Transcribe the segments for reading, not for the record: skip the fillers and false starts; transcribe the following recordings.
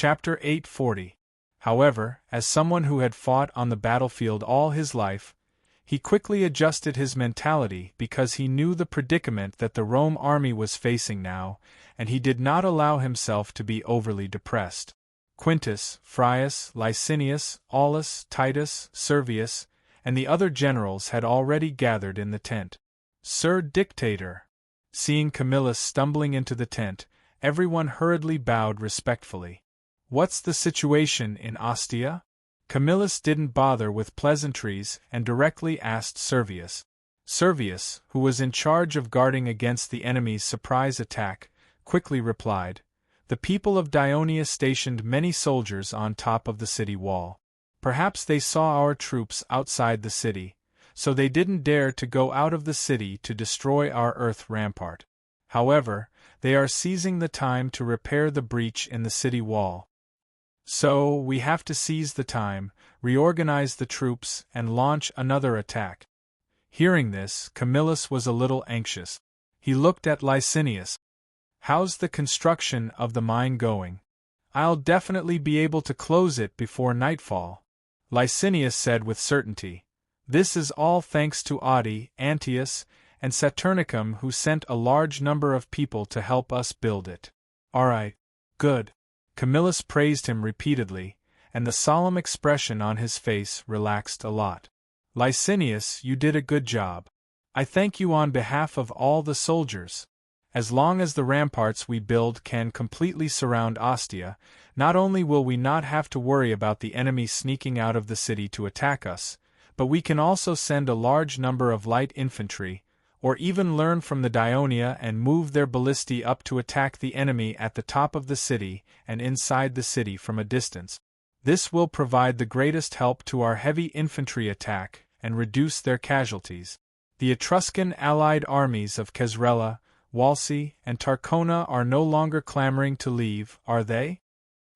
Chapter 840. However, as someone who had fought on the battlefield all his life, he quickly adjusted his mentality because he knew the predicament that the Rome army was facing now, and he did not allow himself to be overly depressed. Quintus, Frius, Licinius, Aulus, Titus, Servius, and the other generals had already gathered in the tent. "Sir Dictator!" Seeing Camillus stumbling into the tent, everyone hurriedly bowed respectfully. "What's the situation in Ostia?" Camillus didn't bother with pleasantries and directly asked Servius. Servius, who was in charge of guarding against the enemy's surprise attack, quickly replied, "The people of Dionia stationed many soldiers on top of the city wall. Perhaps they saw our troops outside the city, so they didn't dare to go out of the city to destroy our earth rampart. However, they are seizing the time to repair the breach in the city wall. So, we have to seize the time, reorganize the troops, and launch another attack." Hearing this, Camillus was a little anxious. He looked at Licinius. "How's the construction of the mine going?" "I'll definitely be able to close it before nightfall," Licinius said with certainty. "This is all thanks to Audi, Antius, and Saturnicum, who sent a large number of people to help us build it." "All right. Good." Camillus praised him repeatedly, and the solemn expression on his face relaxed a lot. "Licinius, you did a good job. I thank you on behalf of all the soldiers. As long as the ramparts we build can completely surround Ostia, not only will we not have to worry about the enemy sneaking out of the city to attack us, but we can also send a large number of light infantry, or even learn from the Dionia and move their ballistae up to attack the enemy at the top of the city and inside the city from a distance. This will provide the greatest help to our heavy infantry attack and reduce their casualties. The Etruscan allied armies of Casrella, Walsi, and Tarcona are no longer clamoring to leave, are they?"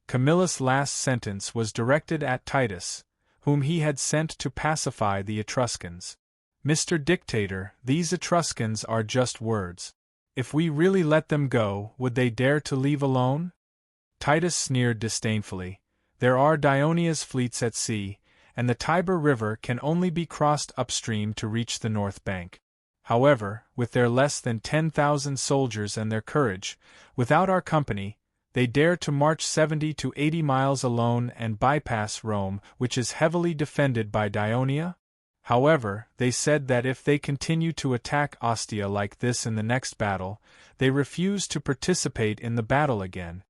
Camillus' last sentence was directed at Titus, whom he had sent to pacify the Etruscans. "Mr. Dictator, these Etruscans are just words. If we really let them go, would they dare to leave alone?" Titus sneered disdainfully. "There are Dionia's fleets at sea, and the Tiber River can only be crossed upstream to reach the north bank. However, with their less than 10,000 soldiers and their courage, without our company, they dare to march 70 to 80 miles alone and bypass Rome, which is heavily defended by Dionia? However, they said that if they continue to attack Ostia like this in the next battle, they refuse to participate in the battle again."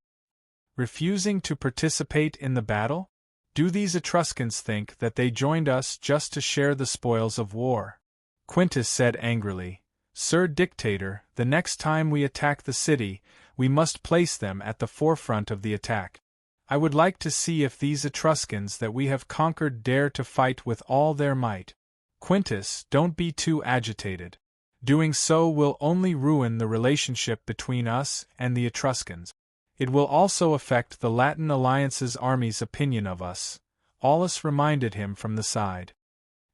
Refusing to participate in the battle? Do these Etruscans think that they joined us just to share the spoils of war? Quintus said angrily, "Sir Dictator, the next time we attack the city, we must place them at the forefront of the attack. I would like to see if these Etruscans that we have conquered dare to fight with all their might." "Quintus, don't be too agitated. Doing so will only ruin the relationship between us and the Etruscans. It will also affect the Latin Alliance's army's opinion of us," Aulus reminded him from the side.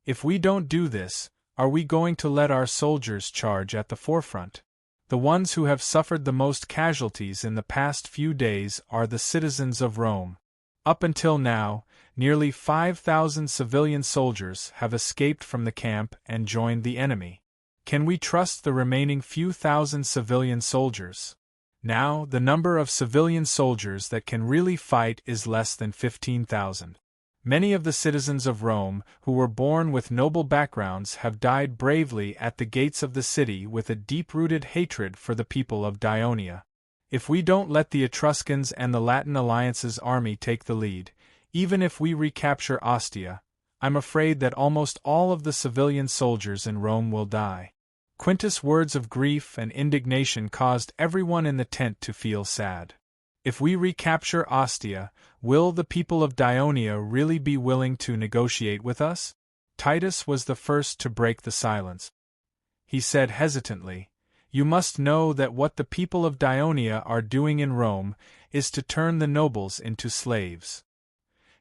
"If we don't do this, are we going to let our soldiers charge at the forefront? The ones who have suffered the most casualties in the past few days are the citizens of Rome. Up until now, nearly 5,000 civilian soldiers have escaped from the camp and joined the enemy. Can we trust the remaining few thousand civilian soldiers? Now, the number of civilian soldiers that can really fight is less than 15,000. Many of the citizens of Rome, who were born with noble backgrounds, have died bravely at the gates of the city with a deep-rooted hatred for the people of Dionia. If we don't let the Etruscans and the Latin Alliance's army take the lead, even if we recapture Ostia, I'm afraid that almost all of the civilian soldiers in Rome will die." Quintus' words of grief and indignation caused everyone in the tent to feel sad. "If we recapture Ostia, will the people of Dionia really be willing to negotiate with us?" Titus was the first to break the silence. He said hesitantly, "You must know that what the people of Dionia are doing in Rome is to turn the nobles into slaves."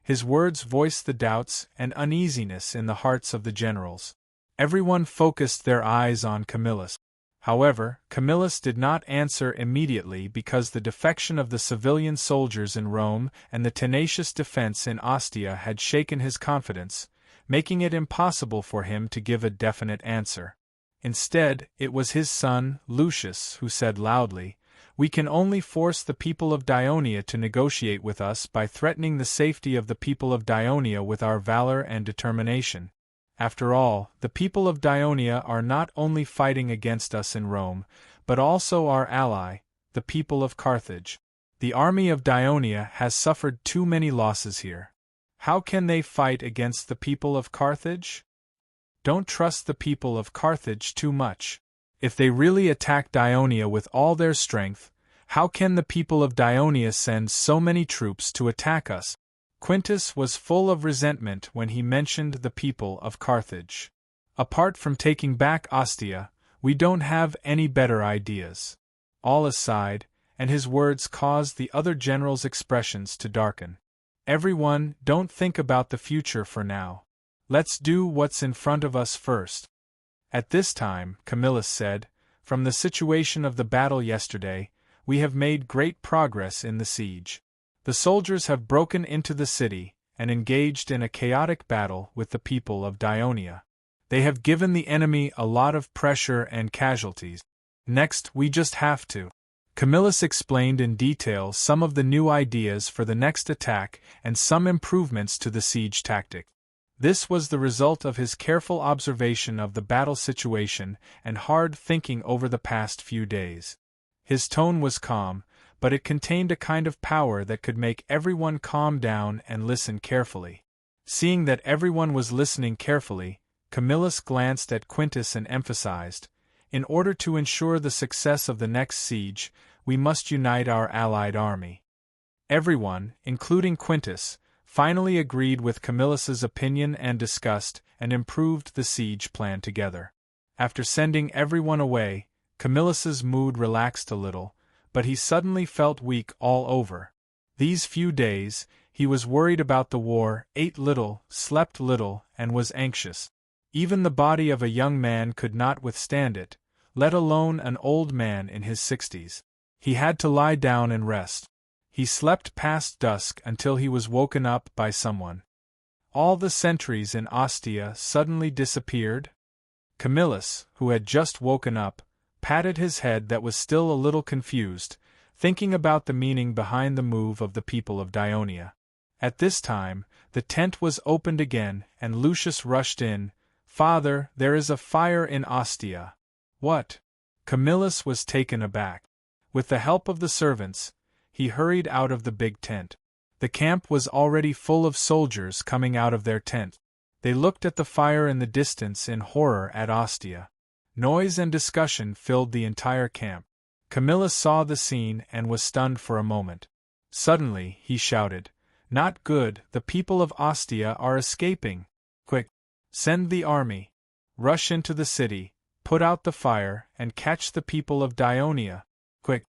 His words voiced the doubts and uneasiness in the hearts of the generals. Everyone focused their eyes on Camillus. However, Camillus did not answer immediately because the defection of the civilian soldiers in Rome and the tenacious defense in Ostia had shaken his confidence, making it impossible for him to give a definite answer. Instead, it was his son, Lucius, who said loudly, "We can only force the people of Dionia to negotiate with us by threatening the safety of the people of Dionia with our valor and determination. After all, the people of Dionia are not only fighting against us in Rome, but also our ally, the people of Carthage. The army of Dionia has suffered too many losses here. How can they fight against the people of Carthage? Don't trust the people of Carthage too much. If they really attack Dionia with all their strength, how can the people of Dionia send so many troops to attack us?" Quintus was full of resentment when he mentioned the people of Carthage. "Apart from taking back Ostia, we don't have any better ideas." All sighed, and his words caused the other generals' expressions to darken. "Everyone, don't think about the future for now. Let's do what's in front of us first." At this time, Camillus said, "From the situation of the battle yesterday, we have made great progress in the siege. The soldiers have broken into the city and engaged in a chaotic battle with the people of Dionia. They have given the enemy a lot of pressure and casualties. Next, we just have to." Camillus explained in detail some of the new ideas for the next attack and some improvements to the siege tactic. This was the result of his careful observation of the battle situation and hard thinking over the past few days. His tone was calm, but it contained a kind of power that could make everyone calm down and listen carefully. Seeing that everyone was listening carefully, Camillus glanced at Quintus and emphasized, "In order to ensure the success of the next siege, we must unite our allied army." Everyone, including Quintus, finally agreed with Camillus's opinion and discussed and improved the siege plan together. After sending everyone away, Camillus's mood relaxed a little, but he suddenly felt weak all over. These few days, he was worried about the war, ate little, slept little, and was anxious. Even the body of a young man could not withstand it, let alone an old man in his 60s. He had to lie down and rest. He slept past dusk until he was woken up by someone. All the sentries in Ostia suddenly disappeared. Camillus, who had just woken up, patted his head that was still a little confused, thinking about the meaning behind the move of the people of Dionia. At this time, the tent was opened again, and Lucius rushed in. "Father, there is a fire in Ostia." "What?" Camillus was taken aback. With the help of the servants, he hurried out of the big tent. The camp was already full of soldiers coming out of their tent. They looked at the fire in the distance in horror at Ostia. Noise and discussion filled the entire camp. Camillus saw the scene and was stunned for a moment. Suddenly, he shouted, "Not good, the people of Ostia are escaping! Quick! Send the army! Rush into the city, put out the fire, and catch the people of Dionia! Quick!"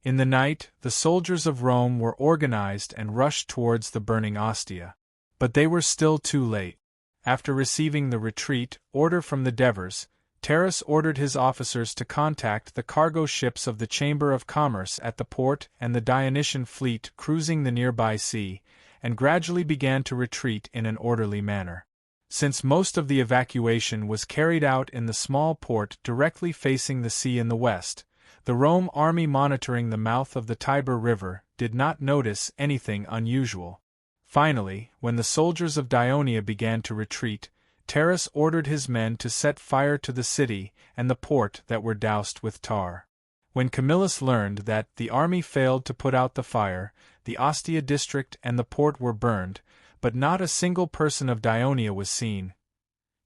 In the night, the soldiers of Rome were organized and rushed towards the burning Ostia. But they were still too late. After receiving the retreat order from the Devers, Terrace ordered his officers to contact the cargo ships of the Chamber of Commerce at the port and the Dionysian fleet cruising the nearby sea, and gradually began to retreat in an orderly manner. Since most of the evacuation was carried out in the small port directly facing the sea in the west, the Rome army monitoring the mouth of the Tiber River did not notice anything unusual. Finally, when the soldiers of Dionia began to retreat, Terrace ordered his men to set fire to the city and the port that were doused with tar. When Camillus learned that the army failed to put out the fire, the Ostia district and the port were burned, but not a single person of Dionia was seen,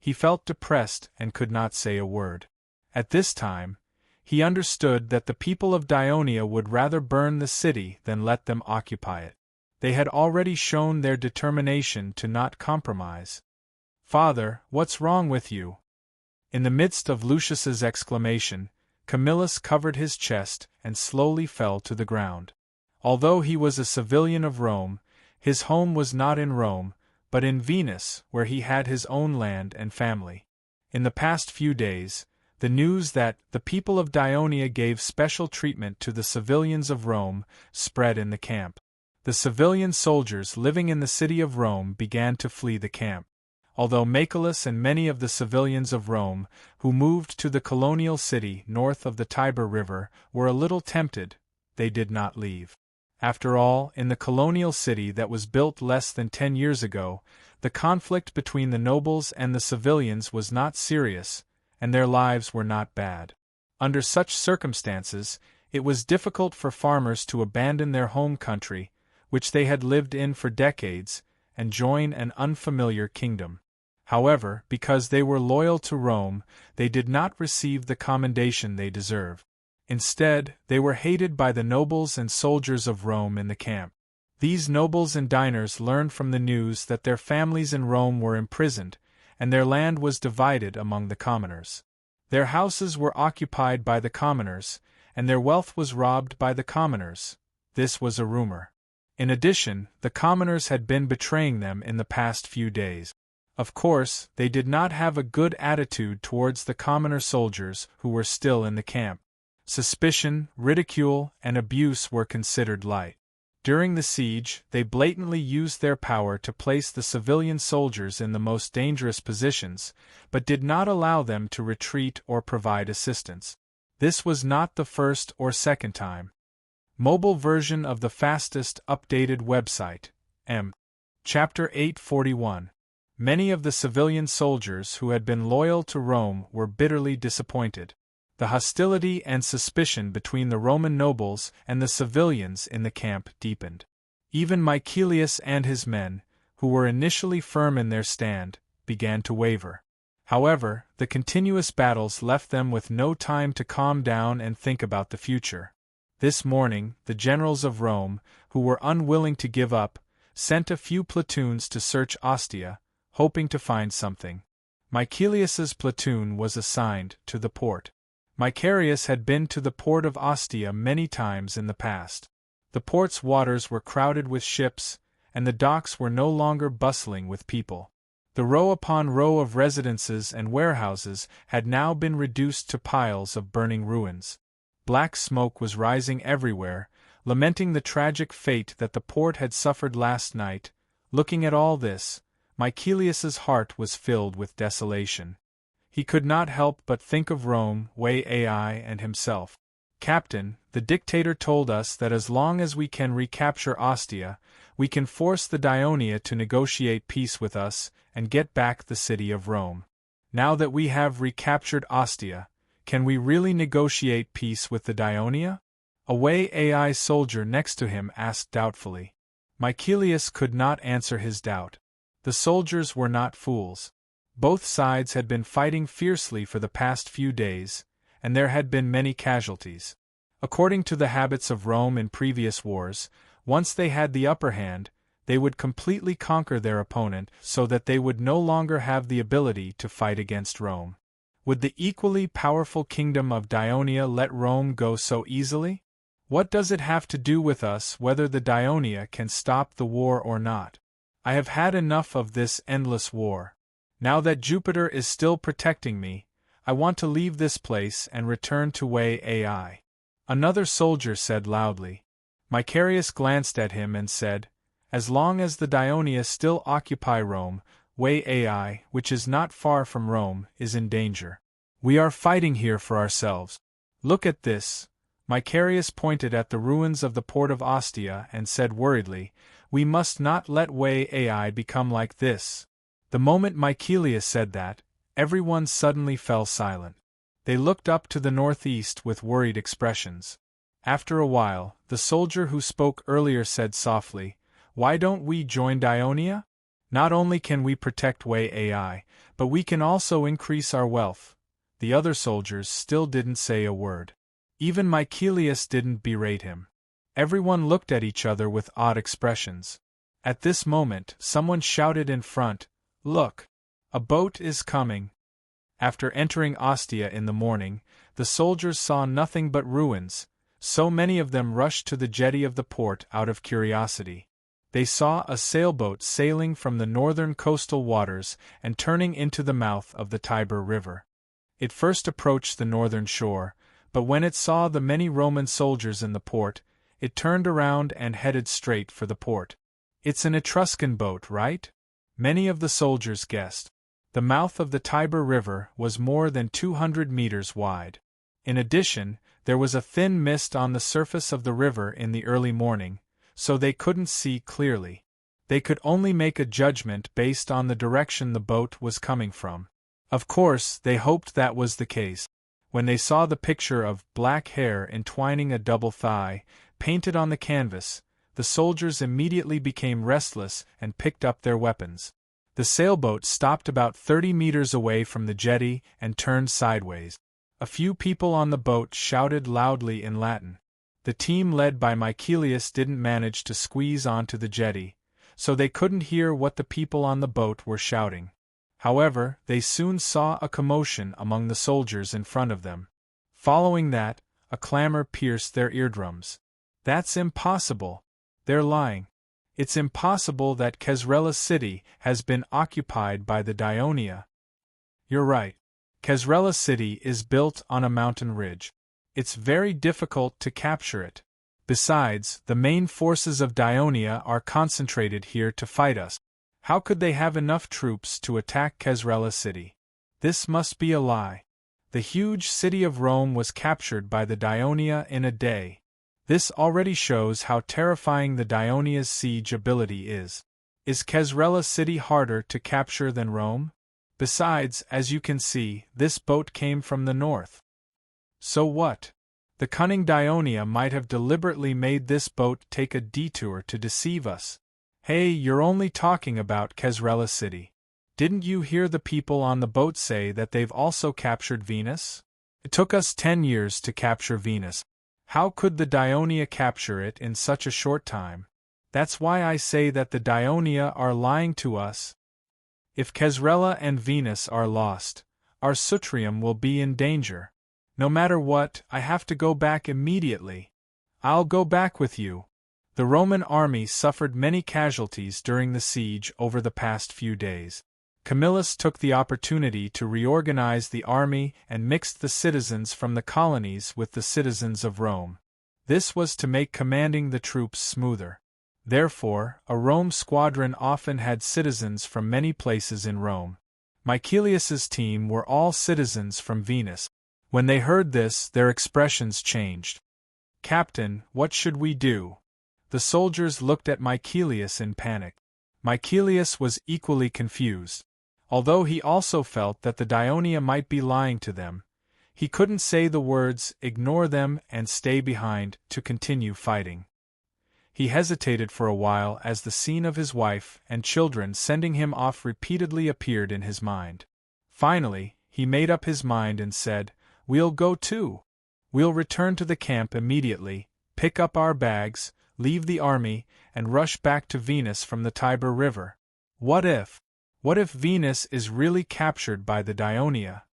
he felt depressed and could not say a word. At this time, he understood that the people of Dionia would rather burn the city than let them occupy it. They had already shown their determination to not compromise. "Father, what's wrong with you?" In the midst of Lucius's exclamation, Camillus covered his chest and slowly fell to the ground. Although he was a civilian of Rome, his home was not in Rome, but in Venus, where he had his own land and family. In the past few days, The news that the people of Dionia gave special treatment to the civilians of Rome spread in the camp. The civilian soldiers living in the city of Rome began to flee the camp. Although Machaelus and many of the civilians of Rome, who moved to the colonial city north of the Tiber River, were a little tempted, they did not leave. After all, in the colonial city that was built less than 10 years ago, the conflict between the nobles and the civilians was not serious, and their lives were not bad. Under such circumstances, it was difficult for farmers to abandon their home country, which they had lived in for decades, and join an unfamiliar kingdom. However, because they were loyal to Rome, they did not receive the commendation they deserved. Instead, they were hated by the nobles and soldiers of Rome in the camp. These nobles and diners learned from the news that their families in Rome were imprisoned, and their land was divided among the commoners. Their houses were occupied by the commoners, and their wealth was robbed by the commoners. This was a rumor. In addition, the commoners had been betraying them in the past few days. Of course, they did not have a good attitude towards the commoner soldiers who were still in the camp. Suspicion, ridicule, and abuse were considered light. During the siege, they blatantly used their power to place the civilian soldiers in the most dangerous positions, but did not allow them to retreat or provide assistance. This was not the first or second time. Mobile version of the fastest updated website, M. Chapter 841. Many of the civilian soldiers who had been loyal to Rome were bitterly disappointed. The hostility and suspicion between the Roman nobles and the civilians in the camp deepened. Even Machaelius and his men, who were initially firm in their stand, began to waver. However, the continuous battles left them with no time to calm down and think about the future. This morning, the generals of Rome, who were unwilling to give up, sent a few platoons to search Ostia, hoping to find something. Machaelius's platoon was assigned to the port. Macarius had been to the port of Ostia many times in the past. The port's waters were crowded with ships, and the docks were no longer bustling with people. The row upon row of residences and warehouses had now been reduced to piles of burning ruins. Black smoke was rising everywhere, lamenting the tragic fate that the port had suffered last night. Looking at all this, Machaelius's heart was filled with desolation. He could not help but think of Rome, AI, and himself. "Captain, the dictator told us that as long as we can recapture Ostia, we can force the Dionia to negotiate peace with us and get back the city of Rome. Now that we have recaptured Ostia, can we really negotiate peace with the Dionia?" A AI soldier next to him asked doubtfully. Machaelius could not answer his doubt. The soldiers were not fools. Both sides had been fighting fiercely for the past few days, and there had been many casualties. According to the habits of Rome in previous wars, once they had the upper hand, they would completely conquer their opponent so that they would no longer have the ability to fight against Rome. Would the equally powerful kingdom of Dionia let Rome go so easily? What does it have to do with us whether the Dionia can stop the war or not? I have had enough of this endless war. Now that Jupiter is still protecting me, I want to leave this place and return to AI. Another soldier said loudly. Macarius glanced at him and said, "As long as the Dionia still occupy Rome, AI, which is not far from Rome, is in danger. We are fighting here for ourselves. Look at this." Macarius pointed at the ruins of the port of Ostia and said worriedly, "We must not let AI become like this." The moment Machaelius said that, everyone suddenly fell silent. They looked up to the northeast with worried expressions. After a while, the soldier who spoke earlier said softly, "Why don't we join Dionia? Not only can we protect AI, but we can also increase our wealth." The other soldiers still didn't say a word. Even Machaelius didn't berate him. Everyone looked at each other with odd expressions. At this moment, someone shouted in front, "Look! A boat is coming!" After entering Ostia in the morning, the soldiers saw nothing but ruins, so many of them rushed to the jetty of the port out of curiosity. They saw a sailboat sailing from the northern coastal waters and turning into the mouth of the Tiber River. It first approached the northern shore, but when it saw the many Roman soldiers in the port, it turned around and headed straight for the port. "It's an Etruscan boat, right?" many of the soldiers guessed. The mouth of the Tiber River was more than 200 meters wide. In addition, there was a thin mist on the surface of the river in the early morning, so they couldn't see clearly. They could only make a judgment based on the direction the boat was coming from. Of course, they hoped that was the case. When they saw the picture of black hair entwining a double thigh, painted on the canvas, the soldiers immediately became restless and picked up their weapons. The sailboat stopped about 30 meters away from the jetty and turned sideways. A few people on the boat shouted loudly in Latin. The team led by Michaelius didn't manage to squeeze onto the jetty, so they couldn't hear what the people on the boat were shouting. However, they soon saw a commotion among the soldiers in front of them. Following that, a clamor pierced their eardrums. "That's impossible! They're lying! It's impossible that Kesrela city has been occupied by the Dionia." "You're right. Kesrela city is built on a mountain ridge. It's very difficult to capture it. Besides, the main forces of Dionia are concentrated here to fight us. How could they have enough troops to attack Kesrela city? This must be a lie. The huge city of Rome was captured by the Dionia in a day. This already shows how terrifying the Dionia's siege ability is. Is Kesrela city harder to capture than Rome? Besides, as you can see, this boat came from the north. So what? The cunning Dionia might have deliberately made this boat take a detour to deceive us. Hey, you're only talking about Kesrela city. Didn't you hear the people on the boat say that they've also captured Venus? It took us 10 years to capture Venus. How could the Dionia capture it in such a short time? That's why I say that the Dionia are lying to us. If Kesrela and Venus are lost, our Sutrium will be in danger. No matter what, I have to go back immediately. I'll go back with you. The Roman army suffered many casualties during the siege over the past few days. Camillus took the opportunity to reorganize the army and mixed the citizens from the colonies with the citizens of Rome. This was to make commanding the troops smoother. Therefore, a Rome squadron often had citizens from many places in Rome. Michaelius's team were all citizens from Venus. When they heard this, their expressions changed. "Captain, what should we do?" The soldiers looked at Michaelius in panic. Michaelius was equally confused. Although he also felt that the Dionia might be lying to them, he couldn't say the words, "ignore them and stay behind," to continue fighting. He hesitated for a while as the scene of his wife and children sending him off repeatedly appeared in his mind. Finally, he made up his mind and said, "We'll go too. We'll return to the camp immediately, pick up our bags, leave the army, and rush back to Venus from the Tiber River. What if Venus is really captured by the Dionia?"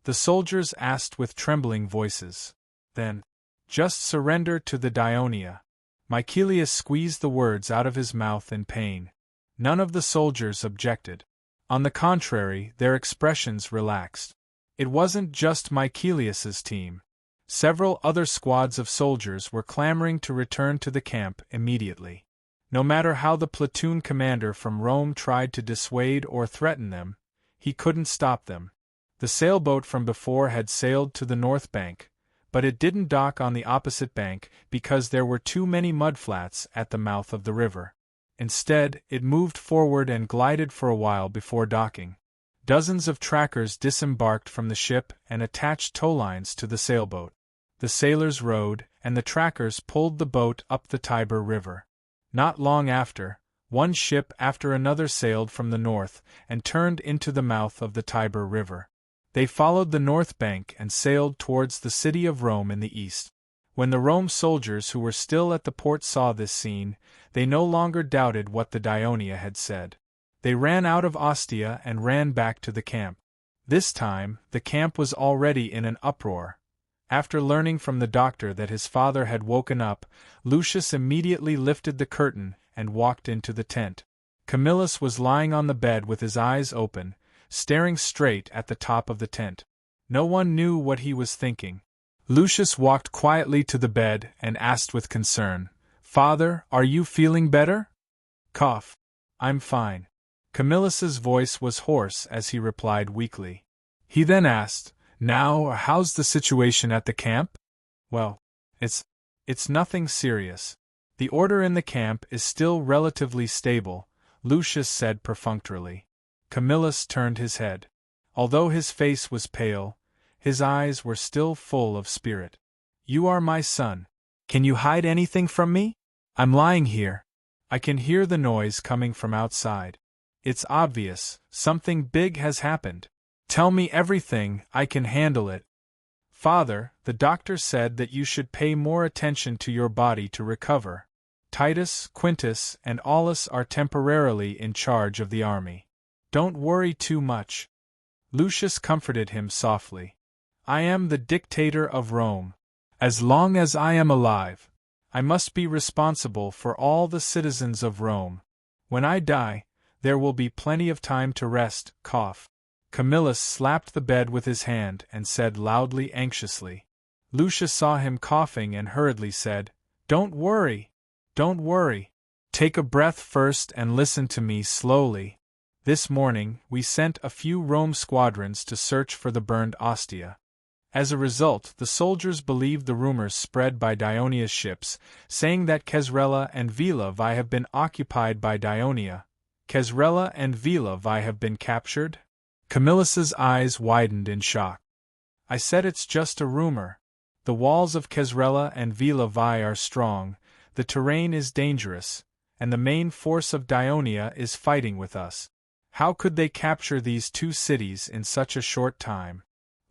The soldiers asked with trembling voices. "Then, just surrender to the Dionia." Michaelius squeezed the words out of his mouth in pain. None of the soldiers objected. On the contrary, their expressions relaxed. It wasn't just Michaelius's team. Several other squads of soldiers were clamoring to return to the camp immediately. No matter how the platoon commander from Rome tried to dissuade or threaten them, he couldn't stop them. The sailboat from before had sailed to the north bank, but it didn't dock on the opposite bank because there were too many mudflats at the mouth of the river. Instead, it moved forward and glided for a while before docking. Dozens of trackers disembarked from the ship and attached towlines to the sailboat. The sailors rowed, and the trackers pulled the boat up the Tiber River. Not long after, one ship after another sailed from the north and turned into the mouth of the Tiber River. They followed the north bank and sailed towards the city of Rome in the east. When the Rome soldiers who were still at the port saw this scene, they no longer doubted what the Dionia had said. They ran out of Ostia and ran back to the camp. This time, the camp was already in an uproar. After learning from the doctor that his father had woken up, Lucius immediately lifted the curtain and walked into the tent. Camillus was lying on the bed with his eyes open, staring straight at the top of the tent. No one knew what he was thinking. Lucius walked quietly to the bed and asked with concern, "Father, are you feeling better?" Cough. "I'm fine." Camillus's voice was hoarse as he replied weakly. He then asked, "Now, how's the situation at the camp?" "Well, it's nothing serious. The order in the camp is still relatively stable," Lucius said perfunctorily. Camillus turned his head. Although his face was pale, his eyes were still full of spirit. "You are my son. Can you hide anything from me? I'm lying here. I can hear the noise coming from outside. It's obvious, something big has happened. Tell me everything, I can handle it." "Father, the doctor said that you should pay more attention to your body to recover. Titus, Quintus, and Aulus are temporarily in charge of the army. Don't worry too much." Lucius comforted him softly. "I am the dictator of Rome. As long as I am alive, I must be responsible for all the citizens of Rome. When I die, there will be plenty of time to rest." Cough. Camillus slapped the bed with his hand and said loudly, anxiously. Lucius saw him coughing and hurriedly said, "Don't worry. Don't worry. Take a breath first and listen to me slowly. This morning, we sent a few Rome squadrons to search for the burned Ostia. As a result, the soldiers believed the rumors spread by Dionia's ships, saying that Kesrela and Vila Vi have been occupied by Dionia. Kesrela and Vila Vi have been captured?" Camillus's eyes widened in shock. "I said it's just a rumor. The walls of Kesrela and Vila Vi are strong, the terrain is dangerous, and the main force of Dionia is fighting with us. How could they capture these two cities in such a short time?"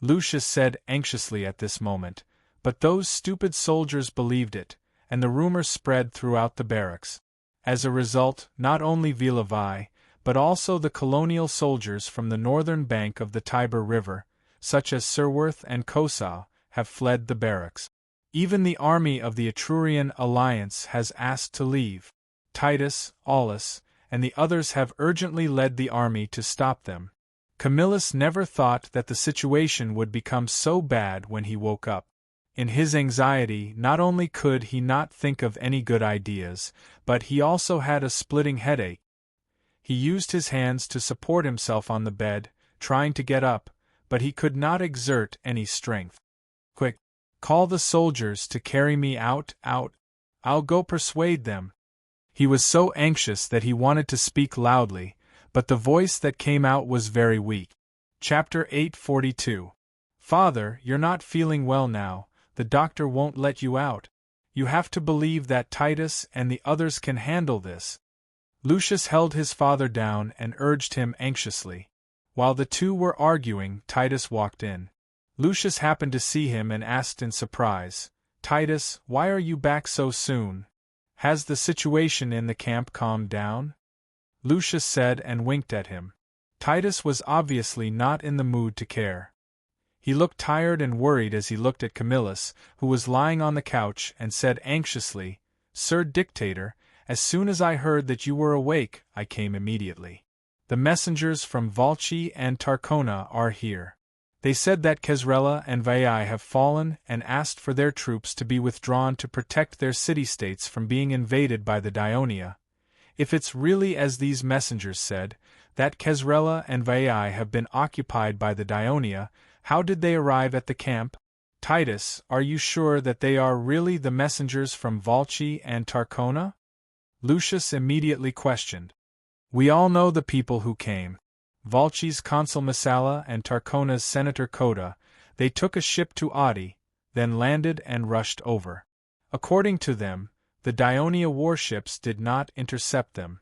Lucius said anxiously at this moment, but those stupid soldiers believed it, and the rumor spread throughout the barracks. As a result, not only Vila Vi, but also the colonial soldiers from the northern bank of the Tiber River, such as Serworth and Kosau, have fled the barracks. Even the army of the Etrurian alliance has asked to leave. Titus, Aulus, and the others have urgently led the army to stop them. Camillus never thought that the situation would become so bad when he woke up. In his anxiety, not only could he not think of any good ideas, but he also had a splitting headache. He used his hands to support himself on the bed, trying to get up, but he could not exert any strength. "Quick, call the soldiers to carry me out. I'll go persuade them." He was so anxious that he wanted to speak loudly, but the voice that came out was very weak. Chapter 842. "Father, you're not feeling well now, the doctor won't let you out. You have to believe that Titus and the others can handle this." Lucius held his father down and urged him anxiously. While the two were arguing, Titus walked in. Lucius happened to see him and asked in surprise, "Titus, why are you back so soon? Has the situation in the camp calmed down?" Lucius said and winked at him. Titus was obviously not in the mood to care. He looked tired and worried as he looked at Camillus, who was lying on the couch, and said anxiously, "Sir Dictator, as soon as I heard that you were awake, I came immediately. The messengers from Volci and Tarcona are here. They said that Kesrela and Veii have fallen and asked for their troops to be withdrawn to protect their city-states from being invaded by the Dionia. If it's really as these messengers said, that Kesrela and Veii have been occupied by the Dionia, how did they arrive at the camp? Titus, are you sure that they are really the messengers from Volci and Tarcona?" Lucius immediately questioned. "We all know the people who came. Volci's consul Messala and Tarcona's senator Coda. They took a ship to Adi, then landed and rushed over. According to them, the Dionia warships did not intercept them."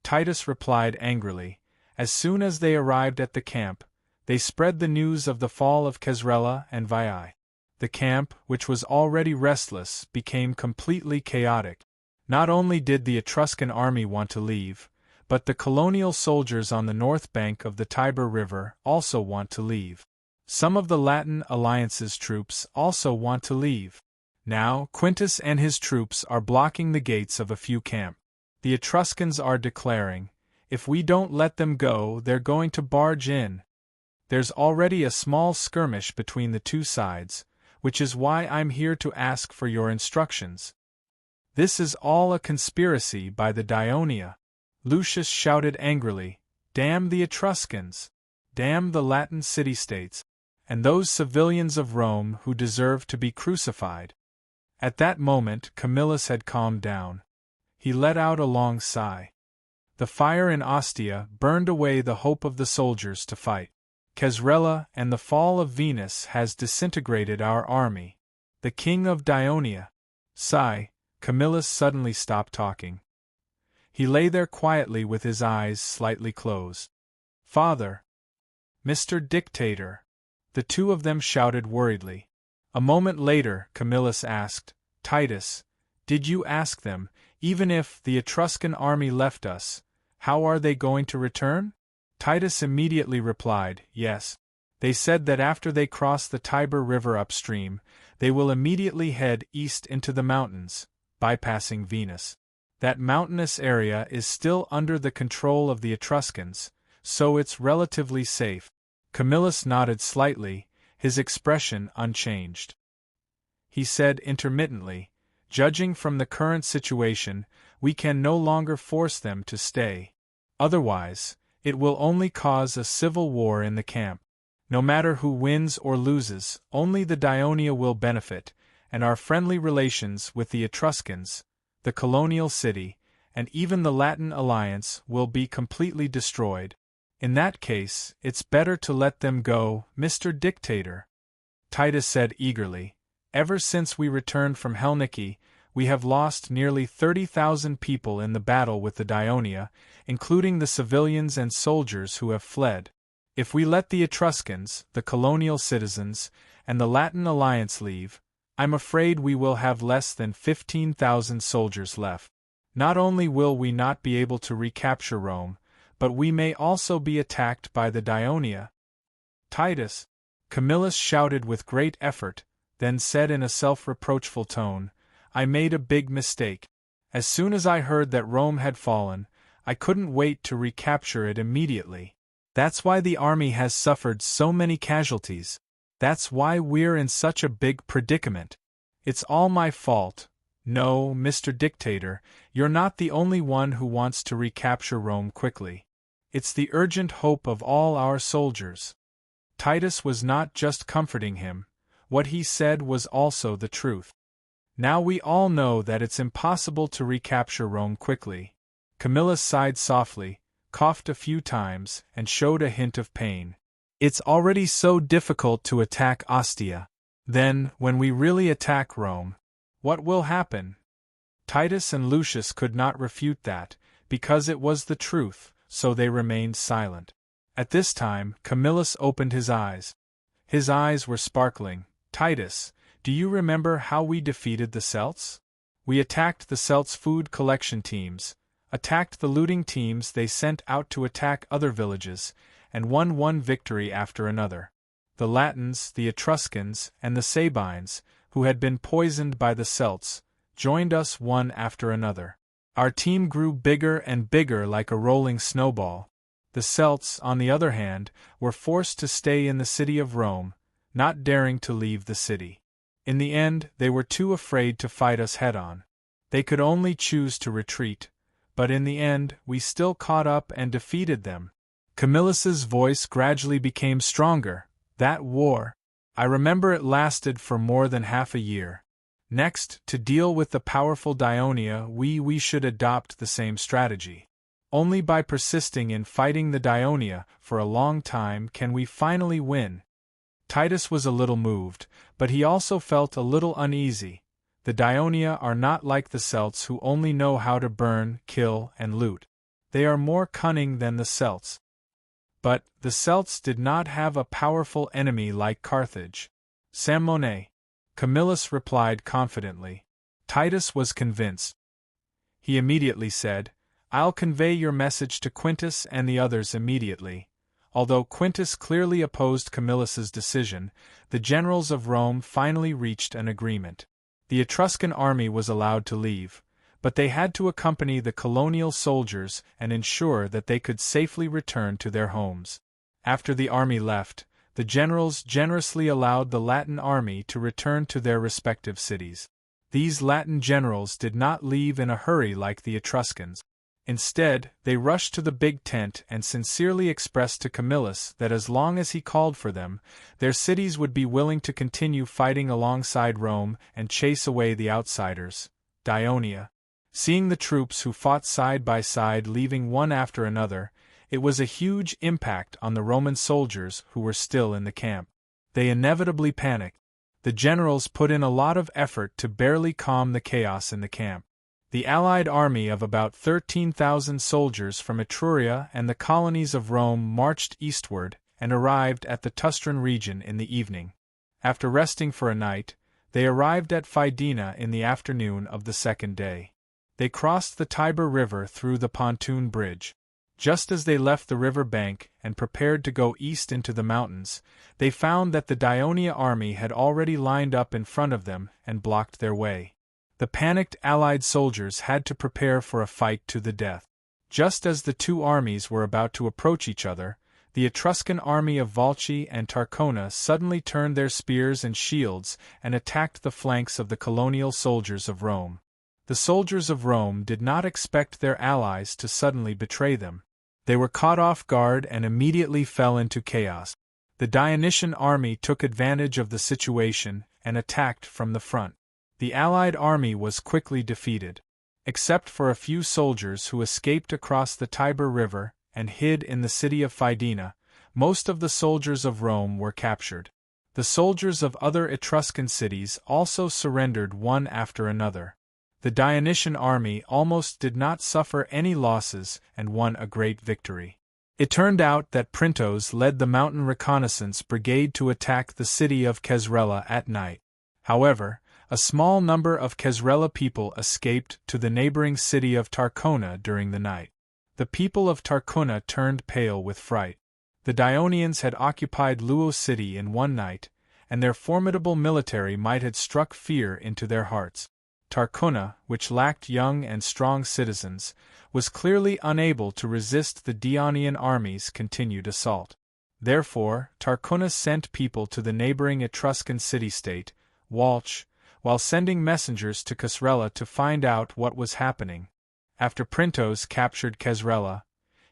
Titus replied angrily. As soon as they arrived at the camp, they spread the news of the fall of Kesrela and Veii. The camp, which was already restless, became completely chaotic. Not only did the Etruscan army want to leave, but the colonial soldiers on the north bank of the Tiber River also want to leave. Some of the Latin Alliance's troops also want to leave. Now, Quintus and his troops are blocking the gates of a few camps. The Etruscans are declaring, "If we don't let them go, they're going to barge in." There's already a small skirmish between the two sides, which is why I'm here to ask for your instructions. This is all a conspiracy by the Dionia, Lucius shouted angrily. Damn the Etruscans! Damn the Latin city-states, and those civilians of Rome who deserve to be crucified. At that moment Camillus had calmed down. He let out a long sigh. The fire in Ostia burned away the hope of the soldiers to fight. Casrella and the fall of Venus has disintegrated our army. The king of Dionia. Sigh. Camillus suddenly stopped talking. He lay there quietly with his eyes slightly closed. Father! Mr. Dictator! The two of them shouted worriedly. A moment later Camillus asked, Titus, did you ask them, even if the Etruscan army left us, how are they going to return? Titus immediately replied, yes. They said that after they cross the Tiber River upstream, they will immediately head east into the mountains, bypassing Venus. That mountainous area is still under the control of the Etruscans, so it's relatively safe. Camillus nodded slightly, his expression unchanged. He said intermittently, judging from the current situation, we can no longer force them to stay. Otherwise, it will only cause a civil war in the camp. No matter who wins or loses, only the Dionia will benefit, and our friendly relations with the Etruscans, the colonial city, and even the Latin alliance will be completely destroyed. In that case, it's better to let them go, Mr. Dictator. Titus said eagerly. Ever since we returned from Helniki, we have lost nearly 30,000 people in the battle with the Dionia, including the civilians and soldiers who have fled. If we let the Etruscans, the colonial citizens, and the Latin alliance leave, I'm afraid we will have less than 15,000 soldiers left. Not only will we not be able to recapture Rome, but we may also be attacked by the Dionia. Titus! Camillus shouted with great effort, then said in a self-reproachful tone, I made a big mistake. As soon as I heard that Rome had fallen, I couldn't wait to recapture it immediately. That's why the army has suffered so many casualties. That's why we're in such a big predicament. It's all my fault. No, Mr. Dictator, you're not the only one who wants to recapture Rome quickly. It's the urgent hope of all our soldiers. Titus was not just comforting him. What he said was also the truth. Now we all know that it's impossible to recapture Rome quickly. Camillus sighed softly, coughed a few times, and showed a hint of pain. It's already so difficult to attack Ostia. Then, when we really attack Rome, what will happen? Titus and Lucius could not refute that, because it was the truth, so they remained silent. At this time, Camillus opened his eyes. His eyes were sparkling. Titus, do you remember how we defeated the Celts? We attacked the Celts' food collection teams, attacked the looting teams they sent out to attack other villages, and won one victory after another. The Latins, the Etruscans, and the Sabines, who had been poisoned by the Celts, joined us one after another. Our team grew bigger and bigger like a rolling snowball. The Celts, on the other hand, were forced to stay in the city of Rome, not daring to leave the city. In the end, they were too afraid to fight us head-on. They could only choose to retreat, but in the end, we still caught up and defeated them. Camillus's voice gradually became stronger. That war, I remember it lasted for more than half a year. Next, to deal with the powerful Dionia, we should adopt the same strategy. Only by persisting in fighting the Dionia for a long time can we finally win. Titus was a little moved, but he also felt a little uneasy. The Dionia are not like the Celts who only know how to burn, kill, and loot. They are more cunning than the Celts. But the Celts did not have a powerful enemy like Carthage. Samone. Camillus replied confidently. Titus was convinced. He immediately said, I'll convey your message to Quintus and the others immediately. Although Quintus clearly opposed Camillus's decision, the generals of Rome finally reached an agreement. The Etruscan army was allowed to leave, but they had to accompany the colonial soldiers and ensure that they could safely return to their homes. After the army left, the generals generously allowed the Latin army to return to their respective cities. These Latin generals did not leave in a hurry like the Etruscans. Instead, they rushed to the big tent and sincerely expressed to Camillus that as long as he called for them, their cities would be willing to continue fighting alongside Rome and chase away the outsiders. Dionia. Seeing the troops who fought side by side leaving one after another, it was a huge impact on the Roman soldiers who were still in the camp. They inevitably panicked. The generals put in a lot of effort to barely calm the chaos in the camp. The allied army of about 13,000 soldiers from Etruria and the colonies of Rome marched eastward and arrived at the Tustran region in the evening. After resting for a night, they arrived at Fidena in the afternoon of the second day. They crossed the Tiber River through the pontoon bridge. Just as they left the river bank and prepared to go east into the mountains, they found that the Dionia army had already lined up in front of them and blocked their way. The panicked allied soldiers had to prepare for a fight to the death. Just as the two armies were about to approach each other, the Etruscan army of Volci and Tarcona suddenly turned their spears and shields and attacked the flanks of the colonial soldiers of Rome. The soldiers of Rome did not expect their allies to suddenly betray them. They were caught off guard and immediately fell into chaos. The Dionysian army took advantage of the situation and attacked from the front. The allied army was quickly defeated. Except for a few soldiers who escaped across the Tiber River and hid in the city of Fidena, most of the soldiers of Rome were captured. The soldiers of other Etruscan cities also surrendered one after another. The Dionysian army almost did not suffer any losses and won a great victory. It turned out that Printos led the mountain reconnaissance brigade to attack the city of Caesarella at night. However, a small number of Caesarella people escaped to the neighboring city of Tarcona during the night. The people of Tarcona turned pale with fright. The Dionians had occupied Luo city in one night, and their formidable military might had struck fear into their hearts. Tarcona, which lacked young and strong citizens, was clearly unable to resist the Dionian army's continued assault. Therefore, Tarcona sent people to the neighboring Etruscan city-state, Walch, while sending messengers to Caesarella to find out what was happening. After Printos captured Caesarella,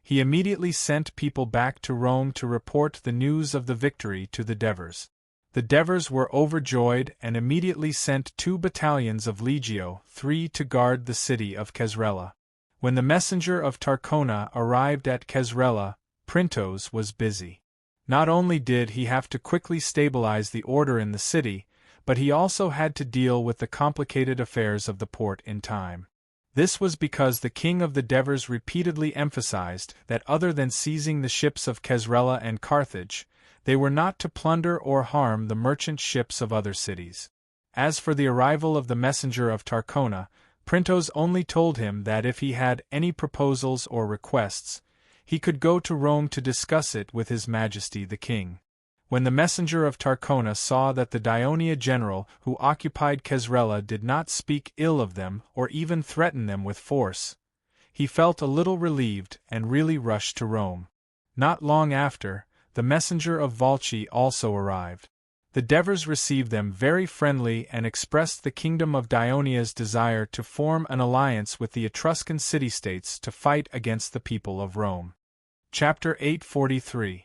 he immediately sent people back to Rome to report the news of the victory to the Devers. The Devers were overjoyed and immediately sent 2 battalions of Legio III to guard the city of Caesarella. When the messenger of Tarcona arrived at Caesarella, Printos was busy. Not only did he have to quickly stabilize the order in the city, but he also had to deal with the complicated affairs of the port in time. This was because the king of the Devers repeatedly emphasized that other than seizing the ships of Caesarella and Carthage, they were not to plunder or harm the merchant ships of other cities. As for the arrival of the messenger of Tarcona, Printos only told him that if he had any proposals or requests, he could go to Rome to discuss it with His Majesty the King. When the messenger of Tarcona saw that the Dionia general who occupied Caesarella did not speak ill of them or even threaten them with force, he felt a little relieved and really rushed to Rome. Not long after, the messenger of Volci also arrived. The Devers received them very friendly and expressed the kingdom of Dionia's desire to form an alliance with the Etruscan city-states to fight against the people of Rome. Chapter 843.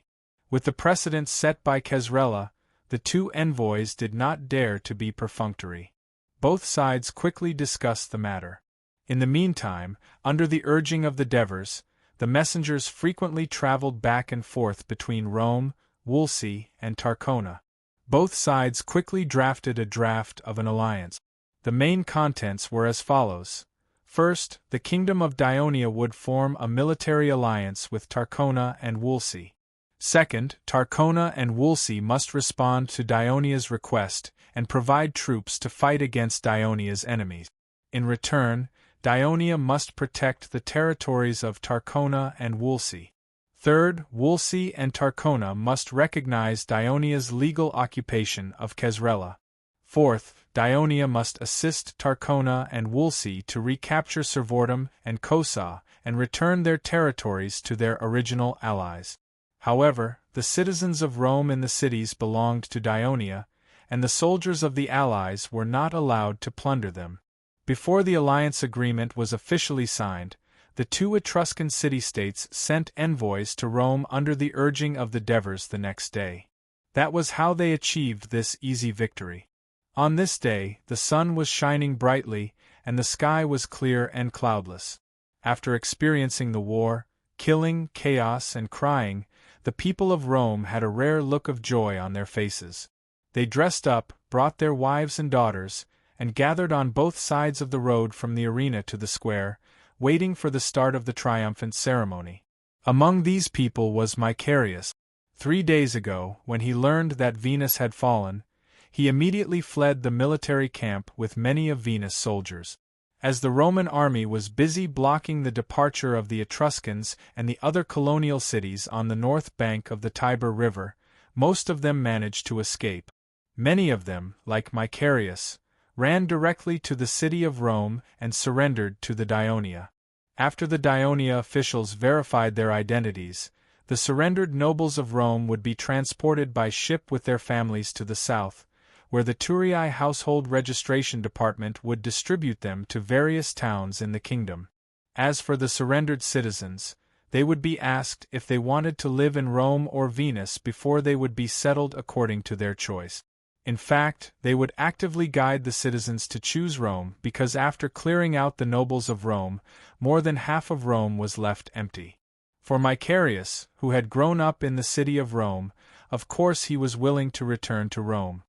With the precedent set by Caesarella, the 2 envoys did not dare to be perfunctory. Both sides quickly discussed the matter. In the meantime, under the urging of the Devers, the messengers frequently traveled back and forth between Rome, Wolsey, and Tarcona. Both sides quickly drafted a draft of an alliance. The main contents were as follows. First, the kingdom of Dionia would form a military alliance with Tarcona and Wolsey. Second, Tarcona and Wolsey must respond to Dionia's request and provide troops to fight against Dionia's enemies. In return, Dionia must protect the territories of Tarcona and Wolsey. Third, Wolsey and Tarcona must recognize Dionia's legal occupation of Caesarella. Fourth, Dionia must assist Tarcona and Wolsey to recapture Servotum and Cosa and return their territories to their original allies. However, the citizens of Rome in the cities belonged to Dionia, and the soldiers of the Allies were not allowed to plunder them. Before the alliance agreement was officially signed, the two Etruscan city-states sent envoys to Rome under the urging of the Devers the next day. That was how they achieved this easy victory. On this day, the sun was shining brightly, and the sky was clear and cloudless. After experiencing the war, killing, chaos, and crying, the people of Rome had a rare look of joy on their faces. They dressed up, brought their wives and daughters, and gathered on both sides of the road from the arena to the square, waiting for the start of the triumphant ceremony. Among these people was Macarius. 3 days ago, when he learned that Venus had fallen, he immediately fled the military camp with many of Venus' soldiers. As the Roman army was busy blocking the departure of the Etruscans and the other colonial cities on the north bank of the Tiber River, most of them managed to escape. Many of them, like Macarius, ran directly to the city of Rome and surrendered to the Dionia. After the Dionia officials verified their identities, the surrendered nobles of Rome would be transported by ship with their families to the south, where the Turii Household Registration Department would distribute them to various towns in the kingdom. As for the surrendered citizens, they would be asked if they wanted to live in Rome or Venus before they would be settled according to their choice. In fact, they would actively guide the citizens to choose Rome because after clearing out the nobles of Rome, more than half of Rome was left empty. For Macarius, who had grown up in the city of Rome, of course he was willing to return to Rome.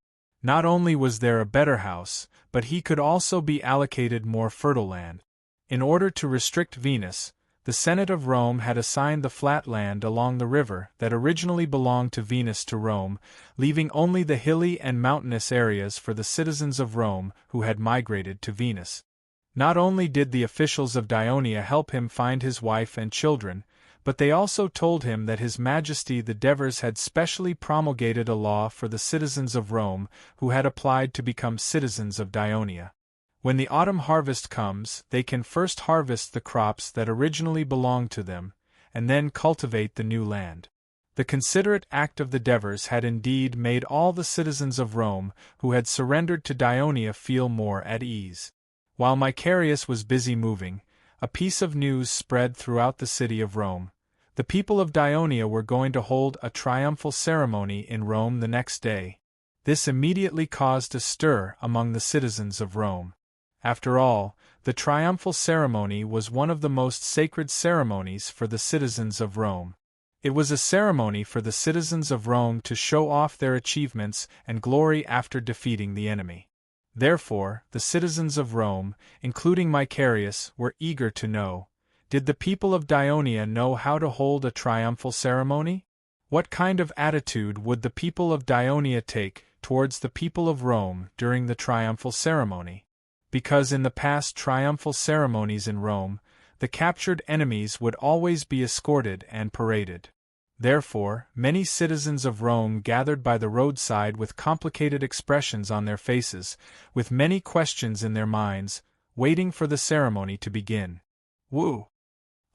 Not only was there a better house, but he could also be allocated more fertile land. In order to restrict Venus, the Senate of Rome had assigned the flat land along the river that originally belonged to Venus to Rome, leaving only the hilly and mountainous areas for the citizens of Rome who had migrated to Venus. Not only did the officials of Dionia help him find his wife and children, but they also told him that His Majesty the Devers had specially promulgated a law for the citizens of Rome who had applied to become citizens of Dionia. When the autumn harvest comes, they can first harvest the crops that originally belonged to them, and then cultivate the new land. The considerate act of the Devers had indeed made all the citizens of Rome who had surrendered to Dionia feel more at ease. While Macarius was busy moving, a piece of news spread throughout the city of Rome. The people of Dionia were going to hold a triumphal ceremony in Rome the next day. This immediately caused a stir among the citizens of Rome. After all, the triumphal ceremony was one of the most sacred ceremonies for the citizens of Rome. It was a ceremony for the citizens of Rome to show off their achievements and glory after defeating the enemy. Therefore, the citizens of Rome, including Macarius, were eager to know, did the people of Dionia know how to hold a triumphal ceremony? What kind of attitude would the people of Dionia take towards the people of Rome during the triumphal ceremony? Because in the past triumphal ceremonies in Rome, the captured enemies would always be escorted and paraded. Therefore, many citizens of Rome gathered by the roadside with complicated expressions on their faces, with many questions in their minds, waiting for the ceremony to begin. Woo!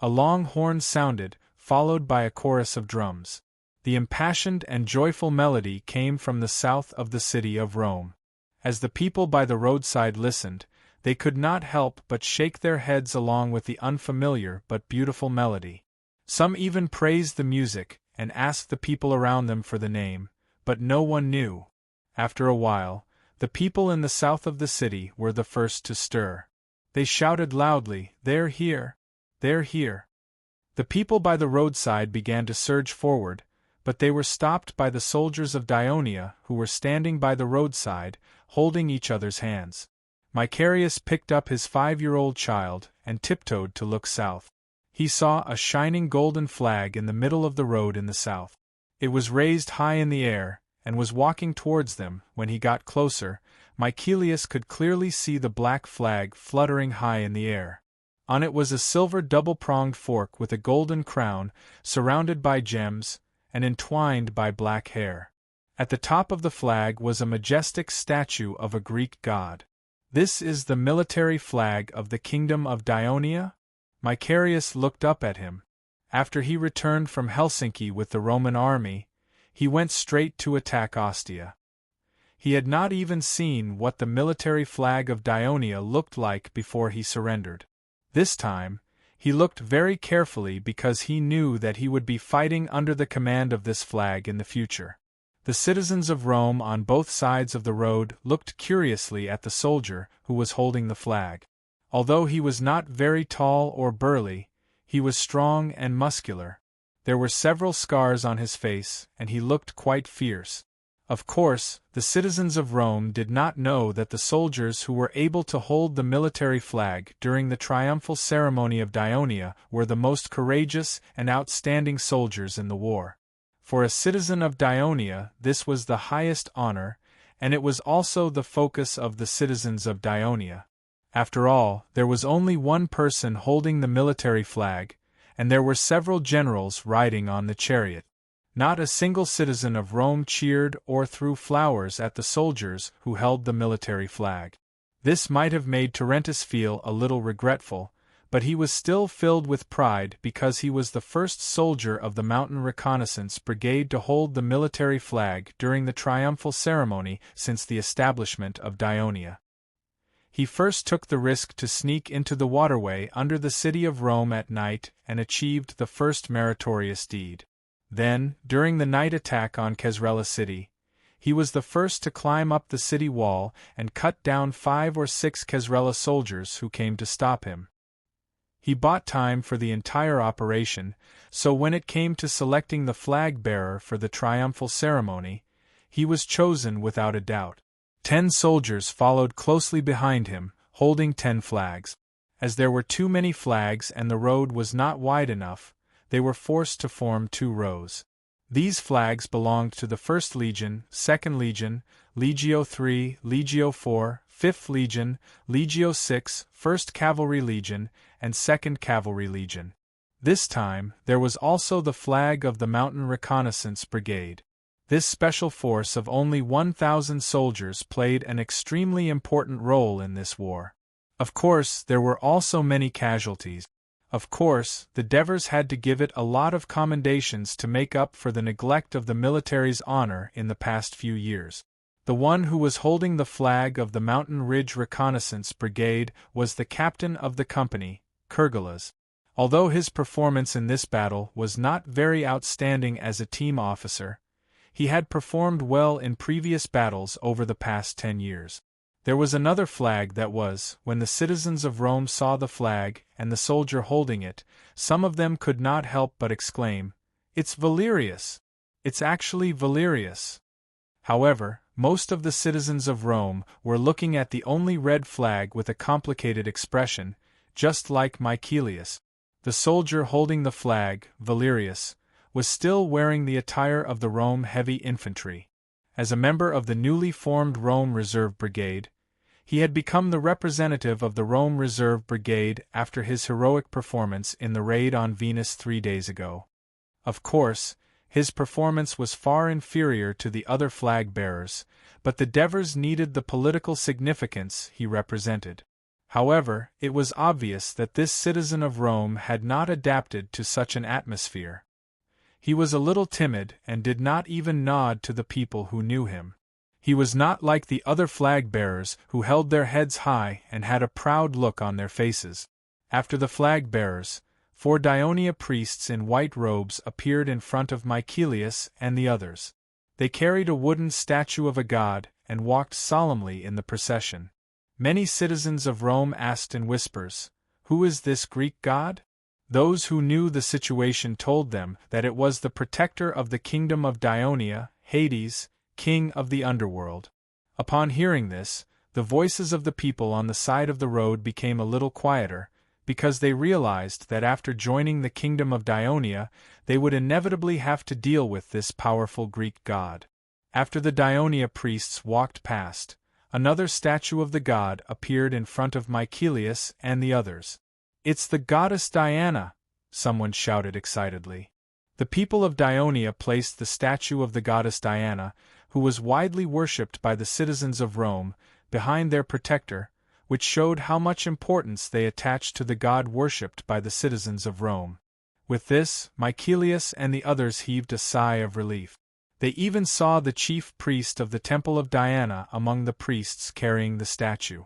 A long horn sounded, followed by a chorus of drums. The impassioned and joyful melody came from the south of the city of Rome. As the people by the roadside listened, they could not help but shake their heads along with the unfamiliar but beautiful melody. Some even praised the music and asked the people around them for the name, but no one knew. After a while, the people in the south of the city were the first to stir. They shouted loudly, "They're here! They're here!" The people by the roadside began to surge forward, but they were stopped by the soldiers of Dionia who were standing by the roadside, holding each other's hands. Macarius picked up his 5-year-old child and tiptoed to look south. He saw a shining golden flag in the middle of the road in the south. It was raised high in the air, and was walking towards them. When he got closer, Macarius could clearly see the black flag fluttering high in the air. On it was a silver double-pronged fork with a golden crown, surrounded by gems, and entwined by black hair. At the top of the flag was a majestic statue of a Greek god. "This is the military flag of the kingdom of Dionia?" Macarius looked up at him. After he returned from Helsinki with the Roman army, he went straight to attack Ostia. He had not even seen what the military flag of Dionia looked like before he surrendered. This time, he looked very carefully because he knew that he would be fighting under the command of this flag in the future. The citizens of Rome on both sides of the road looked curiously at the soldier who was holding the flag. Although he was not very tall or burly, he was strong and muscular. There were several scars on his face, and he looked quite fierce. Of course, the citizens of Rome did not know that the soldiers who were able to hold the military flag during the triumphal ceremony of Dionia were the most courageous and outstanding soldiers in the war. For a citizen of Dionia, this was the highest honor, and it was also the focus of the citizens of Dionia. After all, there was only one person holding the military flag, and there were several generals riding on the chariot. Not a single citizen of Rome cheered or threw flowers at the soldiers who held the military flag. This might have made Terentius feel a little regretful, but he was still filled with pride because he was the first soldier of the Mountain Reconnaissance Brigade to hold the military flag during the triumphal ceremony since the establishment of Dionia. He first took the risk to sneak into the waterway under the city of Rome at night and achieved the first meritorious deed. Then, during the night attack on Caesarea city, he was the first to climb up the city wall and cut down 5 or 6 Caesarea soldiers who came to stop him. He bought time for the entire operation, so when it came to selecting the flag bearer for the triumphal ceremony, he was chosen without a doubt. 10 soldiers followed closely behind him, holding 10 flags. As there were too many flags and the road was not wide enough, they were forced to form 2 rows. These flags belonged to the 1st Legion, 2nd Legion, Legio III, Legio IV, 5th Legion, Legio VI, 1st Cavalry Legion, and 2nd Cavalry Legion. This time, there was also the flag of the Mountain Reconnaissance Brigade. This special force of only 1,000 soldiers played an extremely important role in this war. Of course, there were also many casualties. Of course, the Devers had to give it a lot of commendations to make up for the neglect of the military's honor in the past few years. The one who was holding the flag of the Mountain Ridge Reconnaissance Brigade was the captain of the company, Kergulas. Although his performance in this battle was not very outstanding as a team officer, he had performed well in previous battles over the past 10 years. There was another flag that was, when the citizens of Rome saw the flag and the soldier holding it, some of them could not help but exclaim, "It's Valerius! It's actually Valerius!" However, most of the citizens of Rome were looking at the only red flag with a complicated expression, just like Michaelius. The soldier holding the flag, Valerius, was still wearing the attire of the Rome Heavy Infantry. As a member of the newly formed Rome Reserve Brigade, he had become the representative of the Rome Reserve Brigade after his heroic performance in the raid on Venus 3 days ago. Of course, his performance was far inferior to the other flag bearers, but the Devers needed the political significance he represented. However, it was obvious that this citizen of Rome had not adapted to such an atmosphere. He was a little timid and did not even nod to the people who knew him. He was not like the other flag bearers who held their heads high and had a proud look on their faces. After the flag bearers, 4 Dionia priests in white robes appeared in front of Michaelius and the others. They carried a wooden statue of a god and walked solemnly in the procession. Many citizens of Rome asked in whispers, "Who is this Greek god?" Those who knew the situation told them that it was the protector of the kingdom of Dionia, Hades, king of the underworld. Upon hearing this, the voices of the people on the side of the road became a little quieter, because they realized that after joining the kingdom of Dionia, they would inevitably have to deal with this powerful Greek god. After the Dionia priests walked past, another statue of the god appeared in front of Michaelius and the others. "It's the goddess Diana!" someone shouted excitedly. The people of Dionia placed the statue of the goddess Diana, who was widely worshipped by the citizens of Rome, behind their protector, which showed how much importance they attached to the god worshipped by the citizens of Rome. With this, Mycelius and the others heaved a sigh of relief. They even saw the chief priest of the Temple of Diana among the priests carrying the statue.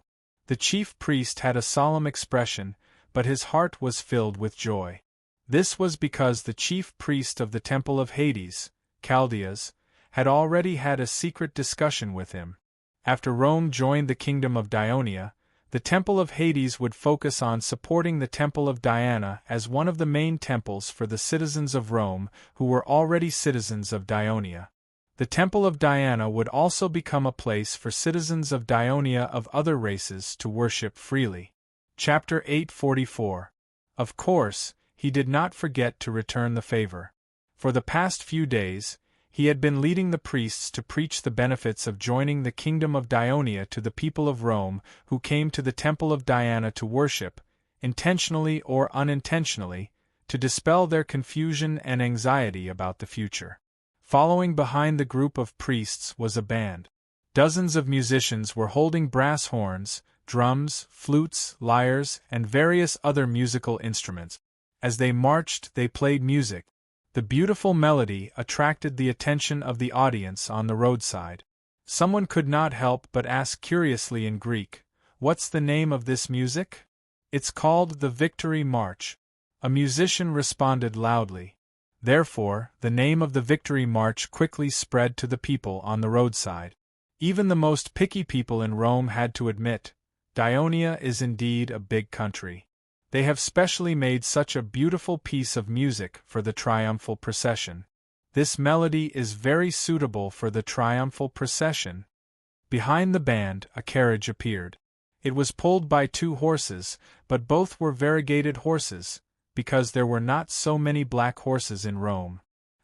The chief priest had a solemn expression, but his heart was filled with joy. This was because the chief priest of the Temple of Hades, Chaldeas, had already had a secret discussion with him. After Rome joined the Kingdom of Dionia, the Temple of Hades would focus on supporting the Temple of Diana as one of the main temples for the citizens of Rome who were already citizens of Dionia. The Temple of Diana would also become a place for citizens of Dionia of other races to worship freely. Chapter 844. Of course, he did not forget to return the favor. For the past few days, he had been leading the priests to preach the benefits of joining the Kingdom of Dionia to the people of Rome who came to the Temple of Diana to worship, intentionally or unintentionally, to dispel their confusion and anxiety about the future. Following behind the group of priests was a band. Dozens of musicians were holding brass horns, drums, flutes, lyres, and various other musical instruments. As they marched, they played music. The beautiful melody attracted the attention of the audience on the roadside. Someone could not help but ask curiously in Greek, "What's the name of this music?" "It's called the Victory March." A musician responded loudly. Therefore, the name of the Victory March quickly spread to the people on the roadside. Even the most picky people in Rome had to admit, Dionia is indeed a big country. They have specially made such a beautiful piece of music for the triumphal procession. This melody is very suitable for the triumphal procession. Behind the band, a carriage appeared. It was pulled by 2 horses, but both were variegated horses, because there were not so many black horses in Rome.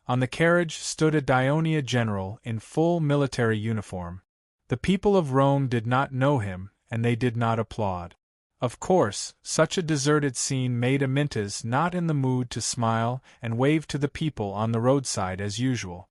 On the carriage stood a Dionia general in full military uniform. The people of Rome did not know him, and they did not applaud. Of course, such a deserted scene made Amyntas not in the mood to smile and wave to the people on the roadside as usual.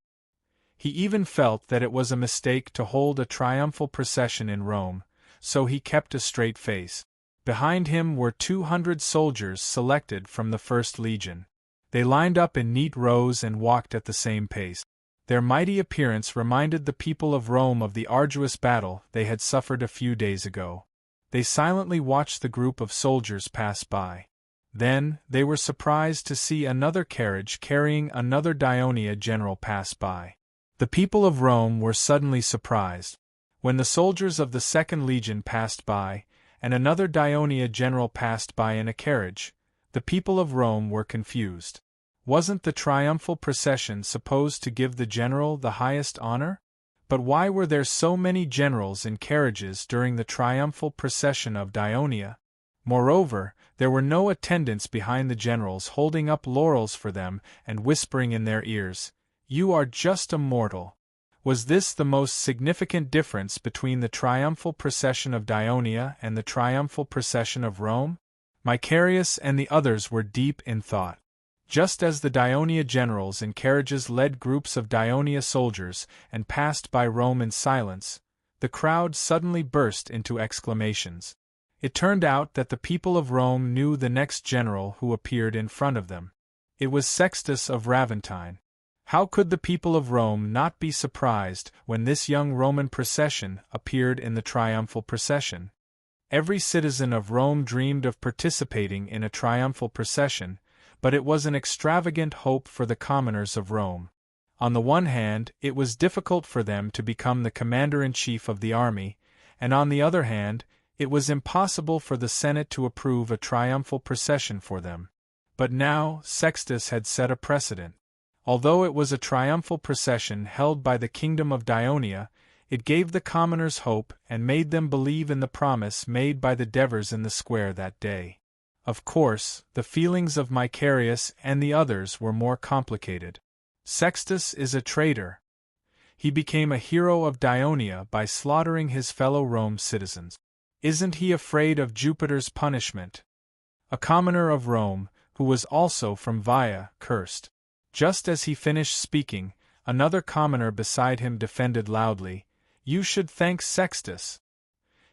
He even felt that it was a mistake to hold a triumphal procession in Rome, so he kept a straight face. Behind him were 200 soldiers selected from the First Legion. They lined up in neat rows and walked at the same pace. Their mighty appearance reminded the people of Rome of the arduous battle they had suffered a few days ago. They silently watched the group of soldiers pass by. Then, they were surprised to see another carriage carrying another Dionia general pass by. The people of Rome were suddenly surprised. When the soldiers of the Second Legion passed by, and another Dionia general passed by in a carriage, the people of Rome were confused. Wasn't the triumphal procession supposed to give the general the highest honor? But why were there so many generals in carriages during the triumphal procession of Dionia? Moreover, there were no attendants behind the generals holding up laurels for them and whispering in their ears, "You are just a mortal." Was this the most significant difference between the triumphal procession of Dionia and the triumphal procession of Rome? Mycelius and the others were deep in thought. Just as the Dionia generals in carriages led groups of Dionia soldiers and passed by Rome in silence, the crowd suddenly burst into exclamations. It turned out that the people of Rome knew the next general who appeared in front of them. It was Sextus of Raventine. How could the people of Rome not be surprised when this young Roman procession appeared in the triumphal procession? Every citizen of Rome dreamed of participating in a triumphal procession, but it was an extravagant hope for the commoners of Rome. On the one hand, it was difficult for them to become the commander-in-chief of the army, and on the other hand, it was impossible for the Senate to approve a triumphal procession for them. But now, Sextus had set a precedent. Although it was a triumphal procession held by the Kingdom of Dionia, it gave the commoners hope and made them believe in the promise made by the Devers in the square that day. Of course, the feelings of Mycelius and the others were more complicated. Sextus is a traitor. He became a hero of Dionia by slaughtering his fellow Rome citizens. Isn't he afraid of Jupiter's punishment? A commoner of Rome, who was also from Via, cursed. Just as he finished speaking, another commoner beside him defended loudly, "You should thank Sextus.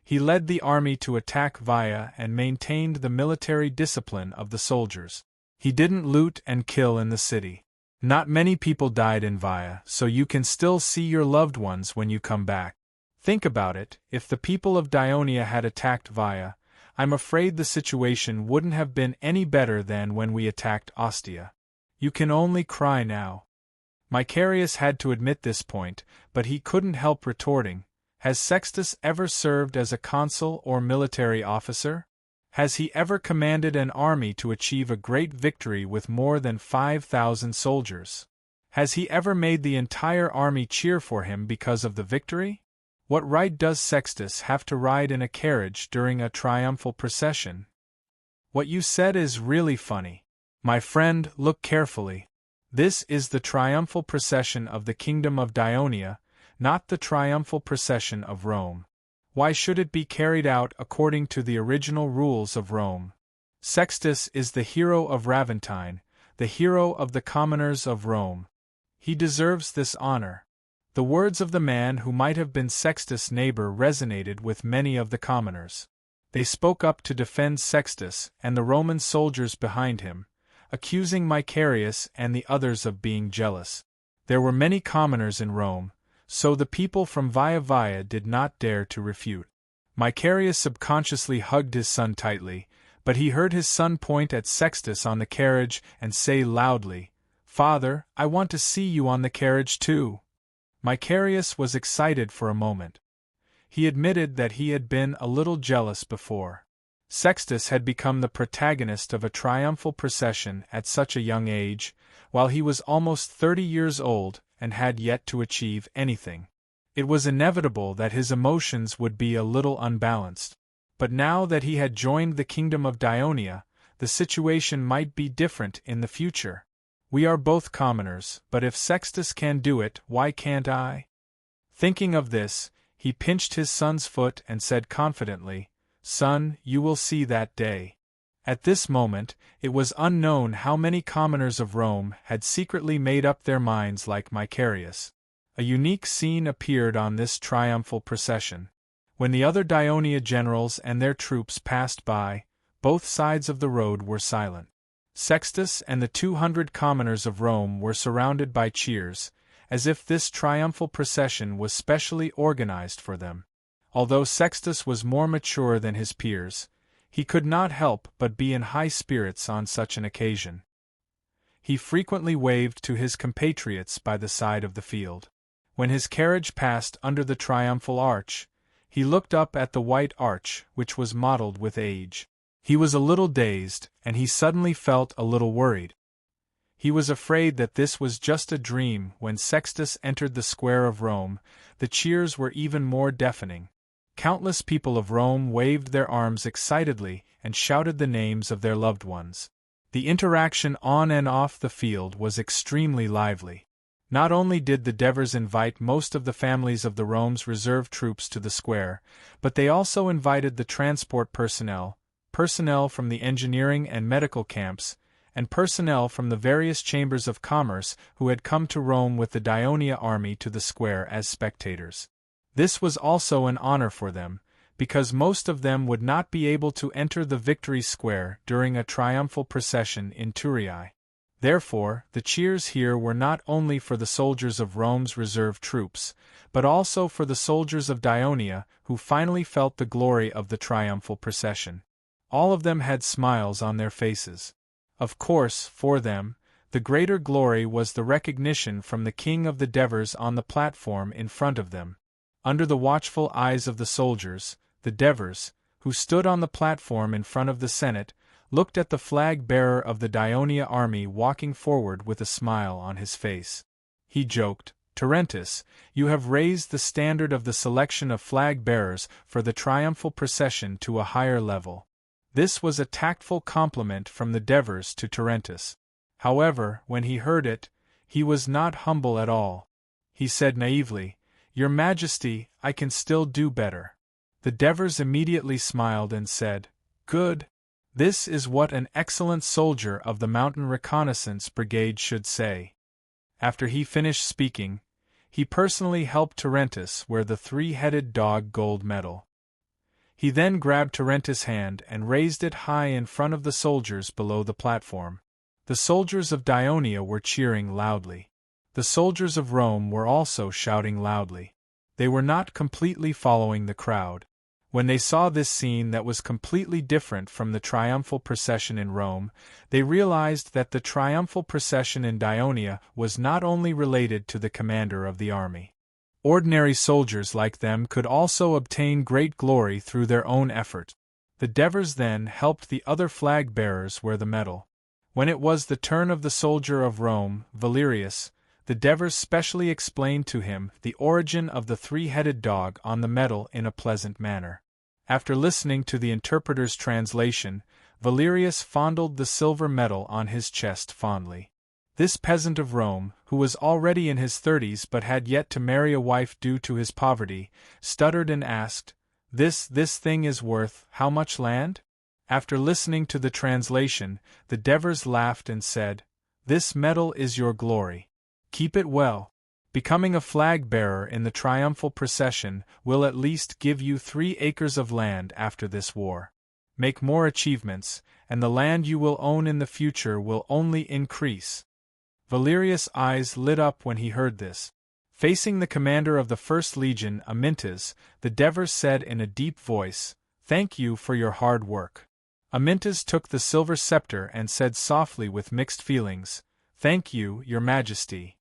He led the army to attack Via and maintained the military discipline of the soldiers." He didn't loot and kill in the city. Not many people died in Via, so you can still see your loved ones when you come back. Think about it, if the people of Dionia had attacked Via, I'm afraid the situation wouldn't have been any better than when we attacked Ostia. You can only cry now. Macarius had to admit this point, but he couldn't help retorting, has Sextus ever served as a consul or military officer? Has he ever commanded an army to achieve a great victory with more than 5,000 soldiers? Has he ever made the entire army cheer for him because of the victory? What right does Sextus have to ride in a carriage during a triumphal procession? What you said is really funny. My friend, look carefully. This is the triumphal procession of the Kingdom of Dionia, not the triumphal procession of Rome. Why should it be carried out according to the original rules of Rome? Sextus is the hero of Raventine, the hero of the commoners of Rome. He deserves this honor. The words of the man who might have been Sextus' neighbor resonated with many of the commoners. They spoke up to defend Sextus and the Roman soldiers behind him, accusing Macarius and the others of being jealous. There were many commoners in Rome, so the people from Via did not dare to refute. Macarius subconsciously hugged his son tightly, but he heard his son point at Sextus on the carriage and say loudly, "Father, I want to see you on the carriage too." Macarius was excited for a moment. He admitted that he had been a little jealous before. Sextus had become the protagonist of a triumphal procession at such a young age, while he was almost 30 years old and had yet to achieve anything. It was inevitable that his emotions would be a little unbalanced. But now that he had joined the Kingdom of Dionia, the situation might be different in the future. We are both commoners, but if Sextus can do it, why can't I? Thinking of this, he pinched his son's foot and said confidently, "Son, you will see that day." At this moment, it was unknown how many commoners of Rome had secretly made up their minds like Macarius. A unique scene appeared on this triumphal procession. When the other Dionia generals and their troops passed by, both sides of the road were silent. Sextus and the 200 commoners of Rome were surrounded by cheers, as if this triumphal procession was specially organized for them. Although Sextus was more mature than his peers, he could not help but be in high spirits on such an occasion. He frequently waved to his compatriots by the side of the field. When his carriage passed under the triumphal arch, he looked up at the white arch, which was mottled with age. He was a little dazed, and he suddenly felt a little worried. He was afraid that this was just a dream. When Sextus entered the square of Rome, the cheers were even more deafening. Countless people of Rome waved their arms excitedly and shouted the names of their loved ones. The interaction on and off the field was extremely lively. Not only did the Devers invite most of the families of the Rome's reserve troops to the square, but they also invited the transport personnel from the engineering and medical camps, and personnel from the various chambers of commerce who had come to Rome with the Dionia army to the square as spectators. This was also an honor for them, because most of them would not be able to enter the Victory Square during a triumphal procession in Turii. Therefore, the cheers here were not only for the soldiers of Rome's reserve troops, but also for the soldiers of Dionia who finally felt the glory of the triumphal procession. All of them had smiles on their faces. Of course, for them, the greater glory was the recognition from the King of the Devers on the platform in front of them. Under the watchful eyes of the soldiers, the Devers, who stood on the platform in front of the Senate, looked at the flag-bearer of the Dionia army walking forward with a smile on his face. He joked, "Tarentus, you have raised the standard of the selection of flag-bearers for the triumphal procession to a higher level." This was a tactful compliment from the Devers to Tarentus. However, when he heard it, he was not humble at all. He said naively, "Your Majesty, I can still do better." The Devers immediately smiled and said, "Good. This is what an excellent soldier of the Mountain Reconnaissance Brigade should say." After he finished speaking, he personally helped Tarentus wear the three-headed dog gold medal. He then grabbed Tarentus' hand and raised it high in front of the soldiers below the platform. The soldiers of Dionia were cheering loudly. The soldiers of Rome were also shouting loudly. They were not completely following the crowd. When they saw this scene that was completely different from the triumphal procession in Rome, they realized that the triumphal procession in Dionia was not only related to the commander of the army. Ordinary soldiers like them could also obtain great glory through their own effort. The Devers then helped the other flag-bearers wear the medal. When it was the turn of the soldier of Rome, Valerius, the Devers specially explained to him the origin of the three-headed dog on the medal in a pleasant manner. After listening to the interpreter's translation, Valerius fondled the silver medal on his chest fondly. This peasant of Rome, who was already in his 30s but had yet to marry a wife due to his poverty, stuttered and asked, This thing is worth how much land? After listening to the translation, the Devers laughed and said, This medal is your glory. Keep it well. Becoming a flag-bearer in the triumphal procession will at least give you 3 acres of land after this war. Make more achievements, and the land you will own in the future will only increase. Valerius' eyes lit up when he heard this. Facing the commander of the First Legion, Amyntas, the Devers said in a deep voice, Thank you for your hard work. Amyntas took the silver scepter and said softly with mixed feelings, Thank you, your majesty.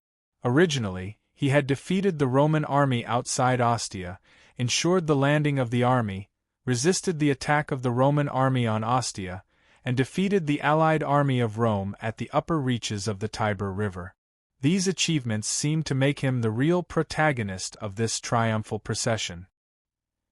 Originally, he had defeated the Roman army outside Ostia, ensured the landing of the army, resisted the attack of the Roman army on Ostia, and defeated the allied army of Rome at the upper reaches of the Tiber River. These achievements seemed to make him the real protagonist of this triumphal procession.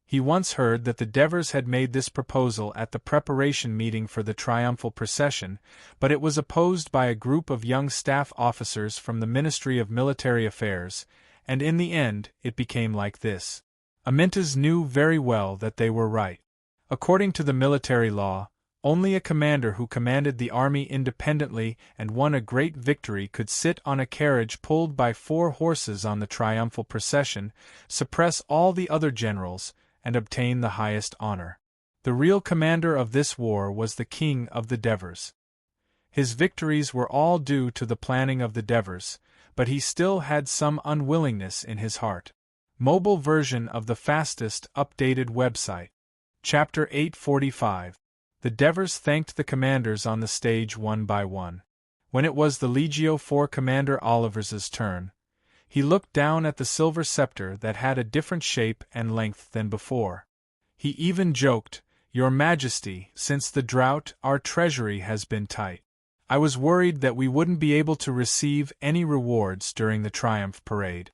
He once heard that the Devers had made this proposal at the preparation meeting for the triumphal procession, but it was opposed by a group of young staff officers from the Ministry of Military Affairs, and in the end it became like this. Amyntas knew very well that they were right. According to the military law, only a commander who commanded the army independently and won a great victory could sit on a carriage pulled by 4 horses on the triumphal procession, suppress all the other generals, and obtain the highest honor. The real commander of this war was the king of the Devers. His victories were all due to the planning of the Devers, but he still had some unwillingness in his heart. Mobile version of the fastest updated website. Chapter 845. The Devers thanked the commanders on the stage one by one. When it was the Legio IV Commander Oliver's turn, he looked down at the silver scepter that had a different shape and length than before. He even joked, Your Majesty, since the drought, our treasury has been tight. I was worried that we wouldn't be able to receive any rewards during the triumph parade.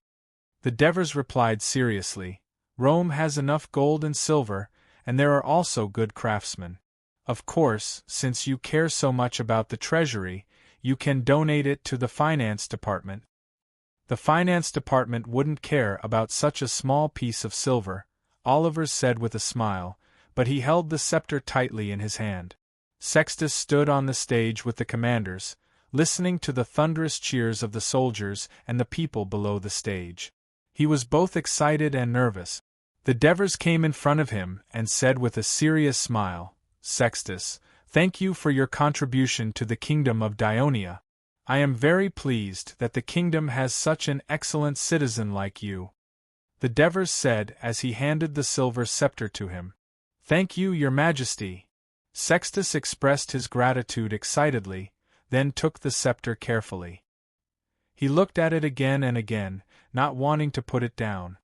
The Devers replied seriously, Rome has enough gold and silver, and there are also good craftsmen. Of course, since you care so much about the treasury, you can donate it to the finance department. The finance department wouldn't care about such a small piece of silver, Oliver said with a smile, but he held the scepter tightly in his hand. Sextus stood on the stage with the commanders, listening to the thunderous cheers of the soldiers and the people below the stage. He was both excited and nervous. The Devers came in front of him and said with a serious smile, Sextus, thank you for your contribution to the kingdom of Dionia. I am very pleased that the kingdom has such an excellent citizen like you. The Devers said as he handed the silver scepter to him. Thank you, your majesty. Sextus expressed his gratitude excitedly, then took the scepter carefully. He looked at it again and again, not wanting to put it down.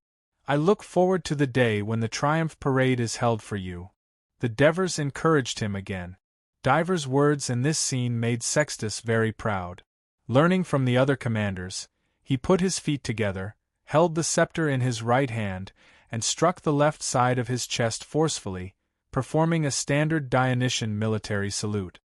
I look forward to the day when the triumph parade is held for you. The Devers encouraged him again. Divers words in this scene made Sextus very proud. Learning from the other commanders, he put his feet together, held the scepter in his right hand, and struck the left side of his chest forcefully, performing a standard Dionysian military salute.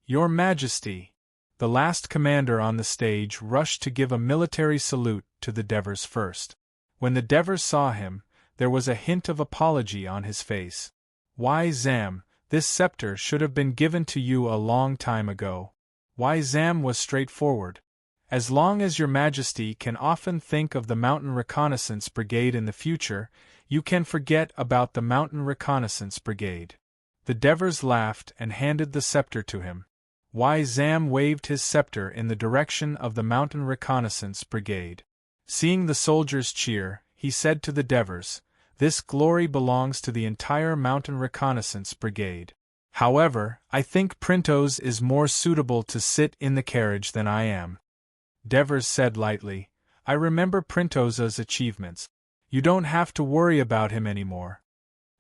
Your Majesty! The last commander on the stage rushed to give a military salute to the Devers first. When the Devers saw him, there was a hint of apology on his face. Why, Zam, this scepter should have been given to you a long time ago. Why, Zam was straightforward. As long as your majesty can often think of the Mountain Reconnaissance Brigade in the future, you can forget about the Mountain Reconnaissance Brigade. The Devers laughed and handed the scepter to him. Zam waved his scepter in the direction of the Mountain Reconnaissance Brigade. Seeing the soldiers cheer, he said to the Devers, "This glory belongs to the entire Mountain Reconnaissance Brigade. However, I think Printos is more suitable to sit in the carriage than I am." Devers said lightly, "I remember Printosa's achievements. You don't have to worry about him anymore."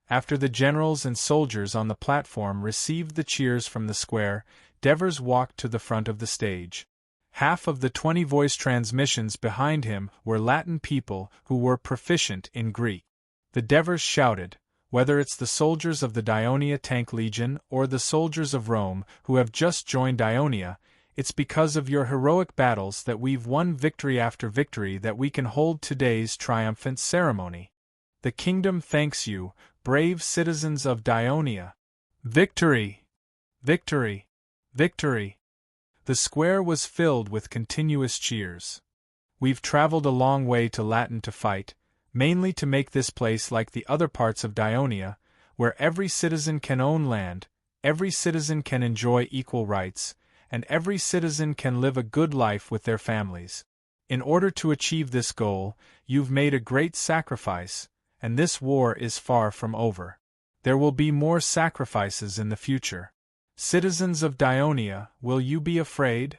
After the generals and soldiers on the platform received the cheers from the square, Devers walked to the front of the stage. Half of the 20 voice transmissions behind him were Latin people who were proficient in Greek. The Devers shouted, "Whether it's the soldiers of the Dionia Tank Legion or the soldiers of Rome who have just joined Dionia, it's because of your heroic battles that we've won victory after victory that we can hold today's triumphant ceremony. The kingdom thanks you, brave citizens of Dionia. Victory! Victory! Victory!" The square was filled with continuous cheers. "We've traveled a long way to Latin to fight, mainly to make this place like the other parts of Dionia, where every citizen can own land, every citizen can enjoy equal rights, and every citizen can live a good life with their families. In order to achieve this goal, you've made a great sacrifice, and this war is far from over. There will be more sacrifices in the future. Citizens of Dionia, will you be afraid?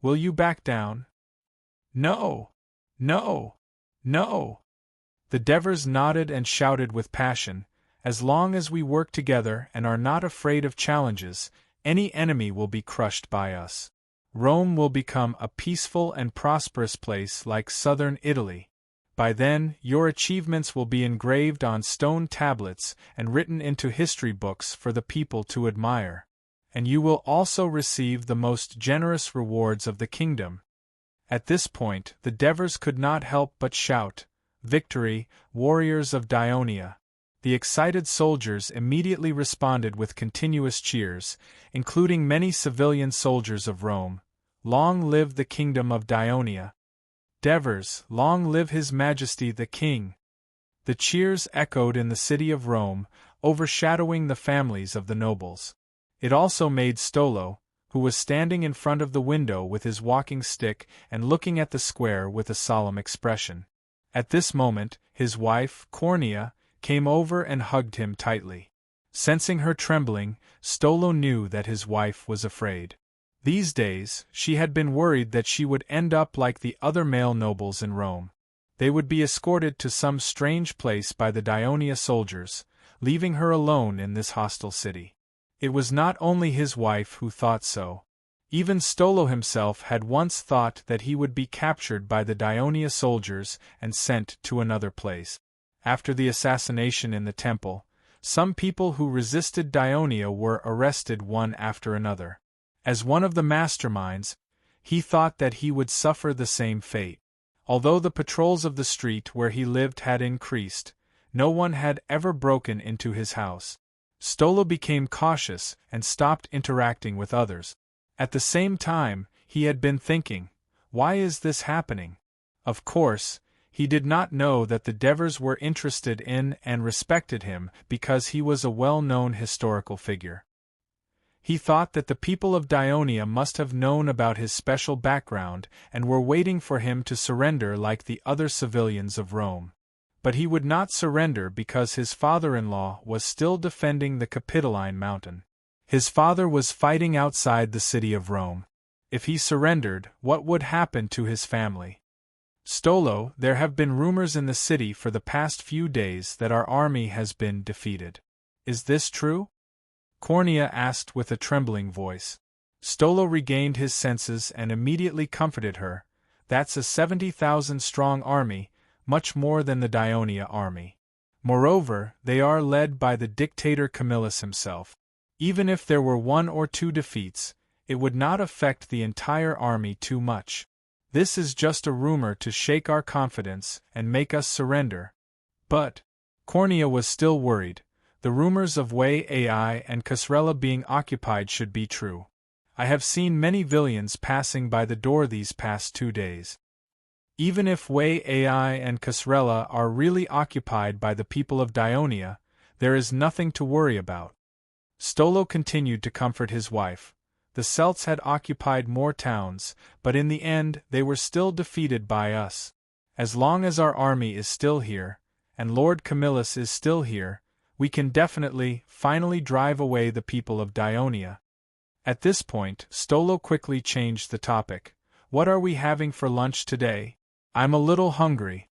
Will you back down?" "No! No! No!" The Devers nodded and shouted with passion, "As long as we work together and are not afraid of challenges, any enemy will be crushed by us. Rome will become a peaceful and prosperous place like southern Italy. By then, your achievements will be engraved on stone tablets and written into history books for the people to admire. And you will also receive the most generous rewards of the kingdom." At this point, the Devers could not help but shout, "Victory, warriors of Dionia!" The excited soldiers immediately responded with continuous cheers, including many civilian soldiers of Rome. "Long live the kingdom of Dionia! Devers, long live His Majesty the King!" The cheers echoed in the city of Rome, overshadowing the families of the nobles. It also made Stolo, who was standing in front of the window with his walking stick and looking at the square with a solemn expression. At this moment, his wife, Cornea, came over and hugged him tightly. Sensing her trembling, Stolo knew that his wife was afraid. These days, she had been worried that she would end up like the other male nobles in Rome. They would be escorted to some strange place by the Dionia soldiers, leaving her alone in this hostile city. It was not only his wife who thought so. Even Stolo himself had once thought that he would be captured by the Dionia soldiers and sent to another place. After the assassination in the temple, some people who resisted Dionia were arrested one after another. As one of the masterminds, he thought that he would suffer the same fate. Although the patrols of the street where he lived had increased, no one had ever broken into his house. Stolo became cautious and stopped interacting with others. At the same time, he had been thinking, why is this happening? Of course, he did not know that the Devers were interested in and respected him because he was a well-known historical figure. He thought that the people of Dionia must have known about his special background and were waiting for him to surrender like the other civilians of Rome. But he would not surrender because his father-in-law was still defending the Capitoline mountain. His father was fighting outside the city of Rome. If he surrendered, what would happen to his family? "Stolo, there have been rumors in the city for the past few days that our army has been defeated. Is this true?" Cornea asked with a trembling voice. Stolo regained his senses and immediately comforted her. "That's a 70,000-strong army, much more than the Dionia army. Moreover, they are led by the dictator Camillus himself. Even if there were 1 or 2 defeats, it would not affect the entire army too much. This is just a rumor to shake our confidence and make us surrender." But Cornea was still worried. The rumors of Wei Ai and Casrella being occupied should be true. "I have seen many villains passing by the door these past 2 days. Even if Wei Ai and Casrella are really occupied by the people of Dionia, there is nothing to worry about." Stolo continued to comfort his wife. The Celts had occupied more towns, but in the end they were still defeated by us. As long as our army is still here, and Lord Camillus is still here, we can definitely, finally drive away the people of Dionia. At this point, Stolo quickly changed the topic. What are we having for lunch today? I'm a little hungry.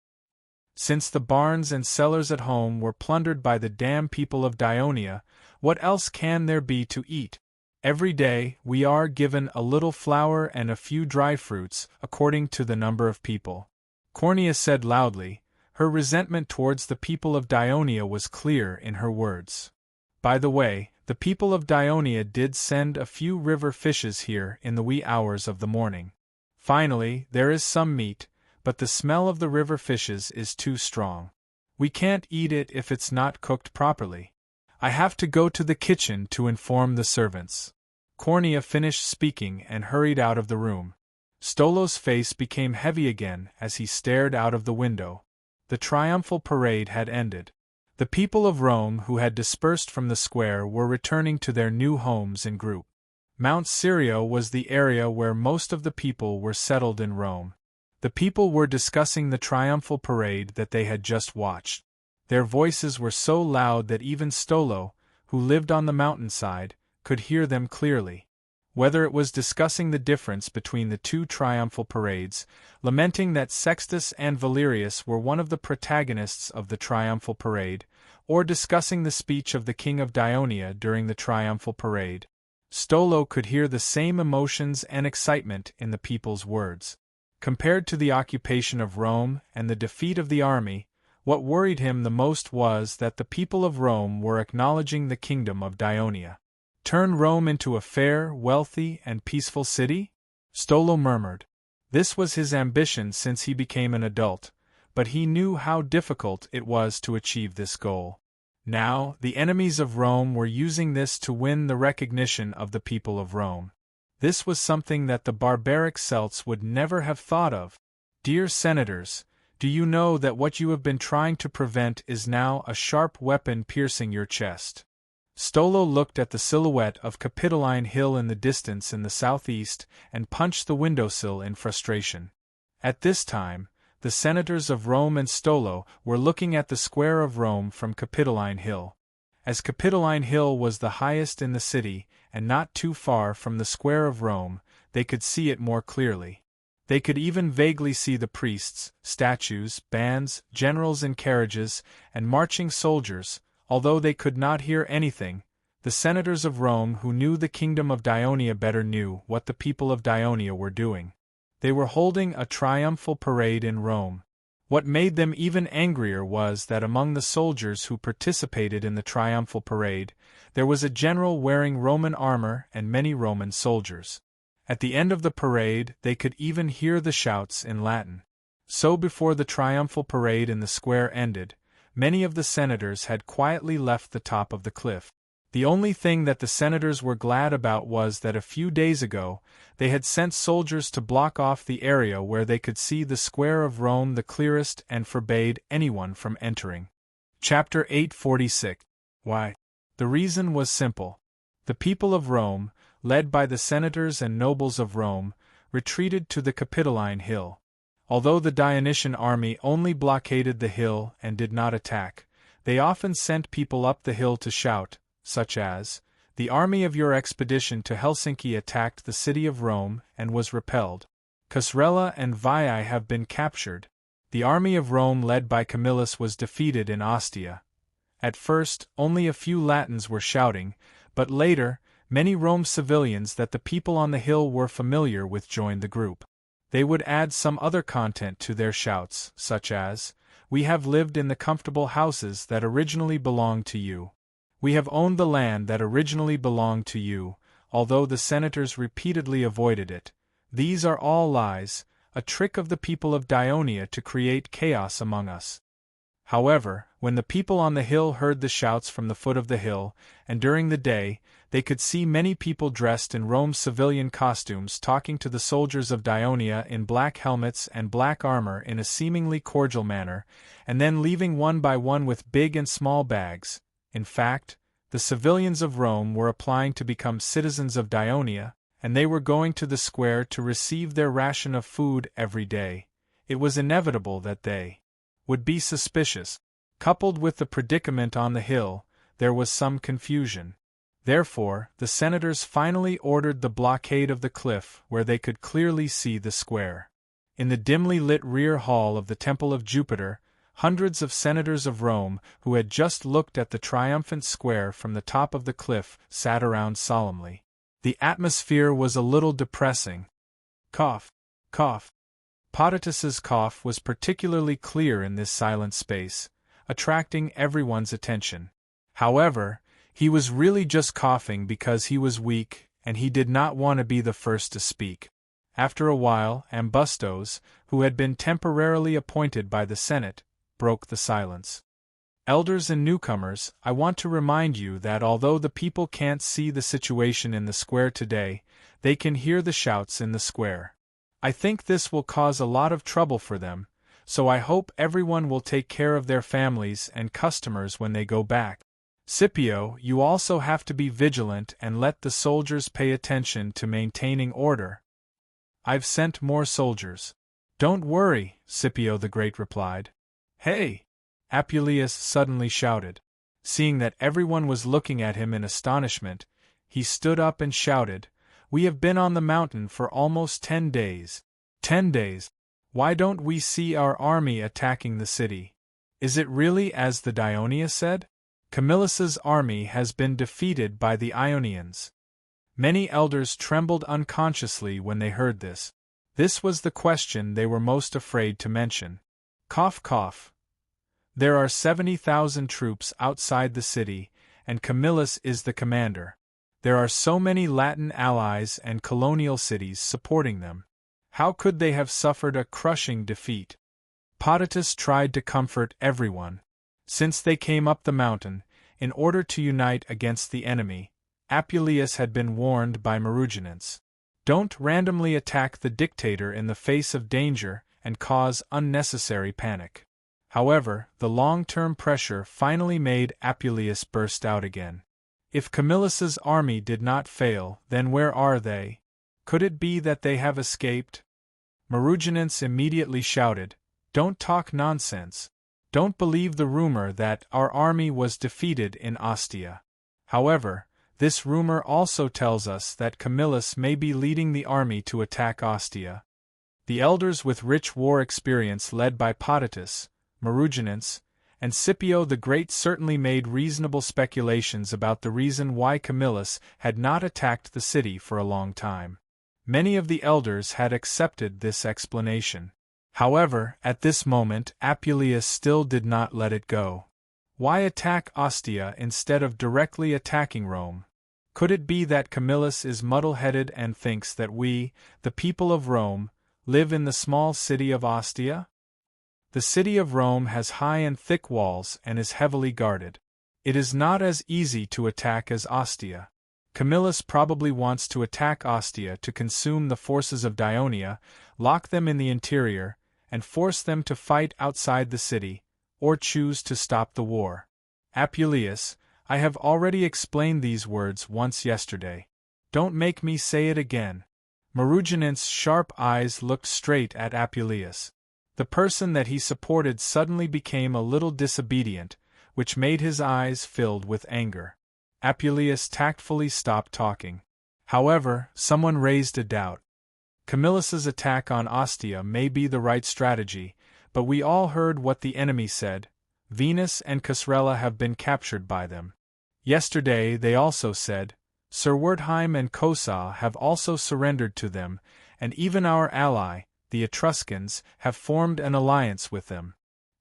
Since the barns and cellars at home were plundered by the damn people of Dionia, what else can there be to eat? Every day, we are given a little flour and a few dry fruits, according to the number of people. Cornea said loudly. Her resentment towards the people of Dionia was clear in her words. By the way, the people of Dionia did send a few river fishes here in the wee hours of the morning. Finally, there is some meat, but the smell of the river fishes is too strong. We can't eat it if it's not cooked properly. I have to go to the kitchen to inform the servants. Cornea finished speaking and hurried out of the room. Stolo's face became heavy again as he stared out of the window. The triumphal parade had ended. The people of Rome who had dispersed from the square were returning to their new homes in group. Mount Sirio was the area where most of the people were settled in Rome. The people were discussing the triumphal parade that they had just watched. Their voices were so loud that even Stolo, who lived on the mountainside, could hear them clearly. Whether it was discussing the difference between the two triumphal parades, lamenting that Sextus and Valerius were one of the protagonists of the triumphal parade, or discussing the speech of the king of Dionia during the triumphal parade, Stolo could hear the same emotions and excitement in the people's words. Compared to the occupation of Rome and the defeat of the army, what worried him the most was that the people of Rome were acknowledging the kingdom of Dionia. Turn Rome into a fair, wealthy, and peaceful city? Stolo murmured. This was his ambition since he became an adult, but he knew how difficult it was to achieve this goal. Now, the enemies of Rome were using this to win the recognition of the people of Rome. This was something that the barbaric Celts would never have thought of. Dear senators, do you know that what you have been trying to prevent is now a sharp weapon piercing your chest? Stolo looked at the silhouette of Capitoline Hill in the distance in the southeast and punched the windowsill in frustration. At this time, the senators of Rome and Stolo were looking at the square of Rome from Capitoline Hill. As Capitoline Hill was the highest in the city and not too far from the square of Rome, they could see it more clearly. They could even vaguely see the priests, statues, bands, generals in carriages, and marching soldiers. Although they could not hear anything, the senators of Rome who knew the kingdom of Dionia better knew what the people of Dionia were doing. They were holding a triumphal parade in Rome. What made them even angrier was that among the soldiers who participated in the triumphal parade, there was a general wearing Roman armor and many Roman soldiers. At the end of the parade, they could even hear the shouts in Latin. So before the triumphal parade in the square ended, many of the senators had quietly left the top of the cliff. The only thing that the senators were glad about was that a few days ago, they had sent soldiers to block off the area where they could see the square of Rome the clearest and forbade anyone from entering. Chapter 846. Why? The reason was simple. The people of Rome, led by the senators and nobles of Rome, retreated to the Capitoline Hill. Although the Dionysian army only blockaded the hill and did not attack, they often sent people up the hill to shout, such as, "The army of your expedition to Helsinki attacked the city of Rome and was repelled. Casrella and Veii have been captured. The army of Rome led by Camillus was defeated in Ostia." At first, only a few Latins were shouting, but later, many Rome civilians that the people on the hill were familiar with joined the group. They would add some other content to their shouts, such as, "We have lived in the comfortable houses that originally belonged to you. We have owned the land that originally belonged to you," although the senators repeatedly avoided it. These are all lies, a trick of the people of Dionia to create chaos among us. However, when the people on the hill heard the shouts from the foot of the hill, and during the day, they could see many people dressed in Rome's civilian costumes talking to the soldiers of Dionia in black helmets and black armor in a seemingly cordial manner, and then leaving one by one with big and small bags. In fact, the civilians of Rome were applying to become citizens of Dionia, and they were going to the square to receive their ration of food every day. It was inevitable that they would be suspicious. Coupled with the predicament on the hill, there was some confusion. Therefore, the senators finally ordered the blockade of the cliff where they could clearly see the square. In the dimly lit rear hall of the Temple of Jupiter, hundreds of senators of Rome, who had just looked at the triumphant square from the top of the cliff, sat around solemnly. The atmosphere was a little depressing. Cough, cough. Potatus's cough was particularly clear in this silent space, attracting everyone's attention. However, he was really just coughing because he was weak, and he did not want to be the first to speak. After a while, Ambustos, who had been temporarily appointed by the Senate, broke the silence. Elders and newcomers, I want to remind you that although the people can't see the situation in the square today, they can hear the shouts in the square. I think this will cause a lot of trouble for them, so I hope everyone will take care of their families and customers when they go back. Scipio, you also have to be vigilant and let the soldiers pay attention to maintaining order. I've sent more soldiers. Don't worry, Scipio the Great replied. Hey! Apuleius suddenly shouted. Seeing that everyone was looking at him in astonishment, he stood up and shouted, We have been on the mountain for almost 10 days. 10 days? Why don't we see our army attacking the city? Is it really as the Dionia said? Camillus's army has been defeated by the Ionians. Many elders trembled unconsciously when they heard this. This was the question they were most afraid to mention. Cough, cough. There are 70,000 troops outside the city, and Camillus is the commander. There are so many Latin allies and colonial cities supporting them. How could they have suffered a crushing defeat? Potatus tried to comfort everyone. Since they came up the mountain, in order to unite against the enemy, Apuleius had been warned by Maruginans. Don't randomly attack the dictator in the face of danger and cause unnecessary panic. However, the long-term pressure finally made Apuleius burst out again. If Camillus's army did not fail, then where are they? Could it be that they have escaped? Maruginans immediately shouted, Don't talk nonsense. Don't believe the rumor that our army was defeated in Ostia. However, this rumor also tells us that Camillus may be leading the army to attack Ostia. The elders with rich war experience led by Potatus, Maruginans, and Scipio the Great certainly made reasonable speculations about the reason why Camillus had not attacked the city for a long time. Many of the elders had accepted this explanation. However, at this moment Apuleius still did not let it go. Why attack Ostia instead of directly attacking Rome? Could it be that Camillus is muddle-headed and thinks that we, the people of Rome, live in the small city of Ostia? The city of Rome has high and thick walls and is heavily guarded. It is not as easy to attack as Ostia. Camillus probably wants to attack Ostia to consume the forces of Dionia, lock them in the interior, and force them to fight outside the city, or choose to stop the war. Apuleius, I have already explained these words once yesterday. Don't make me say it again. Maruginans' sharp eyes looked straight at Apuleius. The person that he supported suddenly became a little disobedient, which made his eyes filled with anger. Apuleius tactfully stopped talking. However, someone raised a doubt. Camillus's attack on Ostia may be the right strategy, but we all heard what the enemy said. Venus and Casrella have been captured by them. Yesterday they also said, Sir Wertheim and Cosa have also surrendered to them, and even our ally, the Etruscans, have formed an alliance with them.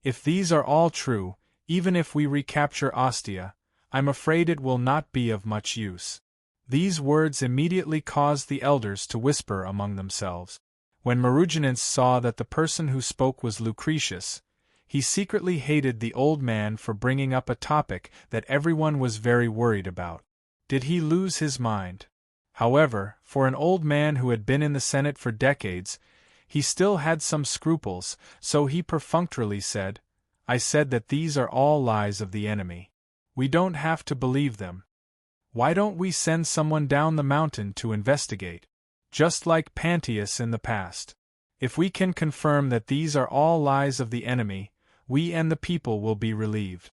If these are all true, even if we recapture Ostia, I'm afraid it will not be of much use. These words immediately caused the elders to whisper among themselves. When Maruginans saw that the person who spoke was Lucretius, he secretly hated the old man for bringing up a topic that everyone was very worried about. Did he lose his mind? However, for an old man who had been in the Senate for decades, he still had some scruples, so he perfunctorily said, I said that these are all lies of the enemy. We don't have to believe them. Why don't we send someone down the mountain to investigate? just like Pantaeus in the past. If we can confirm that these are all lies of the enemy, we and the people will be relieved.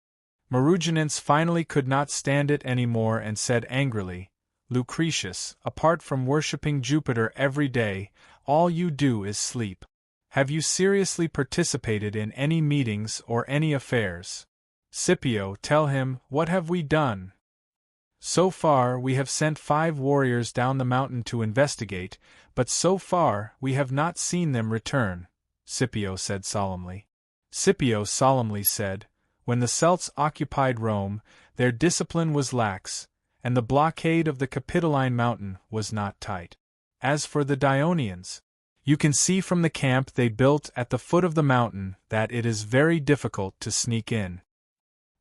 Marugenins finally could not stand it anymore and said angrily, Lucretius, apart from worshipping Jupiter every day, all you do is sleep. Have you seriously participated in any meetings or any affairs? Scipio, tell him, what have we done? So far we have sent 5 warriors down the mountain to investigate, but so far we have not seen them return, Scipio said solemnly. Scipio solemnly said, when the Celts occupied Rome, their discipline was lax, and the blockade of the Capitoline mountain was not tight. As for the Dionians, you can see from the camp they built at the foot of the mountain that it is very difficult to sneak in.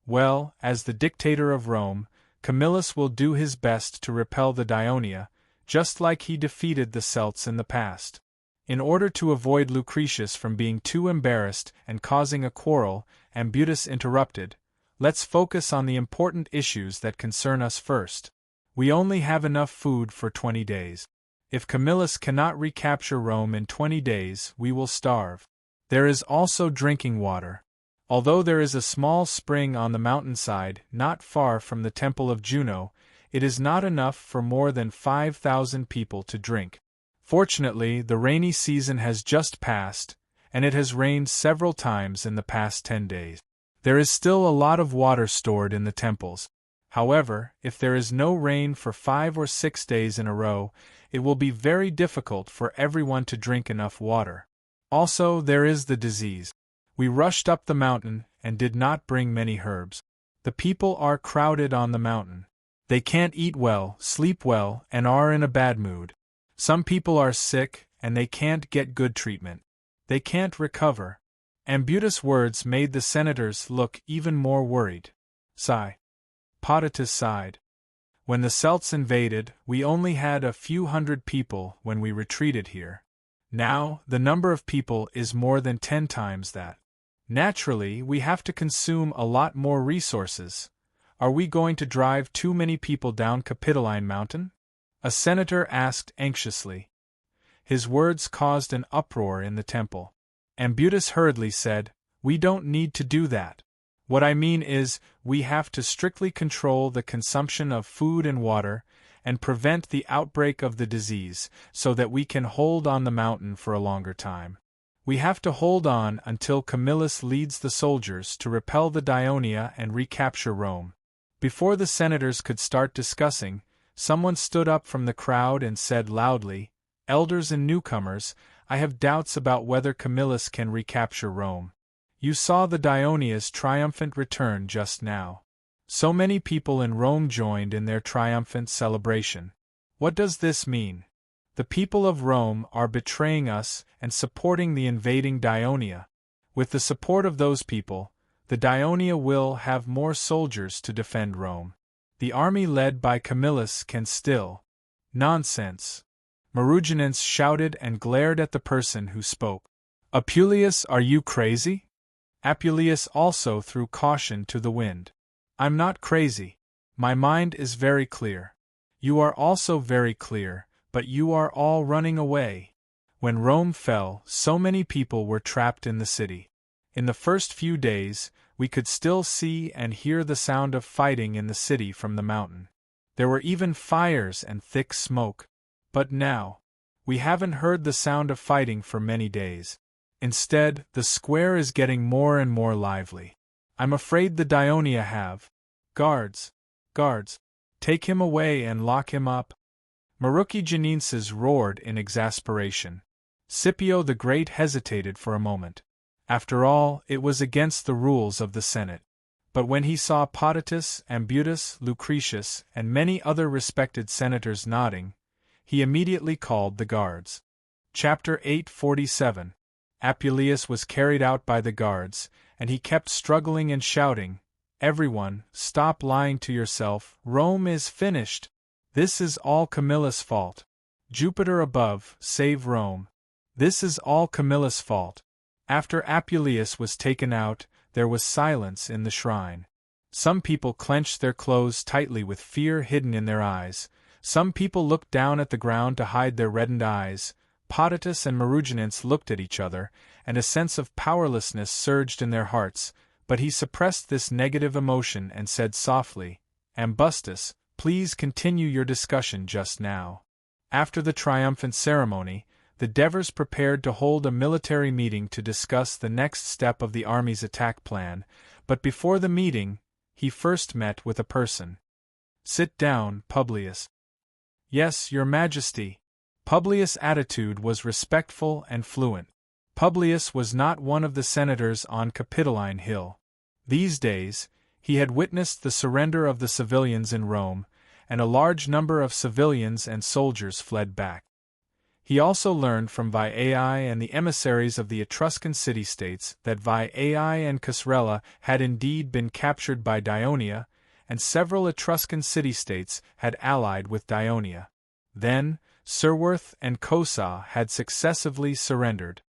Well, as the dictator of Rome, Camillus will do his best to repel the Dionia, just like he defeated the Celts in the past. In order to avoid Lucretius from being too embarrassed and causing a quarrel, Ambutus interrupted, let's focus on the important issues that concern us first. We only have enough food for 20 days. If Camillus cannot recapture Rome in 20 days, we will starve. There is also drinking water. Although there is a small spring on the mountainside not far from the temple of Juno, it is not enough for more than 5,000 people to drink. Fortunately, the rainy season has just passed, and it has rained several times in the past 10 days. There is still a lot of water stored in the temples. However, if there is no rain for 5 or 6 days in a row, it will be very difficult for everyone to drink enough water. Also, there is the disease. We rushed up the mountain and did not bring many herbs. The people are crowded on the mountain. They can't eat well, sleep well, and are in a bad mood. Some people are sick, and they can't get good treatment. They can't recover. Ambutus' words made the senators look even more worried. Sigh. Potatus sighed. When the Celts invaded, we only had a few hundred people when we retreated here. Now, the number of people is more than 10 times that. Naturally, we have to consume a lot more resources. Are we going to drive too many people down Capitoline Mountain? A senator asked anxiously. His words caused an uproar in the temple. Ambutus hurriedly said, we don't need to do that. What I mean is, we have to strictly control the consumption of food and water, and prevent the outbreak of the disease, so that we can hold on the mountain for a longer time. We have to hold on until Camillus leads the soldiers to repel the Dionia and recapture Rome. Before the senators could start discussing, someone stood up from the crowd and said loudly, elders and newcomers, I have doubts about whether Camillus can recapture Rome. You saw the Dionia's triumphant return just now. So many people in Rome joined in their triumphant celebration. What does this mean? The people of Rome are betraying us and supporting the invading Dionia. With the support of those people, the Dionia will have more soldiers to defend Rome. The army led by Camillus can still. Nonsense. Marugenins shouted and glared at the person who spoke. Apuleius, are you crazy? Apuleius also threw caution to the wind. I'm not crazy. My mind is very clear. You are also very clear, but you are all running away. When Rome fell, so many people were trapped in the city. In the first few days, we could still see and hear the sound of fighting in the city from the mountain. There were even fires and thick smoke. But now, we haven't heard the sound of fighting for many days. Instead, the square is getting more and more lively. I'm afraid the Dionia have. Guards! Guards! Take him away and lock him up! Marugenins roared in exasperation. Scipio the Great hesitated for a moment. After all, it was against the rules of the Senate. But when he saw Potatus, Ambutus, Lucretius, and many other respected senators nodding, he immediately called the guards. Chapter 847. Apuleius was carried out by the guards, and he kept struggling and shouting, Everyone, stop lying to yourself, Rome is finished! This is all Camillus' fault. Jupiter above, save Rome. This is all Camillus' fault. After Apuleius was taken out, there was silence in the shrine. Some people clenched their clothes tightly with fear hidden in their eyes, Some people looked down at the ground to hide their reddened eyes. Potatus and Maruginants looked at each other, and a sense of powerlessness surged in their hearts, but he suppressed this negative emotion and said softly, "Ambustus, please continue your discussion just now." After the triumphant ceremony, the Devers prepared to hold a military meeting to discuss the next step of the army's attack plan, but before the meeting, he first met with a person. "Sit down, Publius." "Yes, your Majesty." Publius' attitude was respectful and fluent. Publius was not one of the senators on Capitoline Hill. These days, he had witnessed the surrender of the civilians in Rome, and a large number of civilians and soldiers fled back. He also learned from Veii and the emissaries of the Etruscan city-states that Veii and Casrella had indeed been captured by Daionia, and several Etruscan city-states had allied with Daionia. Then, Serworth and Cosa had successively surrendered.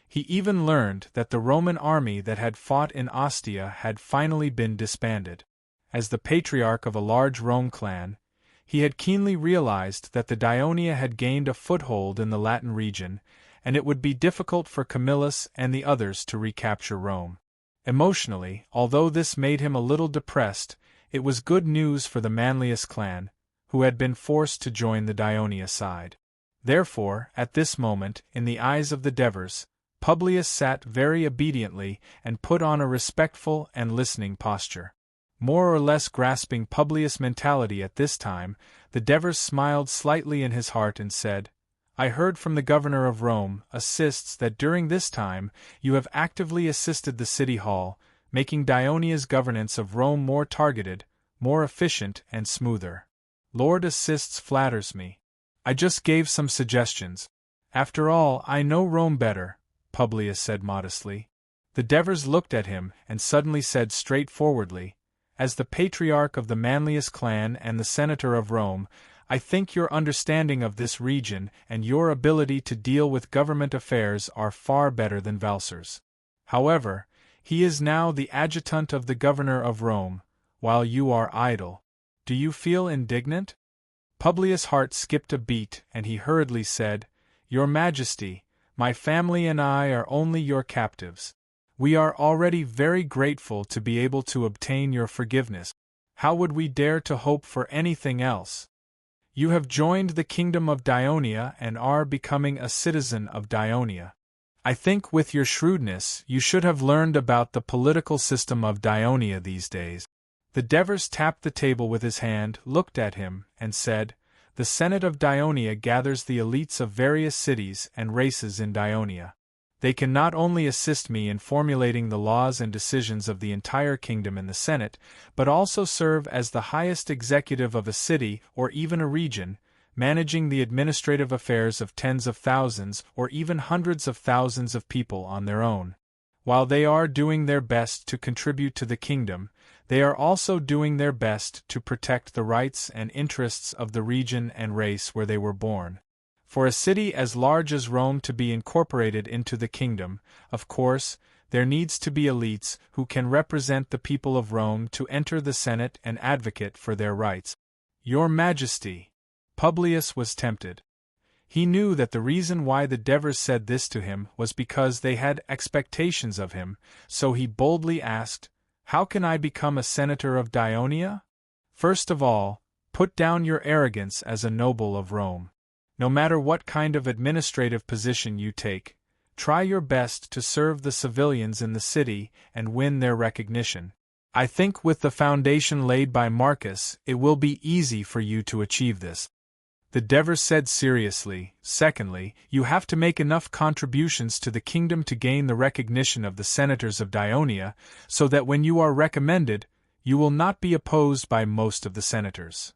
He even learned that the Roman army that had fought in Ostia had finally been disbanded. As the patriarch of a large Rome clan, he had keenly realized that the Daionia had gained a foothold in the Latin region, and it would be difficult for Camillus and the others to recapture Rome. Emotionally, although this made him a little depressed, it was good news for the Manlius clan, who had been forced to join the Daionia side. Therefore, at this moment, in the eyes of the Devers, Publius sat very obediently and put on a respectful and listening posture. More or less grasping Publius' mentality at this time, the Devers smiled slightly in his heart and said, "I heard from the governor of Rome, assists that during this time you have actively assisted the city hall, making Daionia's governance of Rome more targeted, more efficient and smoother. Lord assists flatters me. I just gave some suggestions. After all, I know Rome better," Publius said modestly. The Devers looked at him and suddenly said straightforwardly, "As the patriarch of the Manlius clan and the senator of Rome, I think your understanding of this region and your ability to deal with government affairs are far better than Valser's. However, he is now the adjutant of the governor of Rome, while you are idle. Do you feel indignant?" Publius' heart skipped a beat and he hurriedly said, "Your Majesty, my family and I are only your captives. We are already very grateful to be able to obtain your forgiveness. How would we dare to hope for anything else? You have joined the kingdom of Daionia and are becoming a citizen of Daionia. I think with your shrewdness you should have learned about the political system of Daionia these days." The Devers tapped the table with his hand, looked at him, and said, "The Senate of Daionia gathers the elites of various cities and races in Daionia. They can not only assist me in formulating the laws and decisions of the entire kingdom in the Senate, but also serve as the highest executive of a city or even a region, managing the administrative affairs of tens of thousands or even hundreds of thousands of people on their own. While they are doing their best to contribute to the kingdom, they are also doing their best to protect the rights and interests of the region and race where they were born. For a city as large as Rome to be incorporated into the kingdom, of course, there needs to be elites who can represent the people of Rome to enter the Senate and advocate for their rights." "Your Majesty." Publius was tempted. He knew that the reason why the Devers said this to him was because they had expectations of him, so he boldly asked, "How can I become a senator of Daionia?" "First of all, put down your arrogance as a noble of Rome. No matter what kind of administrative position you take, try your best to serve the civilians in the city and win their recognition. I think with the foundation laid by Marcus, it will be easy for you to achieve this." The Devers said seriously, "Secondly, you have to make enough contributions to the kingdom to gain the recognition of the senators of Daionia, so that when you are recommended, you will not be opposed by most of the senators."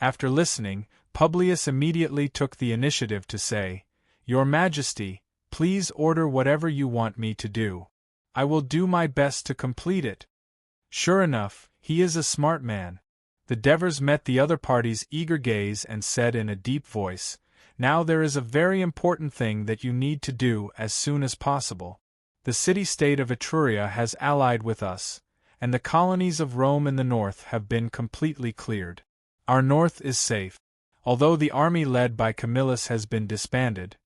After listening, Publius immediately took the initiative to say, "Your Majesty, please order whatever you want me to do. I will do my best to complete it." Sure enough, he is a smart man. The Devers met the other party's eager gaze and said in a deep voice, "Now there is a very important thing that you need to do as soon as possible. The city-state of Etruria has allied with us, and the colonies of Rome in the north have been completely cleared. Our north is safe. Although the army led by Camillus has been disbanded,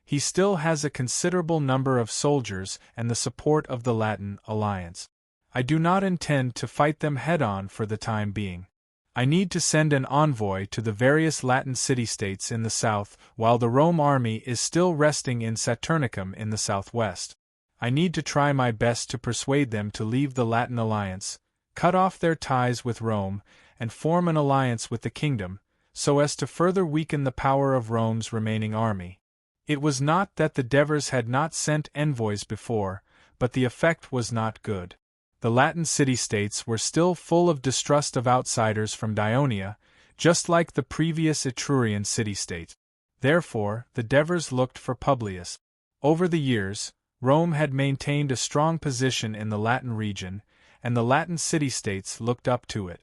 he still has a considerable number of soldiers and the support of the Latin alliance. I do not intend to fight them head-on for the time being. I need to send an envoy to the various Latin city-states in the south while the Rome army is still resting in Saturnicum in the southwest. I need to try my best to persuade them to leave the Latin alliance, cut off their ties with Rome, and form an alliance with the kingdom, so as to further weaken the power of Rome's remaining army. It was not that the Devers had not sent envoys before, but the effect was not good. The Latin city-states were still full of distrust of outsiders from Daionia, just like the previous Etrurian city-state. Therefore, the Devers looked for Publius. Over the years, Rome had maintained a strong position in the Latin region, and the Latin city-states looked up to it.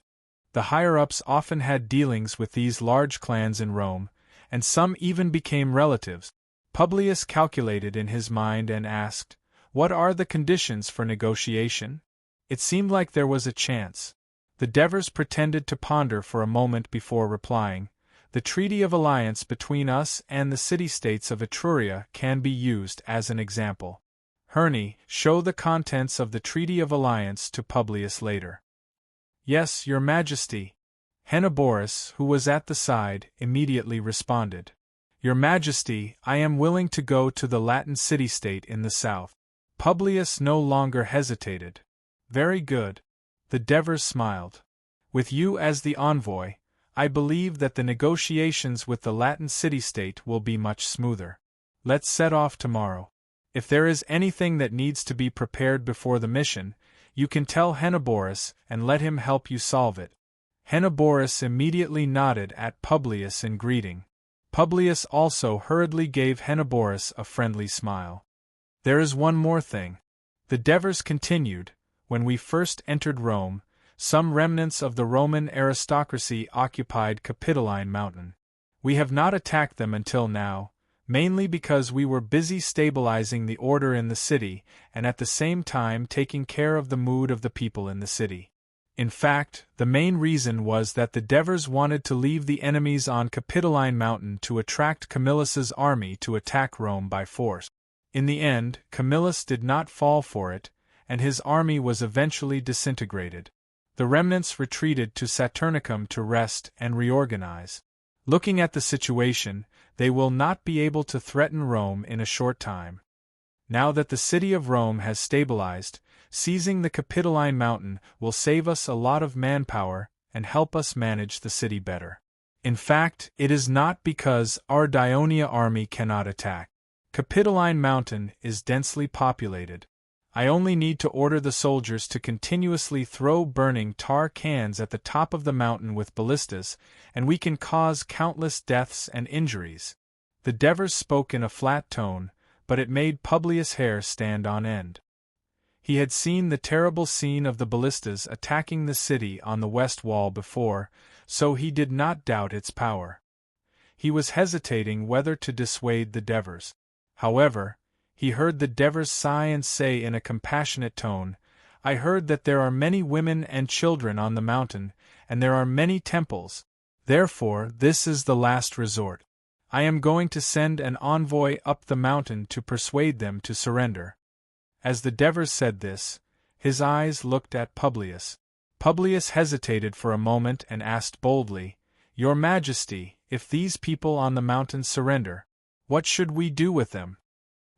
The higher-ups often had dealings with these large clans in Rome, and some even became relatives. Publius calculated in his mind and asked, "What are the conditions for negotiation?" It seemed like there was a chance. The Devers pretended to ponder for a moment before replying, "The treaty of alliance between us and the city-states of Etruria can be used as an example. Herney, show the contents of the treaty of alliance to Publius later." "Yes, your Majesty." Henneborus, who was at the side, immediately responded. "Your Majesty, I am willing to go to the Latin city-state in the south." Publius no longer hesitated. "Very good." The Devers smiled. "With you as the envoy, I believe that the negotiations with the Latin city-state will be much smoother. Let's set off tomorrow. If there is anything that needs to be prepared before the mission, you can tell Henneborus and let him help you solve it." Henneborus immediately nodded at Publius in greeting. Publius also hurriedly gave Henneborus a friendly smile. "There is one more thing," the Devers continued. "When we first entered Rome, some remnants of the Roman aristocracy occupied Capitoline Mountain. We have not attacked them until now, mainly because we were busy stabilizing the order in the city and at the same time taking care of the mood of the people in the city. In fact, the main reason was that the Devers wanted to leave the enemies on Capitoline Mountain to attract Camillus's army to attack Rome by force. In the end, Camillus did not fall for it, and his army was eventually disintegrated. The remnants retreated to Saturnicum to rest and reorganize. Looking at the situation, they will not be able to threaten Rome in a short time. Now that the city of Rome has stabilized, seizing the Capitoline Mountain will save us a lot of manpower and help us manage the city better. In fact, it is not because our Daionia army cannot attack. Capitoline Mountain is densely populated. I only need to order the soldiers to continuously throw burning tar cans at the top of the mountain with ballistas, and we can cause countless deaths and injuries. The Devers spoke in a flat tone, but it made Publius' hair stand on end. He had seen the terrible scene of the ballistas attacking the city on the west wall before, so he did not doubt its power. He was hesitating whether to dissuade the Devers. However, he heard the Devers sigh and say in a compassionate tone, "I heard that there are many women and children on the mountain, and there are many temples. Therefore, this is the last resort. I am going to send an envoy up the mountain to persuade them to surrender." As the Devers said this, his eyes looked at Publius. Publius hesitated for a moment and asked boldly, "Your Majesty, if these people on the mountain surrender, what should we do with them?"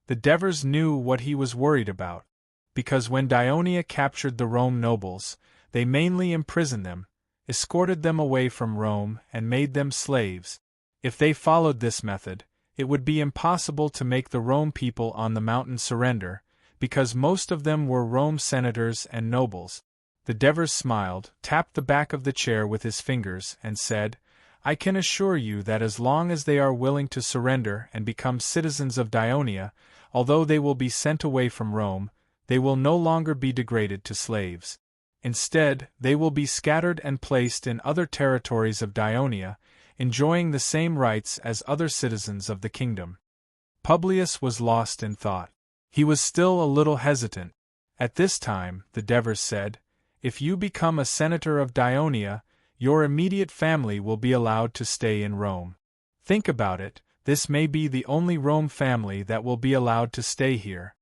The Devers knew what he was worried about, because when Daionia captured the Rome nobles, they mainly imprisoned them, escorted them away from Rome and made them slaves. If they followed this method, it would be impossible to make the Rome people on the mountain surrender, because most of them were Rome senators and nobles. The Devers smiled, tapped the back of the chair with his fingers, and said, "I can assure you that as long as they are willing to surrender and become citizens of Daionia, although they will be sent away from Rome, they will no longer be degraded to slaves. Instead, they will be scattered and placed in other territories of Daionia, enjoying the same rights as other citizens of the kingdom." Publius was lost in thought. He was still a little hesitant. At this time, the Devers said, "If you become a senator of Daionia, Your immediate family will be allowed to stay in Rome. Think about it, this may be the only Rome family that will be allowed to stay here."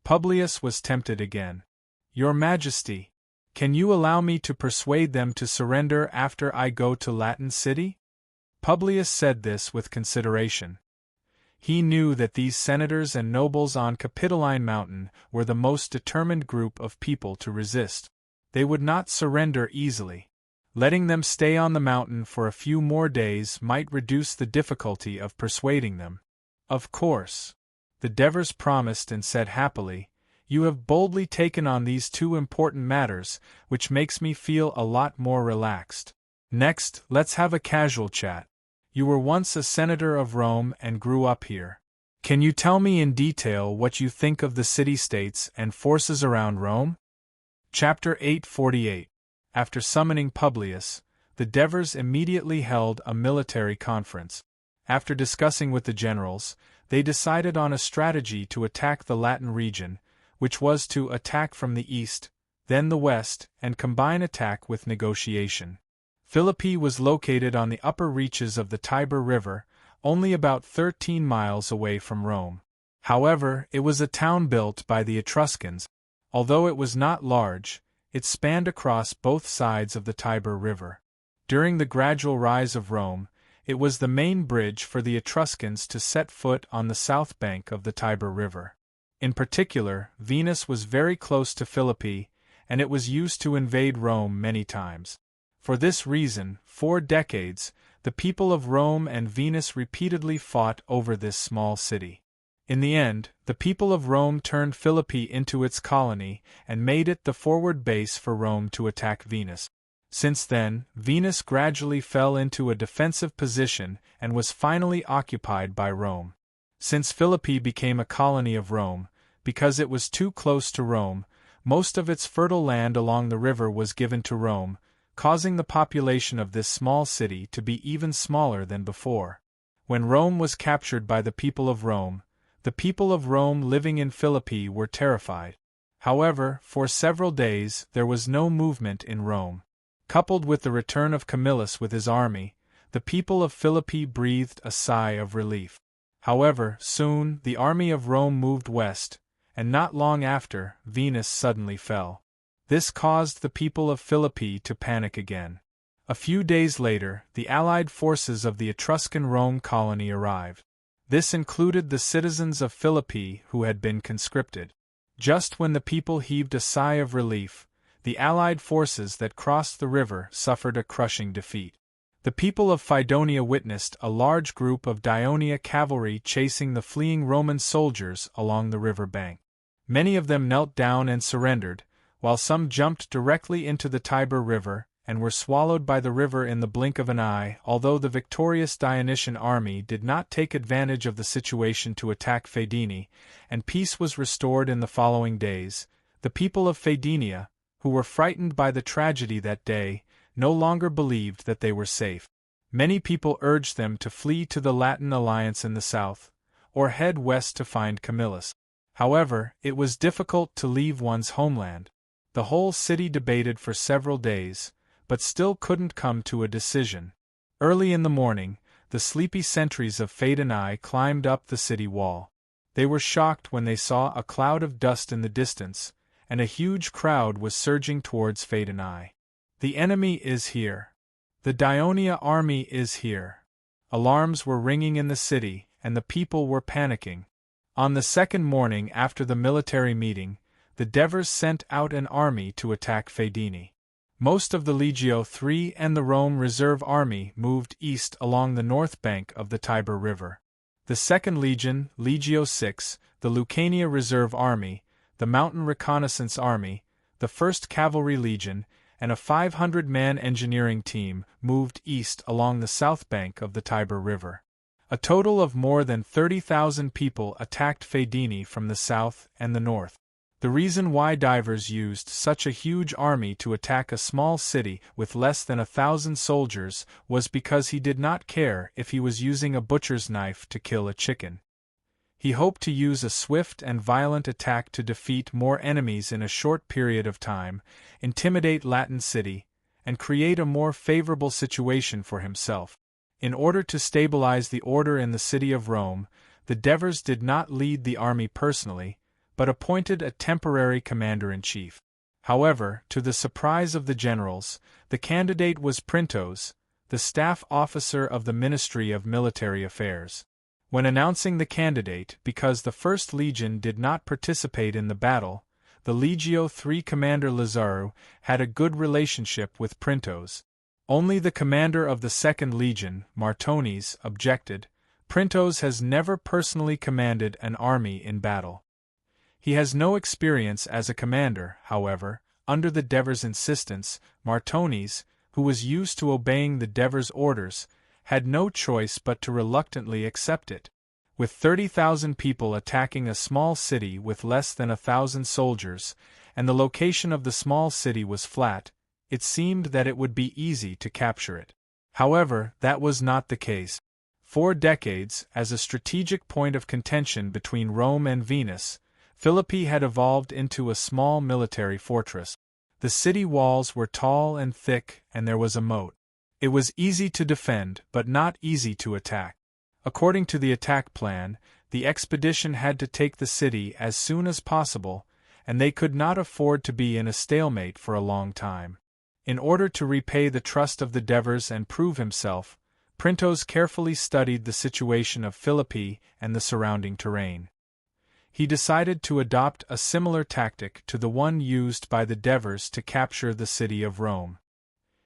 Publius was tempted again. "Your Majesty, can you allow me to persuade them to surrender after I go to Latin City?" Publius said this with consideration. He knew that these senators and nobles on Capitoline Mountain were the most determined group of people to resist. They would not surrender easily. Letting them stay on the mountain for a few more days might reduce the difficulty of persuading them. "Of course," the Devers promised and said happily, "you have boldly taken on these two important matters, which makes me feel a lot more relaxed. Next, let's have a casual chat. You were once a senator of Rome and grew up here. Can you tell me in detail what you think of the city-states and forces around Rome?" Chapter 848. After summoning Publius, the Devers immediately held a military conference. After discussing with the generals, they decided on a strategy to attack the Latin region, which was to attack from the east, then the west, and combine attack with negotiation. Philippi was located on the upper reaches of the Tiber River, only about 13 miles away from Rome. However, it was a town built by the Etruscans. Although it was not large, it spanned across both sides of the Tiber River. During the gradual rise of Rome, it was the main bridge for the Etruscans to set foot on the south bank of the Tiber River. In particular, Venus was very close to Philippi, and it was used to invade Rome many times. For this reason, for decades, the people of Rome and Venus repeatedly fought over this small city. In the end, the people of Rome turned Philippi into its colony and made it the forward base for Rome to attack Venus. Since then, Venus gradually fell into a defensive position and was finally occupied by Rome. Since Philippi became a colony of Rome, because it was too close to Rome, most of its fertile land along the river was given to Rome, causing the population of this small city to be even smaller than before. When Rome was captured by the people of Rome, the people of Rome living in Philippi were terrified. However, for several days there was no movement in Rome. Coupled with the return of Camillus with his army, the people of Philippi breathed a sigh of relief. However, soon the army of Rome moved west, and not long after, Venus suddenly fell. This caused the people of Philippi to panic again. A few days later, the allied forces of the Etruscan Rome colony arrived. This included the citizens of Philippi who had been conscripted. Just when the people heaved a sigh of relief, the allied forces that crossed the river suffered a crushing defeat. The people of Fydonia witnessed a large group of Dionia cavalry chasing the fleeing Roman soldiers along the river bank. Many of them knelt down and surrendered, while some jumped directly into the Tiber River and were swallowed by the river in the blink of an eye. Although the victorious Dionysian army did not take advantage of the situation to attack Fydonia, and peace was restored in the following days, the people of Fydonia, who were frightened by the tragedy that day, no longer believed that they were safe. Many people urged them to flee to the Latin alliance in the south, or head west to find Camillus. However, it was difficult to leave one's homeland. The whole city debated for several days, but still couldn't come to a decision. Early in the morning, the sleepy sentries of Fydonia climbed up the city wall. They were shocked when they saw a cloud of dust in the distance, and a huge crowd was surging towards Fydonia. "The enemy is here. The Dionia army is here." Alarms were ringing in the city, and the people were panicking. On the second morning after the military meeting, the Devers sent out an army to attack Fydonia. Most of the Legio III and the Rome Reserve Army moved east along the north bank of the Tiber River. The 2nd Legion, Legio VI, the Lucania Reserve Army, the Mountain Reconnaissance Army, the 1st Cavalry Legion, and a 500-man engineering team moved east along the south bank of the Tiber River. A total of more than 30,000 people attacked Fydonia from the south and the north. The reason why Devers used such a huge army to attack a small city with less than 1,000 soldiers was because he did not care if he was using a butcher's knife to kill a chicken. He hoped to use a swift and violent attack to defeat more enemies in a short period of time, intimidate Latin City, and create a more favorable situation for himself. In order to stabilize the order in the city of Rome, the Devers did not lead the army personally, but appointed a temporary commander-in-chief. However, to the surprise of the generals, the candidate was Printos, the staff officer of the Ministry of Military Affairs. When announcing the candidate, because the First Legion did not participate in the battle, the Legio III commander Lazaro had a good relationship with Printos. Only the commander of the Second Legion, Martones, objected. Printos has never personally commanded an army in battle. He has no experience as a commander, however. Under the Devers' insistence, Martones, who was used to obeying the Devers' orders, had no choice but to reluctantly accept it. With 30,000 people attacking a small city with less than 1,000 soldiers, and the location of the small city was flat, it seemed that it would be easy to capture it. However, that was not the case. 4 decades, as a strategic point of contention between Rome and Venus, Philippi had evolved into a small military fortress. The city walls were tall and thick, and there was a moat. It was easy to defend, but not easy to attack. According to the attack plan, the expedition had to take the city as soon as possible, and they could not afford to be in a stalemate for a long time. In order to repay the trust of the Devers and prove himself, Printos carefully studied the situation of Philippi and the surrounding terrain. He decided to adopt a similar tactic to the one used by the Devers to capture the city of Rome.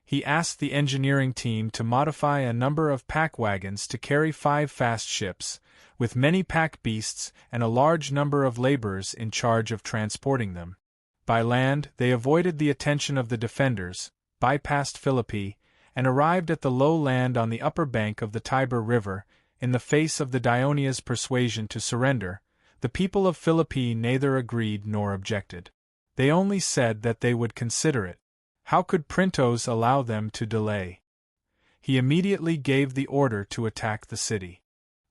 He asked the engineering team to modify a number of pack wagons to carry 5 fast ships, with many pack beasts and a large number of laborers in charge of transporting them. By land, they avoided the attention of the defenders, bypassed Philippi, and arrived at the low land on the upper bank of the Tiber River. In the face of the Dionia's persuasion to surrender, the people of Philippi neither agreed nor objected. They only said that they would consider it. How could Printos allow them to delay? He immediately gave the order to attack the city.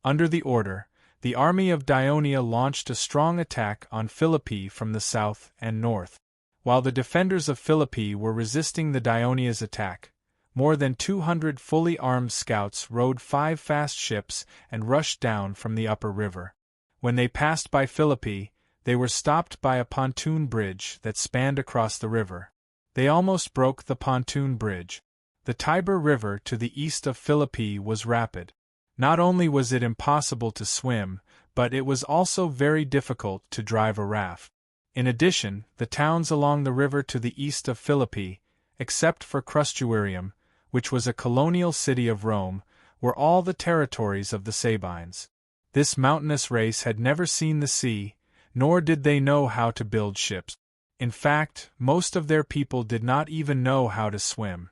Under the order, the army of Dionia launched a strong attack on Philippi from the south and north. While the defenders of Philippi were resisting the Dionia's attack, more than 200 fully armed scouts rowed 5 fast ships and rushed down from the upper river. When they passed by Philippi, they were stopped by a pontoon bridge that spanned across the river. They almost broke the pontoon bridge. The Tiber River to the east of Philippi was rapid. Not only was it impossible to swim, but it was also very difficult to drive a raft. In addition, the towns along the river to the east of Philippi, except for Crustumerium, which was a colonial city of Rome, were all the territories of the Sabines. This mountainous race had never seen the sea, nor did they know how to build ships. In fact, most of their people did not even know how to swim.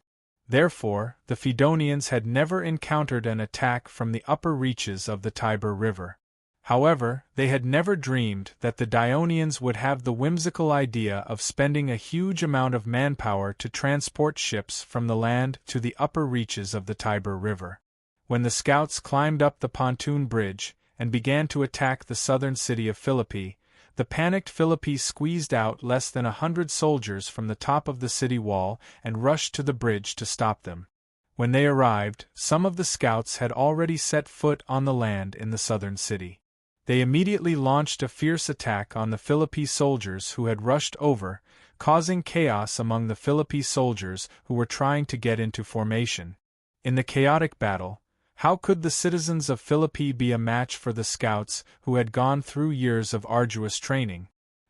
Therefore, the Fedonians had never encountered an attack from the upper reaches of the Tiber River. However, they had never dreamed that the Dionians would have the whimsical idea of spending a huge amount of manpower to transport ships from the land to the upper reaches of the Tiber River. When the scouts climbed up the pontoon bridge and began to attack the southern city of Philippi, the panicked Philippi squeezed out less than 100 soldiers from the top of the city wall and rushed to the bridge to stop them. When they arrived, some of the scouts had already set foot on the land in the southern city. They immediately launched a fierce attack on the Philippi soldiers who had rushed over, causing chaos among the Philippi soldiers who were trying to get into formation. In the chaotic battle, how could the citizens of Philippi be a match for the scouts who had gone through years of arduous training?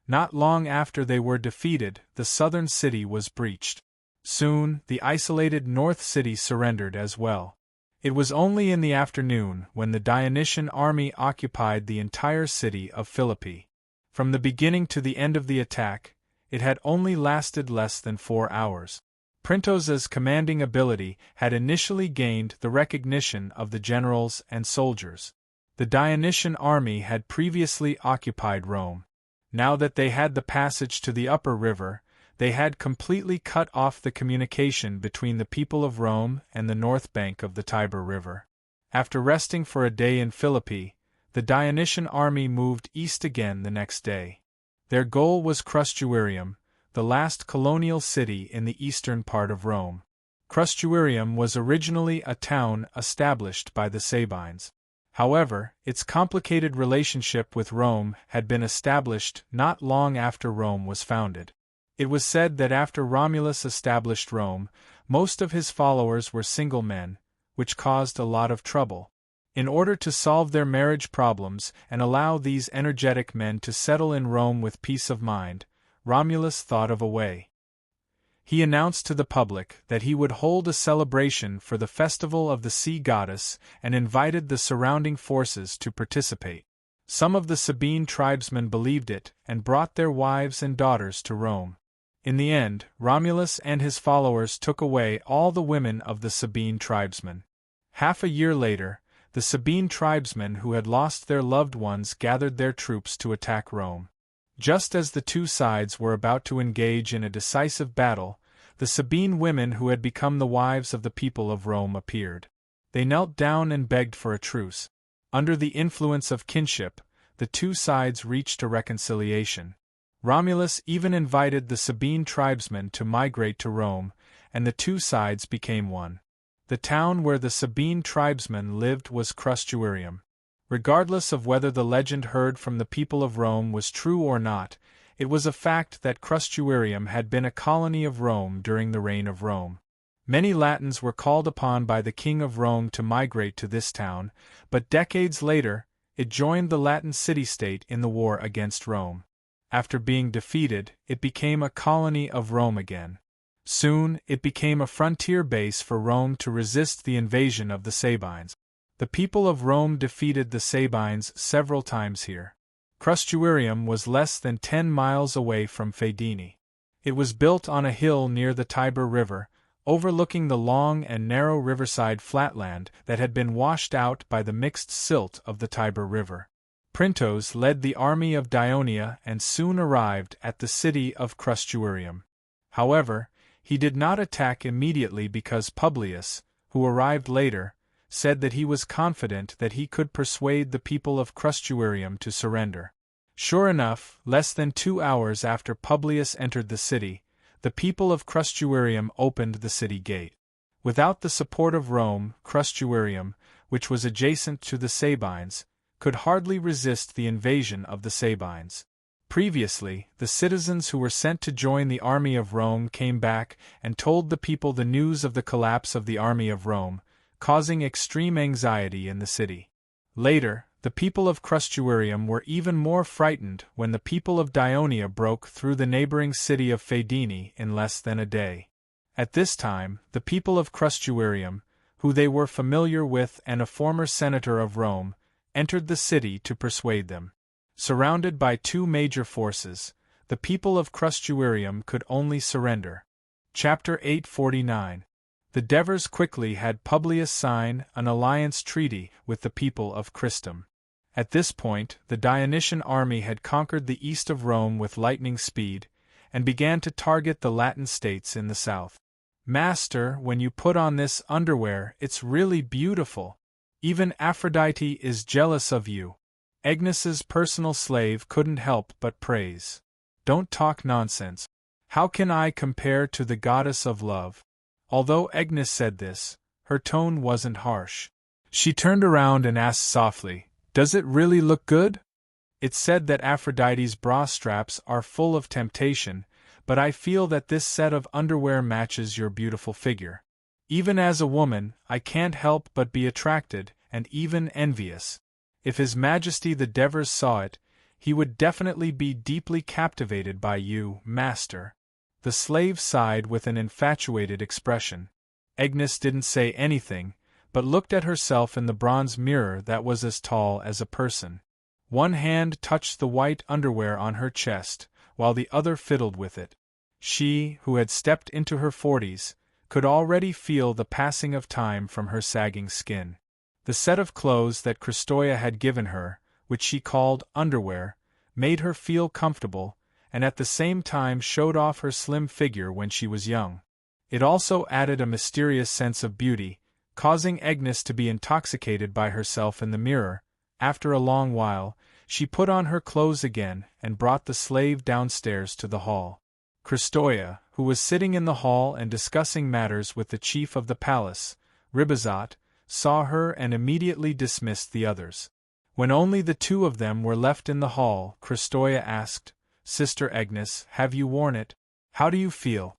Not long after they were defeated, the southern city was breached. Soon, the isolated north city surrendered as well. It was only in the afternoon when the Dionysian army occupied the entire city of Philippi. From the beginning to the end of the attack, it had only lasted less than 4 hours. Printos's commanding ability had initially gained the recognition of the generals and soldiers. The Dionysian army had previously occupied Rome. Now that they had the passage to the upper river, they had completely cut off the communication between the people of Rome and the north bank of the Tiber River. After resting for a day in Philippi, the Dionysian army moved east again the next day. Their goal was Crustumerium, the last colonial city in the eastern part of Rome. Crusturium was originally a town established by the Sabines. However, its complicated relationship with Rome had been established not long after Rome was founded. It was said that after Romulus established Rome, most of his followers were single men, which caused a lot of trouble. In order to solve their marriage problems and allow these energetic men to settle in Rome with peace of mind, Romulus thought of a way. He announced to the public that he would hold a celebration for the festival of the sea goddess and invited the surrounding forces to participate. Some of the Sabine tribesmen believed it and brought their wives and daughters to Rome. In the end, Romulus and his followers took away all the women of the Sabine tribesmen. Half a year later, the Sabine tribesmen who had lost their loved ones gathered their troops to attack Rome. Just as the two sides were about to engage in a decisive battle, the Sabine women who had become the wives of the people of Rome appeared. They knelt down and begged for a truce. Under the influence of kinship, the two sides reached a reconciliation. Romulus even invited the Sabine tribesmen to migrate to Rome, and the two sides became one. The town where the Sabine tribesmen lived was Crusturium. Regardless of whether the legend heard from the people of Rome was true or not, it was a fact that Crusturium had been a colony of Rome during the reign of Rome. Many Latins were called upon by the king of Rome to migrate to this town, but decades later, it joined the Latin city-state in the war against Rome. After being defeated, it became a colony of Rome again. Soon, it became a frontier base for Rome to resist the invasion of the Sabines. The people of Rome defeated the Sabines several times here. Crusturium was less than 10 miles away from Fedini. It was built on a hill near the Tiber River, overlooking the long and narrow riverside flatland that had been washed out by the mixed silt of the Tiber River. Printos led the army of Dionia and soon arrived at the city of Crusturium. However, he did not attack immediately because Publius, who arrived later, said that he was confident that he could persuade the people of Crusturium to surrender. Sure enough, less than 2 hours after Publius entered the city, the people of Crusturium opened the city gate. Without the support of Rome, Crusturium, which was adjacent to the Sabines, could hardly resist the invasion of the Sabines. Previously, the citizens who were sent to join the army of Rome came back and told the people the news of the collapse of the army of Rome, causing extreme anxiety in the city. Later, the people of Crusturium were even more frightened when the people of Dionia broke through the neighboring city of Fedini in less than a day. At this time, the people of Crusturium, who they were familiar with and a former senator of Rome, entered the city to persuade them. Surrounded by two major forces, the people of Crusturium could only surrender. Chapter 849. The Devers quickly had Publius sign an alliance treaty with the people of Christum. At this point, the Dionysian army had conquered the east of Rome with lightning speed, and began to target the Latin states in the south. "Master, when you put on this underwear, it's really beautiful. Even Aphrodite is jealous of you." Agnes's personal slave couldn't help but praise. "Don't talk nonsense. How can I compare to the goddess of love?" Although Agnes said this, her tone wasn't harsh. She turned around and asked softly, "Does it really look good?" It's said that Aphrodite's bra straps are full of temptation, but I feel that this set of underwear matches your beautiful figure. Even as a woman, I can't help but be attracted, and even envious. If His Majesty the Devers saw it, he would definitely be deeply captivated by you, master. The slave sighed with an infatuated expression. Agnes didn't say anything, but looked at herself in the bronze mirror that was as tall as a person. One hand touched the white underwear on her chest, while the other fiddled with it. She, who had stepped into her 40s, could already feel the passing of time from her sagging skin. The set of clothes that Christoia had given her, which she called underwear, made her feel comfortable, and at the same time showed off her slim figure when she was young. It also added a mysterious sense of beauty, causing Agnes to be intoxicated by herself in the mirror. After a long while, she put on her clothes again and brought the slave downstairs to the hall. Christoia, who was sitting in the hall and discussing matters with the chief of the palace, Ribazat, saw her and immediately dismissed the others. When only the two of them were left in the hall, Christoia asked, "Sister Agnes, have you worn it? How do you feel?"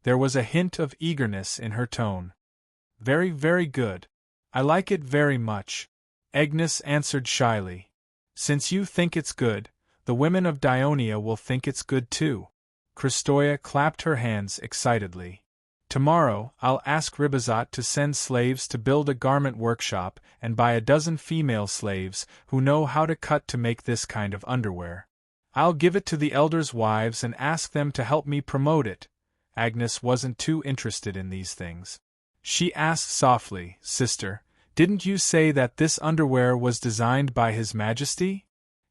There was a hint of eagerness in her tone. "Very, very good. I like it very much," Agnes answered shyly. "Since you think it's good, the women of Dionia will think it's good too." Christoia clapped her hands excitedly. "Tomorrow, I'll ask Ribazat to send slaves to build a garment workshop and buy a dozen female slaves who know how to cut to make this kind of underwear. I'll give it to the elders' wives and ask them to help me promote it." Agnes wasn't too interested in these things. She asked softly, "Sister, didn't you say that this underwear was designed by His Majesty?"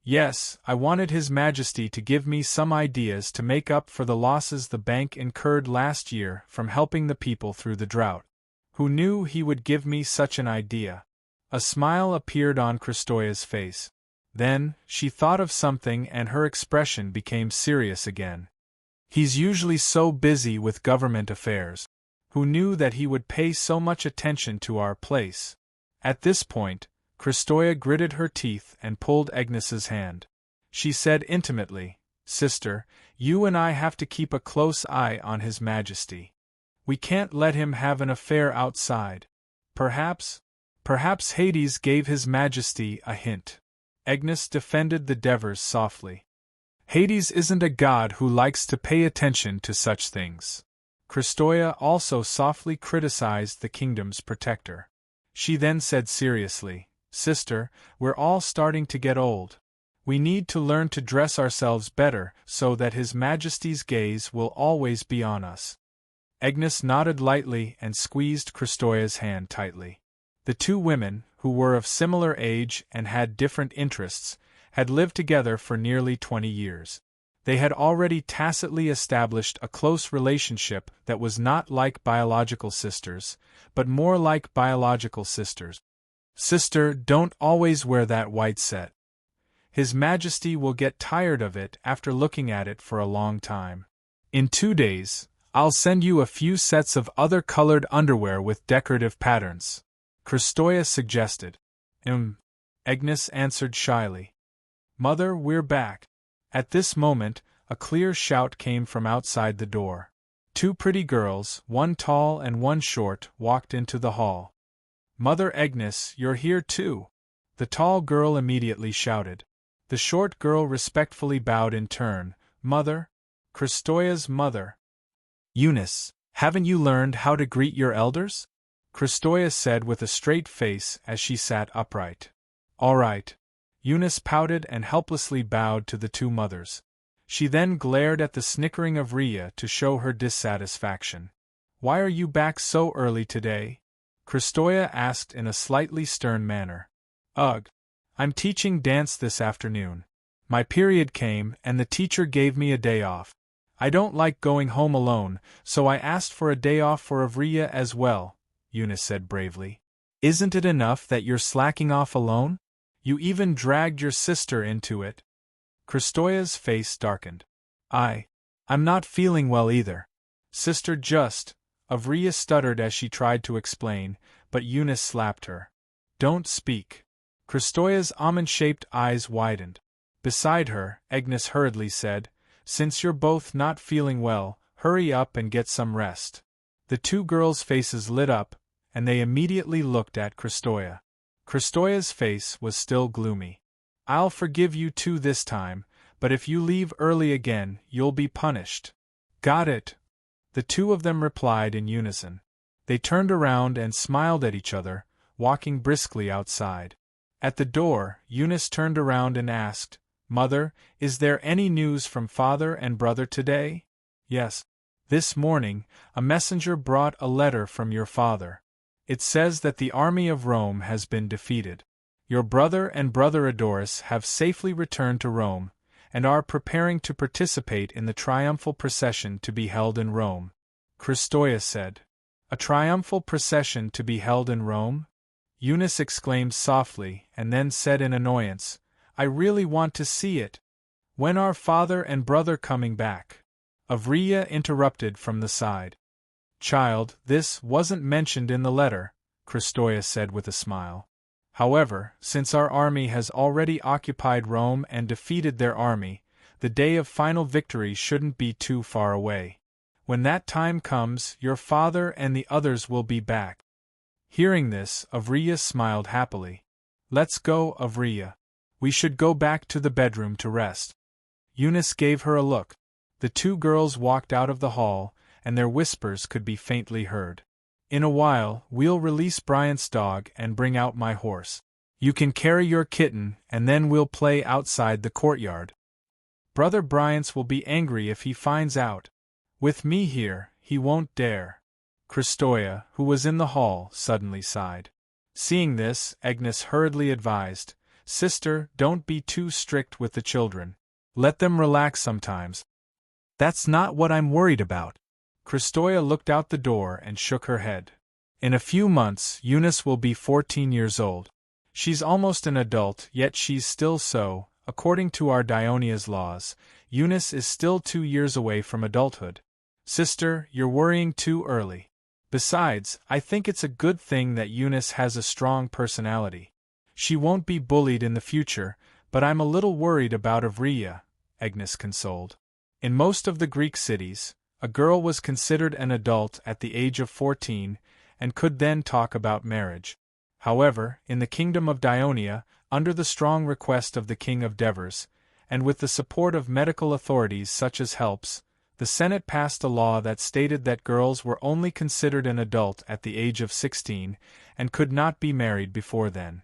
"Yes, I wanted His Majesty to give me some ideas to make up for the losses the bank incurred last year from helping the people through the drought." "Who knew he would give me such an idea?" A smile appeared on Christoia's face. Then, she thought of something and her expression became serious again. "He's usually so busy with government affairs. Who knew that he would pay so much attention to our place?" At this point, Christoia gritted her teeth and pulled Agnes's hand. She said intimately, "Sister, you and I have to keep a close eye on His Majesty. We can't let him have an affair outside. Perhaps Hades gave His Majesty a hint." Agnes defended the Devers softly. "Hades isn't a god who likes to pay attention to such things." Christoia also softly criticized the kingdom's protector. She then said seriously, "Sister, we're all starting to get old. We need to learn to dress ourselves better so that His Majesty's gaze will always be on us." Agnes nodded lightly and squeezed Christoia's hand tightly. The two women, who were of similar age and had different interests, had lived together for nearly 20 years. They had already tacitly established a close relationship that was not like biological sisters, but more like biological sisters. "Sister, don't always wear that white set. His Majesty will get tired of it after looking at it for a long time. In 2 days, I'll send you a few sets of other colored underwear with decorative patterns," Christoia suggested. Agnes answered shyly. "Mother, we're back." At this moment, a clear shout came from outside the door. 2 pretty girls, one tall and one short, walked into the hall. "Mother Agnes, you're here too," the tall girl immediately shouted. The short girl respectfully bowed in turn. "Mother?" "Christoia's mother." "Eunice, haven't you learned how to greet your elders?" Christoia said with a straight face as she sat upright. "All right." Eunice pouted and helplessly bowed to the two mothers. She then glared at the snickering of Rhea to show her dissatisfaction. "Why are you back so early today?" Christoia asked in a slightly stern manner. "Ugh. I'm teaching dance this afternoon. My period came and the teacher gave me a day off. I don't like going home alone, so I asked for a day off for Rhea as well," Eunice said bravely. "Isn't it enough that you're slacking off alone? You even dragged your sister into it." Christoia's face darkened. I'm not feeling well either. Sister just," Rhea stuttered as she tried to explain, but Eunice slapped her. "Don't speak." Christoia's almond-shaped eyes widened. Beside her, Agnes hurriedly said, "Since you're both not feeling well, hurry up and get some rest." The two girls' faces lit up, and they immediately looked at Christoia. Christoia's face was still gloomy. "I'll forgive you two this time, but if you leave early again, you'll be punished." "Got it," the two of them replied in unison. They turned around and smiled at each other, walking briskly outside. At the door, Eunice turned around and asked, "Mother, is there any news from father and brother today?" "Yes. This morning, a messenger brought a letter from your father. It says that the army of Rome has been defeated. Your brother and brother Adoris have safely returned to Rome, and are preparing to participate in the triumphal procession to be held in Rome," Christoia said. "A triumphal procession to be held in Rome?" Eunice exclaimed softly, and then said in annoyance, "I really want to see it. When are father and brother coming back?" Avriya interrupted from the side. Child, this wasn't mentioned in the letter, Kristoya said with a smile. However, since our army has already occupied Rome and defeated their army, the day of final victory shouldn't be too far away. When that time comes, your father and the others will be back. Hearing this, Avriya smiled happily. Let's go, Avriya. We should go back to the bedroom to rest. Eunice gave her a look. The two girls walked out of the hall, and their whispers could be faintly heard. In a while, we'll release Bryant's dog and bring out my horse. You can carry your kitten, and then we'll play outside the courtyard. Brother Bryant's will be angry if he finds out. With me here, he won't dare. Kristoya, who was in the hall, suddenly sighed. Seeing this, Agnes hurriedly advised, Sister, don't be too strict with the children. Let them relax sometimes. That's not what I'm worried about. Kristoya looked out the door and shook her head. In a few months, Eunice will be 14 years old. She's almost an adult, yet she's still so. According to our Dionia's laws, Eunice is still 2 years away from adulthood. Sister, you're worrying too early. Besides, I think it's a good thing that Eunice has a strong personality. She won't be bullied in the future, but I'm a little worried about Avriya, Agnes consoled. In most of the Greek cities, a girl was considered an adult at the age of 14, and could then talk about marriage. However, in the kingdom of Dionia, under the strong request of the king of Devers, and with the support of medical authorities such as Helps, the Senate passed a law that stated that girls were only considered an adult at the age of 16, and could not be married before then.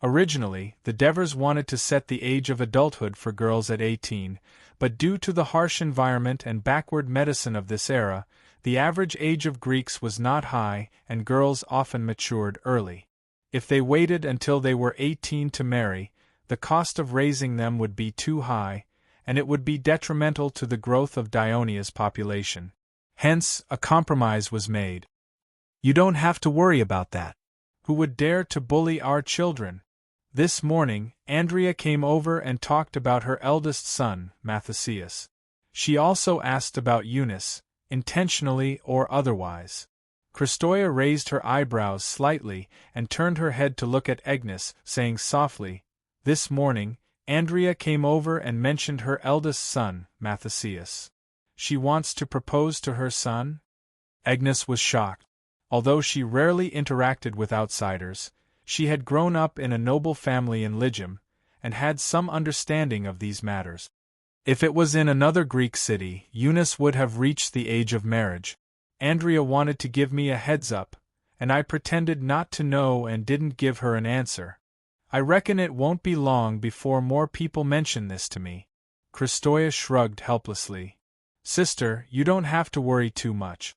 Originally, the Devers wanted to set the age of adulthood for girls at 18, but due to the harsh environment and backward medicine of this era, the average age of Greeks was not high, and girls often matured early. If they waited until they were 18 to marry, the cost of raising them would be too high, and it would be detrimental to the growth of Dionia's population. Hence, a compromise was made. You don't have to worry about that. Who would dare to bully our children? This morning, Andrea came over and talked about her eldest son, Matthesius. She also asked about Eunice, intentionally or otherwise. Kristoya raised her eyebrows slightly and turned her head to look at Agnes, saying softly, This morning, Andrea came over and mentioned her eldest son, Matthesius. She wants to propose to her son? Agnes was shocked. Although she rarely interacted with outsiders, she had grown up in a noble family in Lygum, and had some understanding of these matters. If it was in another Greek city, Eunice would have reached the age of marriage. Andrea wanted to give me a heads-up, and I pretended not to know and didn't give her an answer. I reckon it won't be long before more people mention this to me. Kristoya shrugged helplessly. Sister, you don't have to worry too much.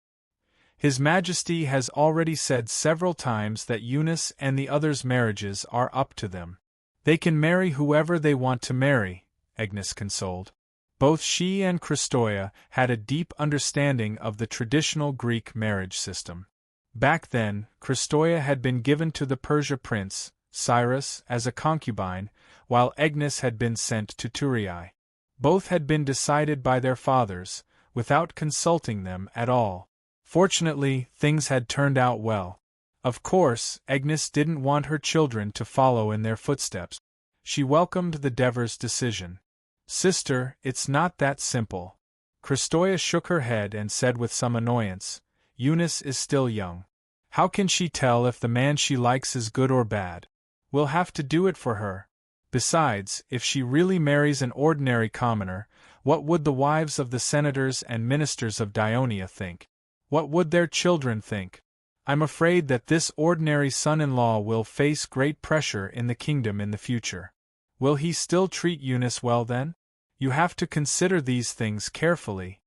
His Majesty has already said several times that Eunice and the others' marriages are up to them. They can marry whoever they want to marry, Agnes consoled. Both she and Kristoya had a deep understanding of the traditional Greek marriage system. Back then, Kristoya had been given to the Persia prince, Cyrus, as a concubine, while Agnes had been sent to Thurii. Both had been decided by their fathers, without consulting them at all. Fortunately, things had turned out well. Of course, Agnes didn't want her children to follow in their footsteps. She welcomed the Devers' decision. Sister, it's not that simple. Kristoya shook her head and said with some annoyance, Eunice is still young. How can she tell if the man she likes is good or bad? We'll have to do it for her. Besides, if she really marries an ordinary commoner, what would the wives of the senators and ministers of Dionia think? What would their children think? I'm afraid that this ordinary son-in-law will face great pressure in the kingdom in the future. Will he still treat Eunice well then? You have to consider these things carefully.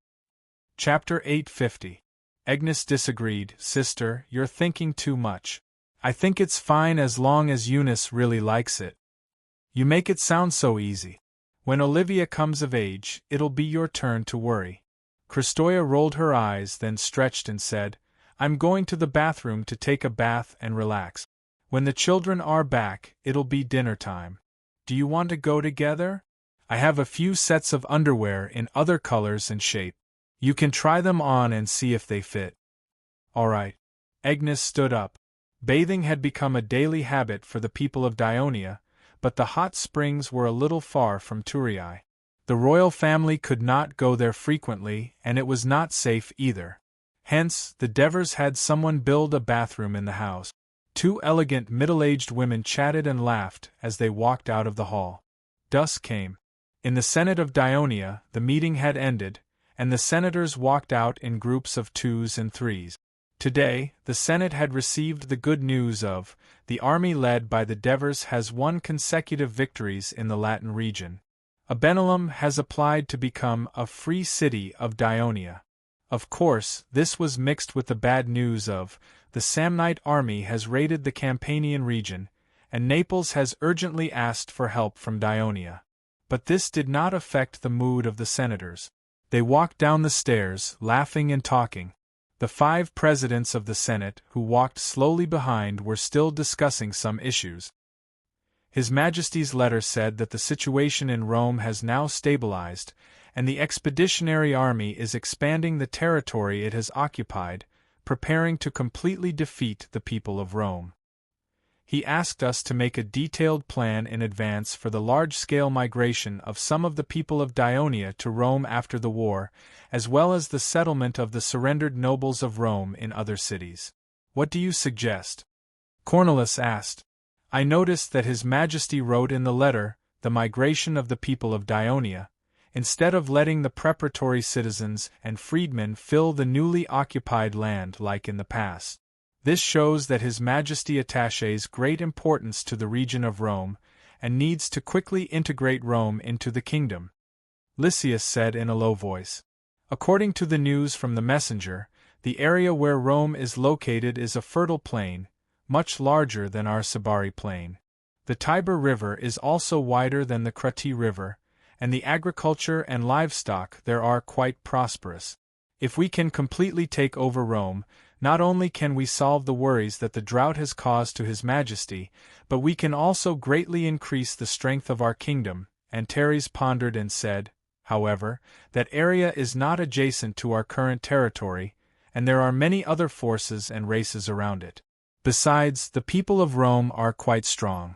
Chapter 850. Agnes disagreed. Sister, you're thinking too much. I think it's fine as long as Eunice really likes it. You make it sound so easy. When Olivia comes of age, it'll be your turn to worry. Kristoya rolled her eyes, then stretched and said, I'm going to the bathroom to take a bath and relax. When the children are back, it'll be dinner time. Do you want to go together? I have a few sets of underwear in other colors and shape. You can try them on and see if they fit. All right. Agnes stood up. Bathing had become a daily habit for the people of Dionia, but the hot springs were a little far from Turii. The royal family could not go there frequently, and it was not safe either. Hence, the Devers had someone build a bathroom in the house. Two elegant middle-aged women chatted and laughed as they walked out of the hall. Dusk came. In the Senate of Dionia, the meeting had ended, and the senators walked out in groups of 2s and 3s. Today, the Senate had received the good news of, the army led by the Devers has won consecutive victories in the Latin region. Abenalum has applied to become a free city of Dionia. Of course, this was mixed with the bad news of, the Samnite army has raided the Campanian region, and Naples has urgently asked for help from Dionia. But this did not affect the mood of the senators. They walked down the stairs, laughing and talking. The 5 presidents of the Senate who walked slowly behind were still discussing some issues. His Majesty's letter said that the situation in Rome has now stabilized, and the expeditionary army is expanding the territory it has occupied, preparing to completely defeat the people of Rome. He asked us to make a detailed plan in advance for the large-scale migration of some of the people of Dionia to Rome after the war, as well as the settlement of the surrendered nobles of Rome in other cities. What do you suggest? Cornelius asked. I noticed that His Majesty wrote in the letter, the migration of the people of Dionia, instead of letting the preparatory citizens and freedmen fill the newly occupied land like in the past. This shows that His Majesty attaches great importance to the region of Rome, and needs to quickly integrate Rome into the kingdom. Lysias said in a low voice. According to the news from the messenger, the area where Rome is located is a fertile plain, much larger than our Sabari plain. The Tiber River is also wider than the Crati River, and the agriculture and livestock there are quite prosperous. If we can completely take over Rome, not only can we solve the worries that the drought has caused to His Majesty, but we can also greatly increase the strength of our kingdom. Antares pondered and said, however, that area is not adjacent to our current territory, and there are many other forces and races around it. Besides, the people of Rome are quite strong.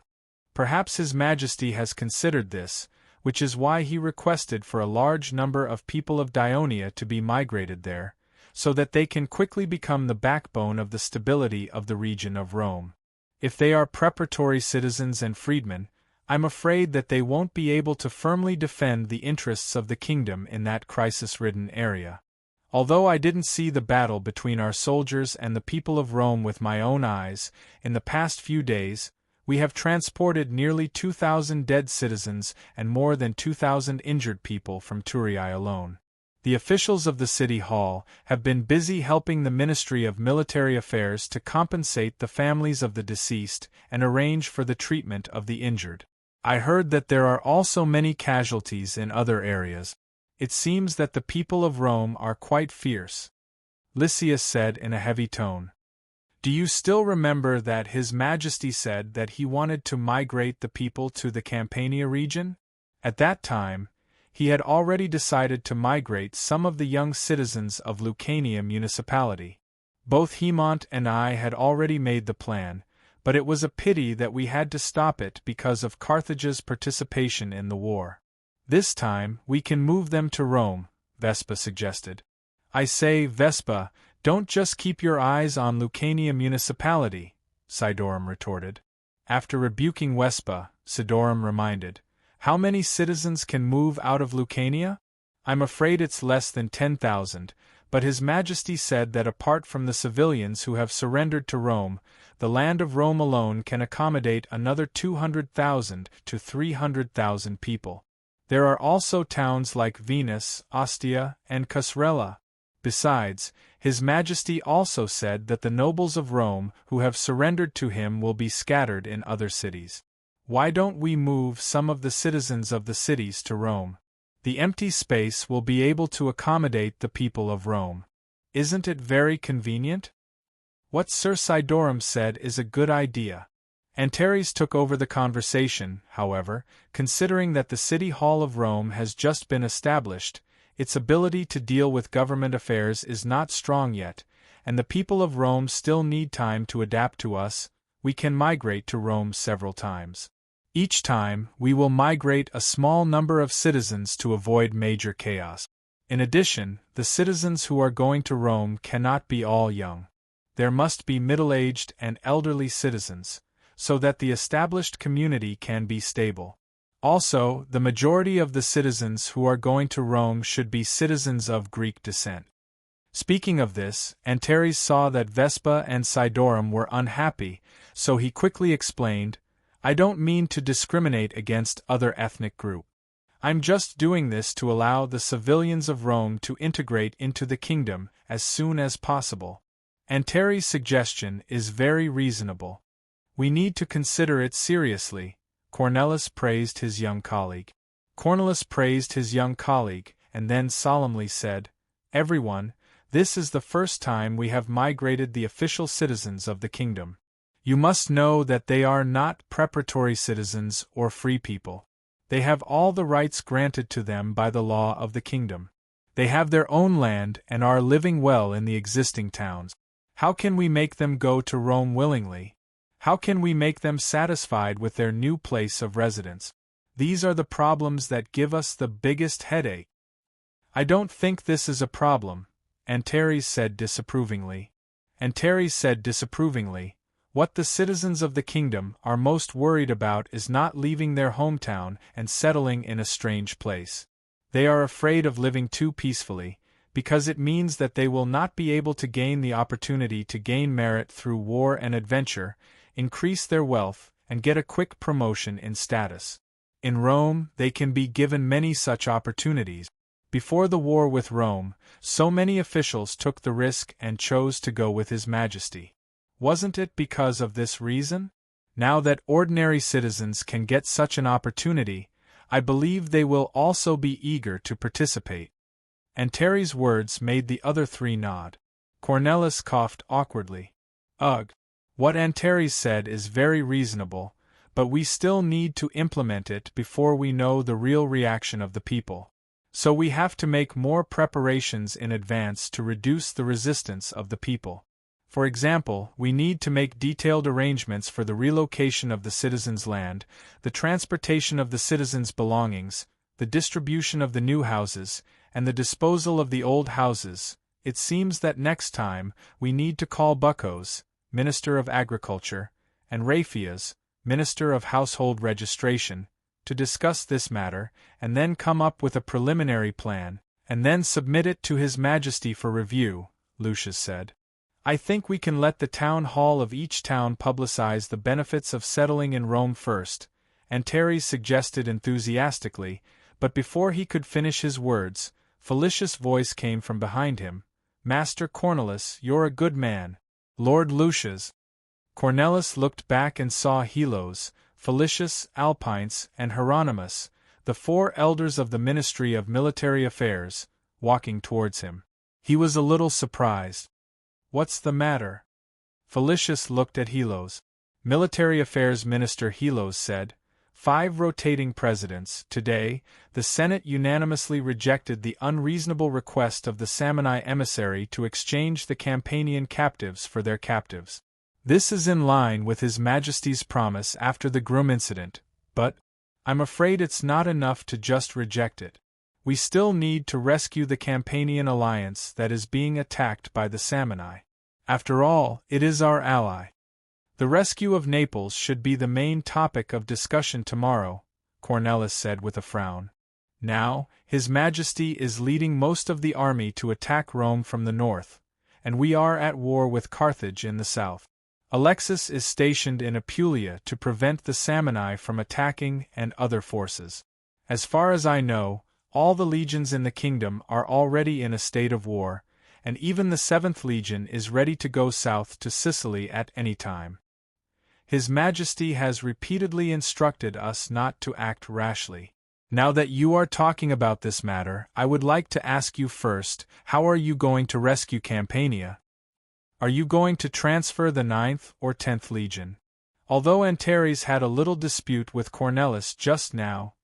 Perhaps His Majesty has considered this, which is why he requested for a large number of people of Dionia to be migrated there, so that they can quickly become the backbone of the stability of the region of Rome. If they are preparatory citizens and freedmen, I'm afraid that they won't be able to firmly defend the interests of the kingdom in that crisis-ridden area. Although I didn't see the battle between our soldiers and the people of Rome with my own eyes, in the past few days, we have transported nearly 2,000 dead citizens and more than 2,000 injured people from Turii alone. The officials of the City Hall have been busy helping the Ministry of Military Affairs to compensate the families of the deceased and arrange for the treatment of the injured. I heard that there are also many casualties in other areas. It seems that the people of Rome are quite fierce. Lysias said in a heavy tone. Do you still remember that His Majesty said that he wanted to migrate the people to the Campania region? At that time, he had already decided to migrate some of the young citizens of Lucania municipality. Both Hemont and I had already made the plan, but it was a pity that we had to stop it because of Carthage's participation in the war. This time, we can move them to Rome, Vespa suggested. I say, Vespa, don't just keep your eyes on Lucania municipality, Sidorum retorted. After rebuking Vespa, Sidorum reminded, how many citizens can move out of Lucania? I'm afraid it's less than 10,000, but His Majesty said that apart from the civilians who have surrendered to Rome, the land of Rome alone can accommodate another 200,000 to 300,000 people. There are also towns like Venus, Ostia, and Casrella. Besides, His Majesty also said that the nobles of Rome who have surrendered to him will be scattered in other cities. Why don't we move some of the citizens of the cities to Rome? The empty space will be able to accommodate the people of Rome. Isn't it very convenient? What Sir Sidorum said is a good idea. Antares took over the conversation, however, considering that the City Hall of Rome has just been established. its ability to deal with government affairs is not strong yet, and the people of Rome still need time to adapt to us. We can migrate to Rome several times. Each time, we will migrate a small number of citizens to avoid major chaos. In addition, the citizens who are going to Rome cannot be all young. There must be middle-aged and elderly citizens, so that the established community can be stable. Also, the majority of the citizens who are going to Rome should be citizens of Greek descent. Speaking of this, Antares saw that Vespa and Sidorum were unhappy, so he quickly explained, "I don't mean to discriminate against other ethnic groups. I'm just doing this to allow the civilians of Rome to integrate into the kingdom as soon as possible. Antares' suggestion is very reasonable. We need to consider it seriously." Cornelis praised his young colleague. And then solemnly said, "Everyone, this is the first time we have migrated the official citizens of the kingdom. You must know that they are not preparatory citizens or free people. They have all the rights granted to them by the law of the kingdom. They have their own land and are living well in the existing towns. How can we make them go to Rome willingly? How can we make them satisfied with their new place of residence? These are the problems that give us the biggest headache." "I don't think this is a problem," Antares said disapprovingly. "What the citizens of the kingdom are most worried about is not leaving their hometown and settling in a strange place. They are afraid of living too peacefully, because it means that they will not be able to gain the opportunity to gain merit through war and adventure, increase their wealth, and get a quick promotion in status. In Rome, they can be given many such opportunities. Before the war with Rome, so many officials took the risk and chose to go with His Majesty. Wasn't it because of this reason? Now that ordinary citizens can get such an opportunity, I believe they will also be eager to participate." Antares' words made the other three nod. Cornelis coughed awkwardly. "Ugh. What Antares said is very reasonable, but we still need to implement it before we know the real reaction of the people. So we have to make more preparations in advance to reduce the resistance of the people. For example, we need to make detailed arrangements for the relocation of the citizens' land, the transportation of the citizens' belongings, the distribution of the new houses, and the disposal of the old houses. It seems that next time, we need to call Bucos, Minister of Agriculture, and Raphias, Minister of Household Registration, to discuss this matter, and then come up with a preliminary plan, and then submit it to His Majesty for review," Lucius said. "I think we can let the town hall of each town publicize the benefits of settling in Rome first," Antares suggested enthusiastically, but before he could finish his words, Felicius' voice came from behind him. "Master Cornelis, you're a good man. Lord Lucius." Cornelis looked back and saw Helos, Felicius, Alpines, and Hieronymus, the 4 elders of the Ministry of Military Affairs, walking towards him. He was a little surprised. "What's the matter?" Felicius looked at Helos. Military Affairs Minister Helos said, 5 rotating presidents. Today, the Senate unanimously rejected the unreasonable request of the Samni emissary to exchange the Campanian captives for their captives. This is in line with His Majesty's promise after the Grum incident, but I'm afraid it's not enough to just reject it. We still need to rescue the Campanian alliance that is being attacked by the Samni. After all, it is our ally. The rescue of Naples should be the main topic of discussion tomorrow," Cornelis said with a frown. "Now, His Majesty is leading most of the army to attack Rome from the north, and we are at war with Carthage in the south. Alexis is stationed in Apulia to prevent the Samni from attacking and other forces. As far as I know, all the legions in the kingdom are already in a state of war, and even the 7th Legion is ready to go south to Sicily at any time. His Majesty has repeatedly instructed us not to act rashly. Now that you are talking about this matter, I would like to ask you first, how are you going to rescue Campania? Are you going to transfer the 9th or 10th Legion?" Although Antares had a little dispute with Cornelis just now,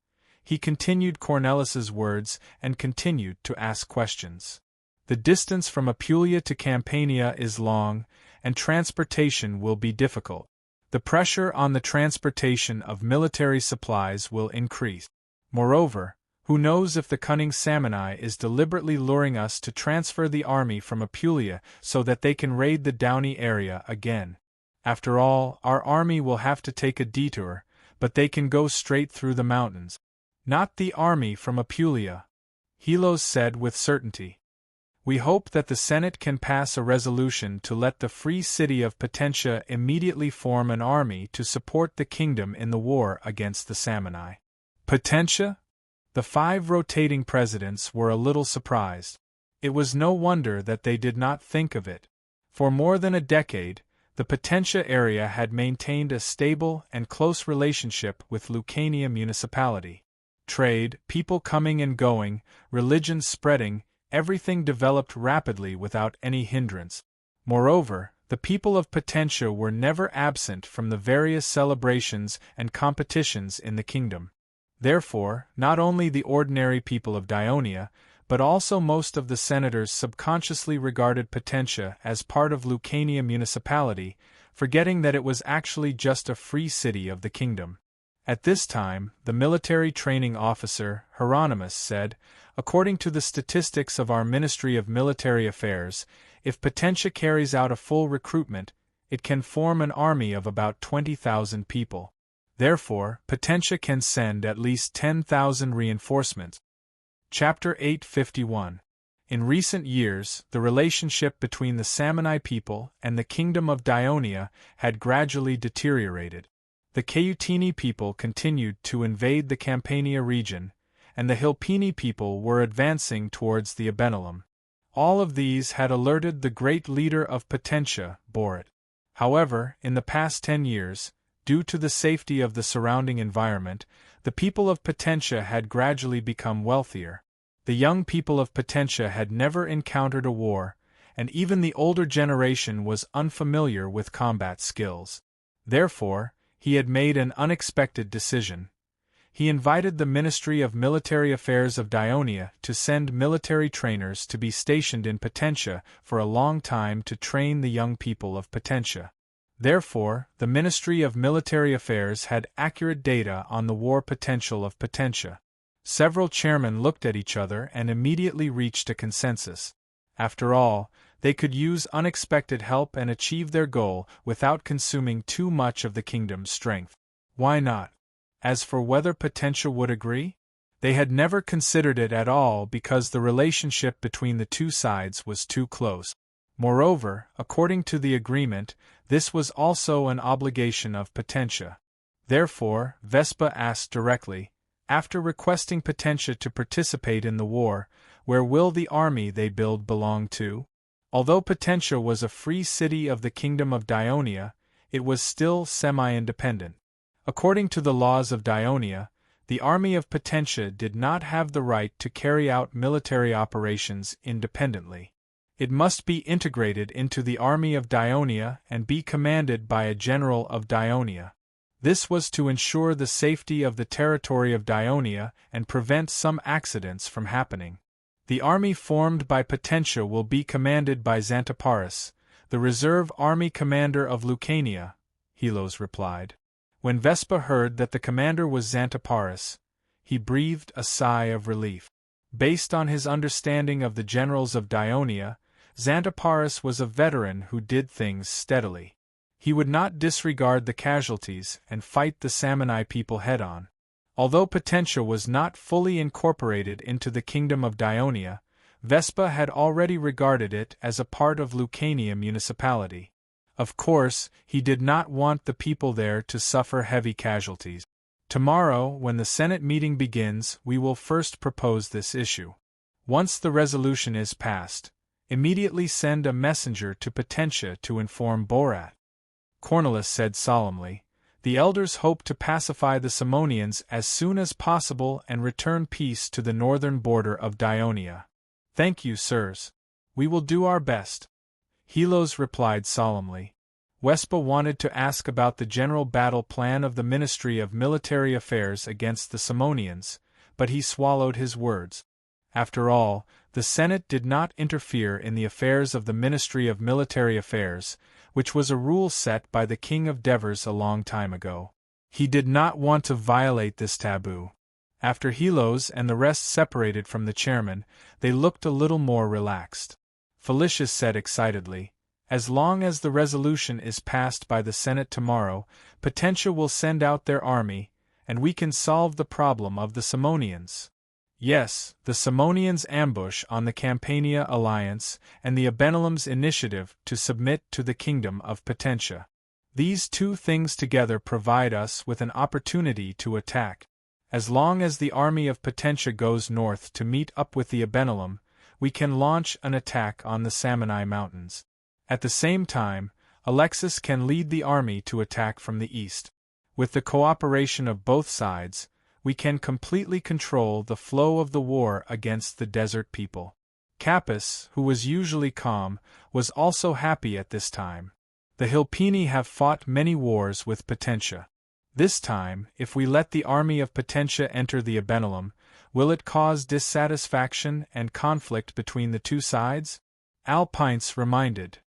He continued Cornelis's words and continued to ask questions. The distance from Apulia to Campania is long, and transportation will be difficult. The pressure on the transportation of military supplies will increase. Moreover, who knows if the cunning Samani is deliberately luring us to transfer the army from Apulia so that they can raid the Downey area again. After all, our army will have to take a detour, but they can go straight through the mountains. Not the army from Apulia, Helos said with certainty. We hope that the Senate can pass a resolution to let the free city of Potentia immediately form an army to support the kingdom in the war against the Samani. Potentia? The 5 rotating presidents were a little surprised. It was no wonder that they did not think of it. For more than a decade, the Potentia area had maintained a stable and close relationship with Lucania municipality. Trade, people coming and going, religion spreading, everything developed rapidly without any hindrance. Moreover, the people of Potentia were never absent from the various celebrations and competitions in the kingdom. Therefore, not only the ordinary people of Dionia, but also most of the senators subconsciously regarded Potentia as part of Lucania municipality, forgetting that it was actually just a free city of the kingdom. At this time, the military training officer, Hieronymus, said, according to the statistics of our Ministry of Military Affairs, if Potentia carries out a full recruitment, it can form an army of about 20,000 people. Therefore, Potentia can send at least 10,000 reinforcements. Chapter 851. In recent years, the relationship between the Samani people and the Kingdom of Dionia had gradually deteriorated. The Cautini people continued to invade the Campania region, and the Hilpini people were advancing towards the Abenelum. All of these had alerted the great leader of Potentia, Borit. However, in the past 10 years, due to the safety of the surrounding environment, the people of Potentia had gradually become wealthier. The young people of Potentia had never encountered a war, and even the older generation was unfamiliar with combat skills. Therefore, he had made an unexpected decision. He invited the Ministry of Military Affairs of Dionia to send military trainers to be stationed in Potentia for a long time to train the young people of Potentia. Therefore, the Ministry of Military Affairs had accurate data on the war potential of Potentia. Several chairmen looked at each other and immediately reached a consensus. After all, they could use unexpected help and achieve their goal without consuming too much of the kingdom's strength. Why not? As for whether Potentia would agree, they had never considered it at all because the relationship between the two sides was too close. Moreover, according to the agreement, this was also an obligation of Potentia. Therefore, Vespa asked directly, after requesting Potentia to participate in the war, where will the army they build belong to? Although Potentia was a free city of the Kingdom of Dionia, it was still semi-independent. According to the laws of Dionia, the army of Potentia did not have the right to carry out military operations independently. It must be integrated into the army of Dionia and be commanded by a general of Dionia. This was to ensure the safety of the territory of Dionia and prevent some accidents from happening. The army formed by Potentia will be commanded by Xantiparis, the reserve army commander of Lucania, Helos replied. When Vespa heard that the commander was Xantiparis, he breathed a sigh of relief. Based on his understanding of the generals of Dionia, Xantiparis was a veteran who did things steadily. He would not disregard the casualties and fight the Samani people head-on. Although Potentia was not fully incorporated into the Kingdom of Dionia, Vespa had already regarded it as a part of Lucania municipality. Of course, he did not want the people there to suffer heavy casualties. Tomorrow, when the Senate meeting begins, we will first propose this issue. Once the resolution is passed, immediately send a messenger to Potentia to inform Borat. Cornelis said solemnly, the elders hope to pacify the Simonians as soon as possible and return peace to the northern border of Dionia. Thank you, sirs. We will do our best. Helos replied solemnly. Vespa wanted to ask about the general battle plan of the Ministry of Military Affairs against the Simonians, but he swallowed his words. After all, the Senate did not interfere in the affairs of the Ministry of Military Affairs, which was a rule set by the King of Devers a long time ago. He did not want to violate this taboo. After Helos and the rest separated from the chairman, they looked a little more relaxed. Felicius said excitedly, "As long as the resolution is passed by the Senate tomorrow, Potentia will send out their army, and we can solve the problem of the Simonians." Yes, the Simonians' ambush on the Campania alliance and the Abenelum's initiative to submit to the kingdom of Potentia. These two things together provide us with an opportunity to attack. As long as the army of Potentia goes north to meet up with the Abenelum, we can launch an attack on the Samni Mountains. At the same time, Alexis can lead the army to attack from the east. With the cooperation of both sides, we can completely control the flow of the war against the desert people. Capys, who was usually calm, was also happy at this time. The Hilpini have fought many wars with Potentia. This time, if we let the army of Potentia enter the Abenelum, will it cause dissatisfaction and conflict between the two sides? Alpince reminded.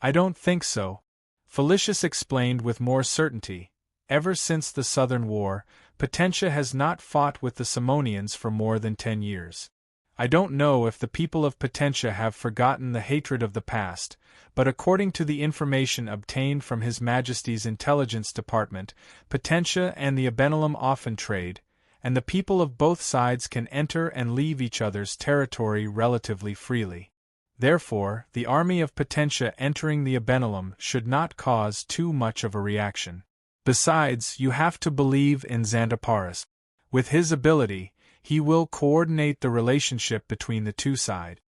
I don't think so. Felicius explained with more certainty. Ever since the Southern War, Potentia has not fought with the Simonians for more than 10 years. I don't know if the people of Potentia have forgotten the hatred of the past, but according to the information obtained from His Majesty's Intelligence Department, Potentia and the Abenelum often trade, and the people of both sides can enter and leave each other's territory relatively freely. Therefore, the army of Potentia entering the Abenelum should not cause too much of a reaction. Besides, you have to believe in Xanthoparis. With his ability, he will coordinate the relationship between the two sides.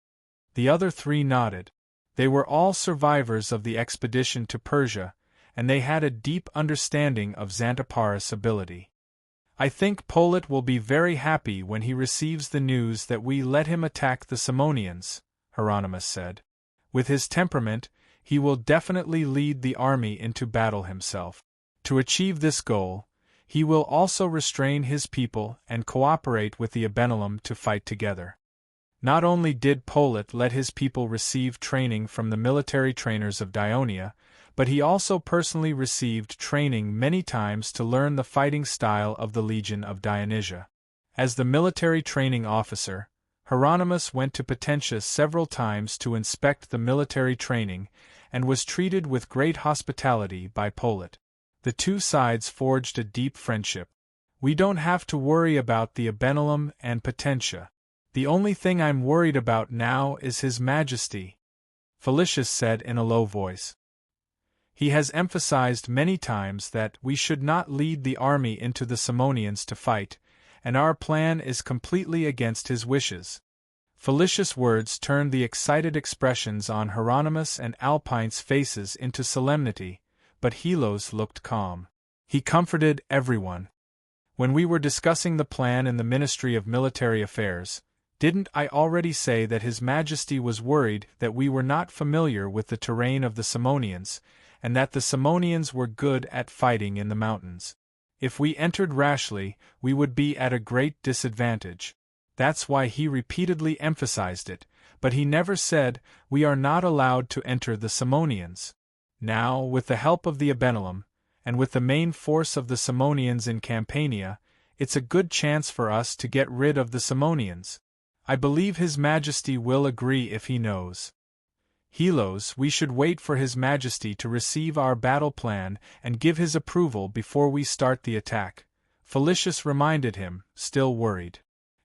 The other three nodded. They were all survivors of the expedition to Persia, and they had a deep understanding of Xanthoparis' ability. I think Polit will be very happy when he receives the news that we let him attack the Simonians, Hieronymus said. With his temperament, he will definitely lead the army into battle himself. To achieve this goal, he will also restrain his people and cooperate with the Abenelum to fight together. Not only did Polit let his people receive training from the military trainers of Dionia, but he also personally received training many times to learn the fighting style of the Legion of Dionysia. As the military training officer, Hieronymus went to Potentia several times to inspect the military training and was treated with great hospitality by Polit. The two sides forged a deep friendship. We don't have to worry about the Abenelum and Potentia. The only thing I'm worried about now is His Majesty, Felicius said in a low voice. He has emphasized many times that we should not lead the army into the Simonians to fight, and our plan is completely against his wishes. Felicius' words turned the excited expressions on Hieronymus and Alpine's faces into solemnity, but Helos looked calm. He comforted everyone. When we were discussing the plan in the Ministry of Military Affairs, didn't I already say that His Majesty was worried that we were not familiar with the terrain of the Simonians, and that the Simonians were good at fighting in the mountains? If we entered rashly, we would be at a great disadvantage. That's why he repeatedly emphasized it, but he never said, we are not allowed to enter the Simonians. Now, with the help of the Abenelum, and with the main force of the Simonians in Campania, it's a good chance for us to get rid of the Simonians. I believe His Majesty will agree if he knows. Helos, we should wait for His Majesty to receive our battle plan and give his approval before we start the attack, Felicius reminded him, still worried.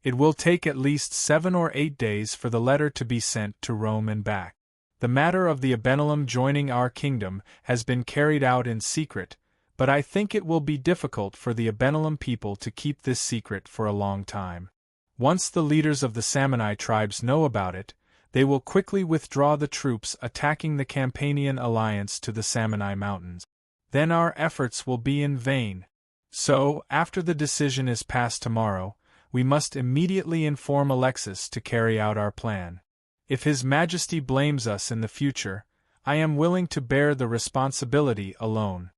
It will take at least 7 or 8 days for the letter to be sent to Rome and back. The matter of the Abenelum joining our kingdom has been carried out in secret, but I think it will be difficult for the Abenelum people to keep this secret for a long time. Once the leaders of the Samni tribes know about it, they will quickly withdraw the troops attacking the Campanian alliance to the Samni mountains. Then our efforts will be in vain. So, after the decision is passed tomorrow, we must immediately inform Alexis to carry out our plan. If His Majesty blames us in the future, I am willing to bear the responsibility alone.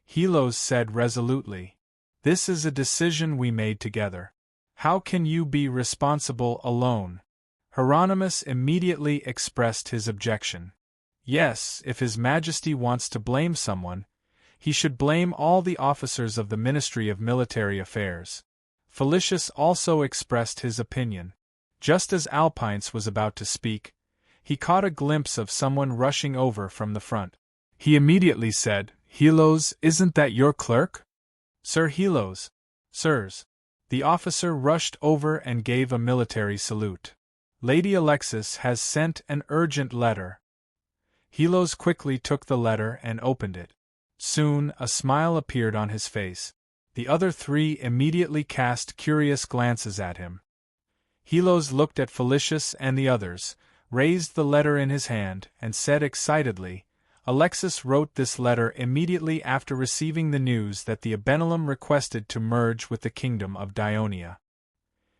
Helos said resolutely. This is a decision we made together. How can you be responsible alone? Hieronymus immediately expressed his objection. Yes, if His Majesty wants to blame someone, he should blame all the officers of the Ministry of Military Affairs. Felicius also expressed his opinion. Just as Alpinus was about to speak, he caught a glimpse of someone rushing over from the front. He immediately said, "Helos, isn't that your clerk?" "Sir Helos." "Sirs." The officer rushed over and gave a military salute. "Lady Alexis has sent an urgent letter." Helos quickly took the letter and opened it. Soon, a smile appeared on his face. The other three immediately cast curious glances at him. Helos looked at Felicius and the others, raised the letter in his hand, and said excitedly, "Alexis wrote this letter immediately after receiving the news that the Abenelum requested to merge with the kingdom of Dionia.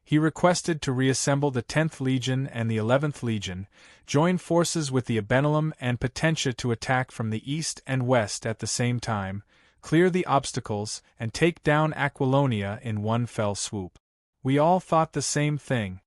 He requested to reassemble the 10th Legion and the 11th Legion, join forces with the Abenelum and Potentia to attack from the east and west at the same time, clear the obstacles, and take down Aquilonia in one fell swoop." We all thought the same thing.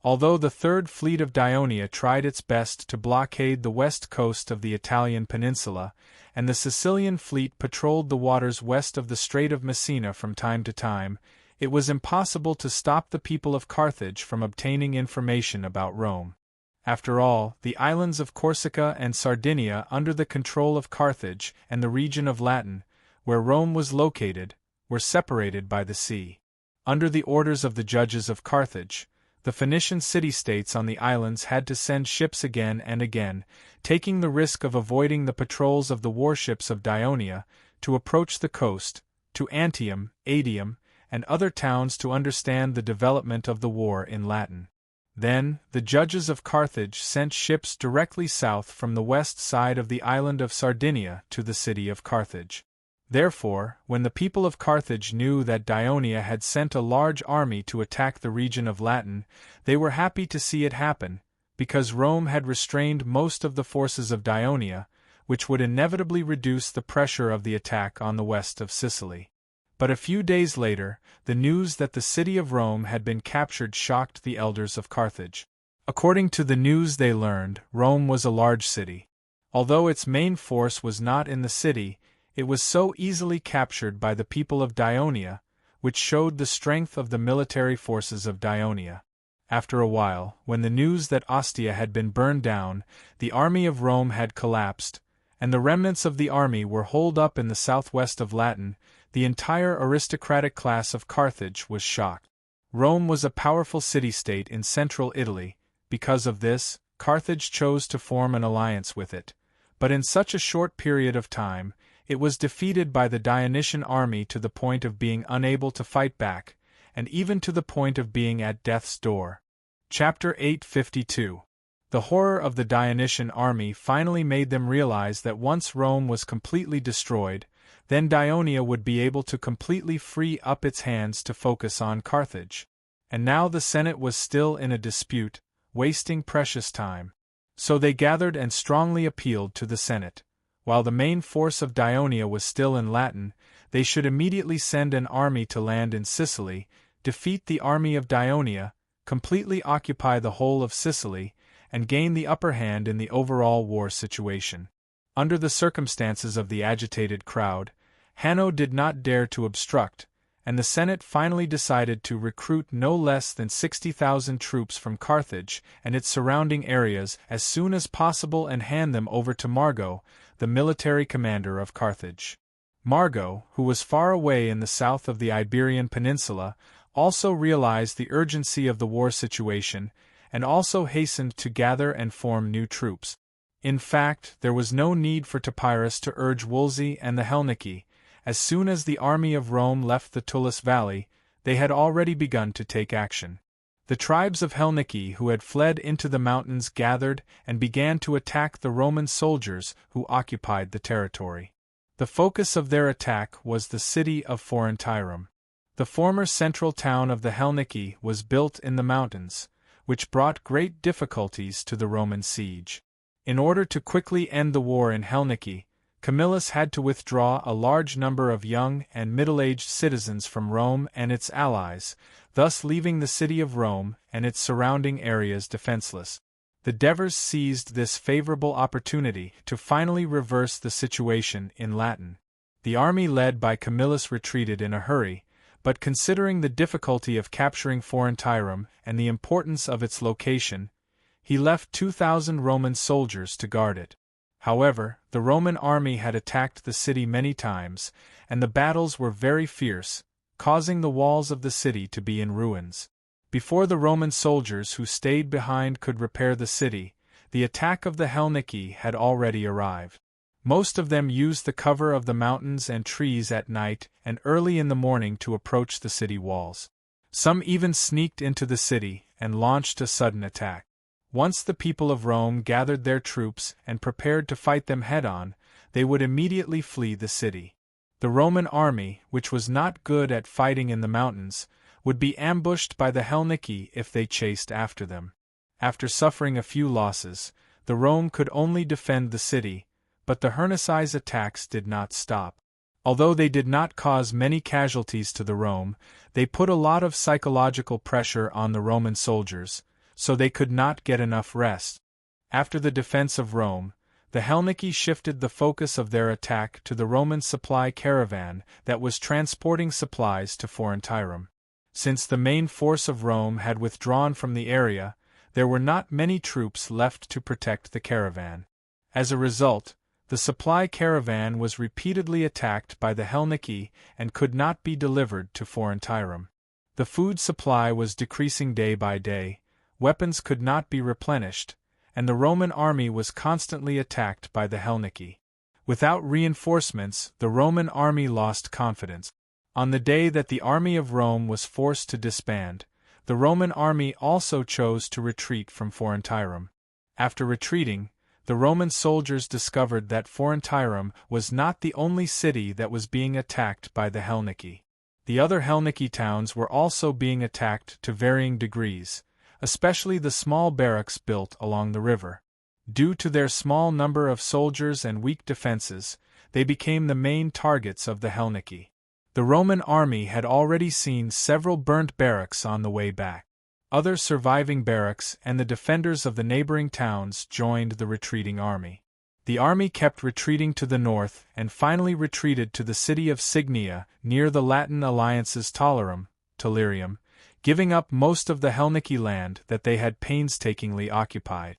Although the Third Fleet of Dionia tried its best to blockade the west coast of the Italian peninsula, and the Sicilian fleet patrolled the waters west of the Strait of Messina from time to time, it was impossible to stop the people of Carthage from obtaining information about Rome. After all, the islands of Corsica and Sardinia under the control of Carthage and the region of Latin, where Rome was located, were separated by the sea. Under the orders of the judges of Carthage, the Phoenician city-states on the islands had to send ships again and again, taking the risk of avoiding the patrols of the warships of Dionia, to approach the coast, to Antium, Adium, and other towns to understand the development of the war in Latin. Then, the judges of Carthage sent ships directly south from the west side of the island of Sardinia to the city of Carthage. Therefore, when the people of Carthage knew that Dionia had sent a large army to attack the region of Latin, they were happy to see it happen, because Rome had restrained most of the forces of Dionia, which would inevitably reduce the pressure of the attack on the west of Sicily. But a few days later, the news that the city of Rome had been captured shocked the elders of Carthage. According to the news they learned, Rome was a large city. Although its main force was not in the city, it was so easily captured by the people of Dionia, which showed the strength of the military forces of Dionia. After a while, when the news that Ostia had been burned down, the army of Rome had collapsed, and the remnants of the army were holed up in the southwest of Latin, the entire aristocratic class of Carthage was shocked. Rome was a powerful city-state in central Italy. Because of this, Carthage chose to form an alliance with it. But in such a short period of time, it was defeated by the Dionysian army to the point of being unable to fight back, and even to the point of being at death's door. Chapter 852. The horror of the Dionysian army finally made them realize that once Rome was completely destroyed, then Dionia would be able to completely free up its hands to focus on Carthage. And now the Senate was still in a dispute, wasting precious time. So they gathered and strongly appealed to the Senate. While the main force of Dionia was still in Latin, they should immediately send an army to land in Sicily, defeat the army of Dionia, completely occupy the whole of Sicily, and gain the upper hand in the overall war situation. Under the circumstances of the agitated crowd, Hanno did not dare to obstruct, and the Senate finally decided to recruit no less than 60,000 troops from Carthage and its surrounding areas as soon as possible and hand them over to Margo, the military commander of Carthage. Margo, who was far away in the south of the Iberian Peninsula, also realized the urgency of the war situation, and also hastened to gather and form new troops. In fact, there was no need for Topyrus to urge Wolsey and the Helnici. As soon as the army of Rome left the Tullus Valley, they had already begun to take action. The tribes of Helnici who had fled into the mountains gathered and began to attack the Roman soldiers who occupied the territory. The focus of their attack was the city of Forentyrum. The former central town of the Helnici was built in the mountains, which brought great difficulties to the Roman siege. In order to quickly end the war in Helnici, Camillus had to withdraw a large number of young and middle-aged citizens from Rome and its allies, thus leaving the city of Rome and its surrounding areas defenseless. The Devers seized this favorable opportunity to finally reverse the situation in Latin. The army led by Camillus retreated in a hurry, but considering the difficulty of capturing Forentyrum and the importance of its location, he left 2,000 Roman soldiers to guard it. However, the Roman army had attacked the city many times, and the battles were very fierce, causing the walls of the city to be in ruins. Before the Roman soldiers who stayed behind could repair the city, the attack of the Helnici had already arrived. Most of them used the cover of the mountains and trees at night and early in the morning to approach the city walls. Some even sneaked into the city and launched a sudden attack. Once the people of Rome gathered their troops and prepared to fight them head-on, they would immediately flee the city. The Roman army, which was not good at fighting in the mountains, would be ambushed by the Helnici if they chased after them. After suffering a few losses, the Rome could only defend the city, but the Hernici's attacks did not stop. Although they did not cause many casualties to the Rome, they put a lot of psychological pressure on the Roman soldiers, so they could not get enough rest. After the defense of Rome, the Helnici shifted the focus of their attack to the Roman supply caravan that was transporting supplies to Forentyrum. Since the main force of Rome had withdrawn from the area, there were not many troops left to protect the caravan. As a result, the supply caravan was repeatedly attacked by the Helnici and could not be delivered to Forentyrum. The food supply was decreasing day by day, weapons could not be replenished, and the Roman army was constantly attacked by the Helnici. Without reinforcements, the Roman army lost confidence. On the day that the army of Rome was forced to disband, the Roman army also chose to retreat from Forentyrum. After retreating, the Roman soldiers discovered that Forentyrum was not the only city that was being attacked by the Helnici. The other Helnici towns were also being attacked to varying degrees, especially the small barracks built along the river. Due to their small number of soldiers and weak defenses, they became the main targets of the Helnici. The Roman army had already seen several burnt barracks on the way back. Other surviving barracks and the defenders of the neighboring towns joined the retreating army. The army kept retreating to the north and finally retreated to the city of Signia near the Latin alliance's Tularium, giving up most of the Helnici land that they had painstakingly occupied.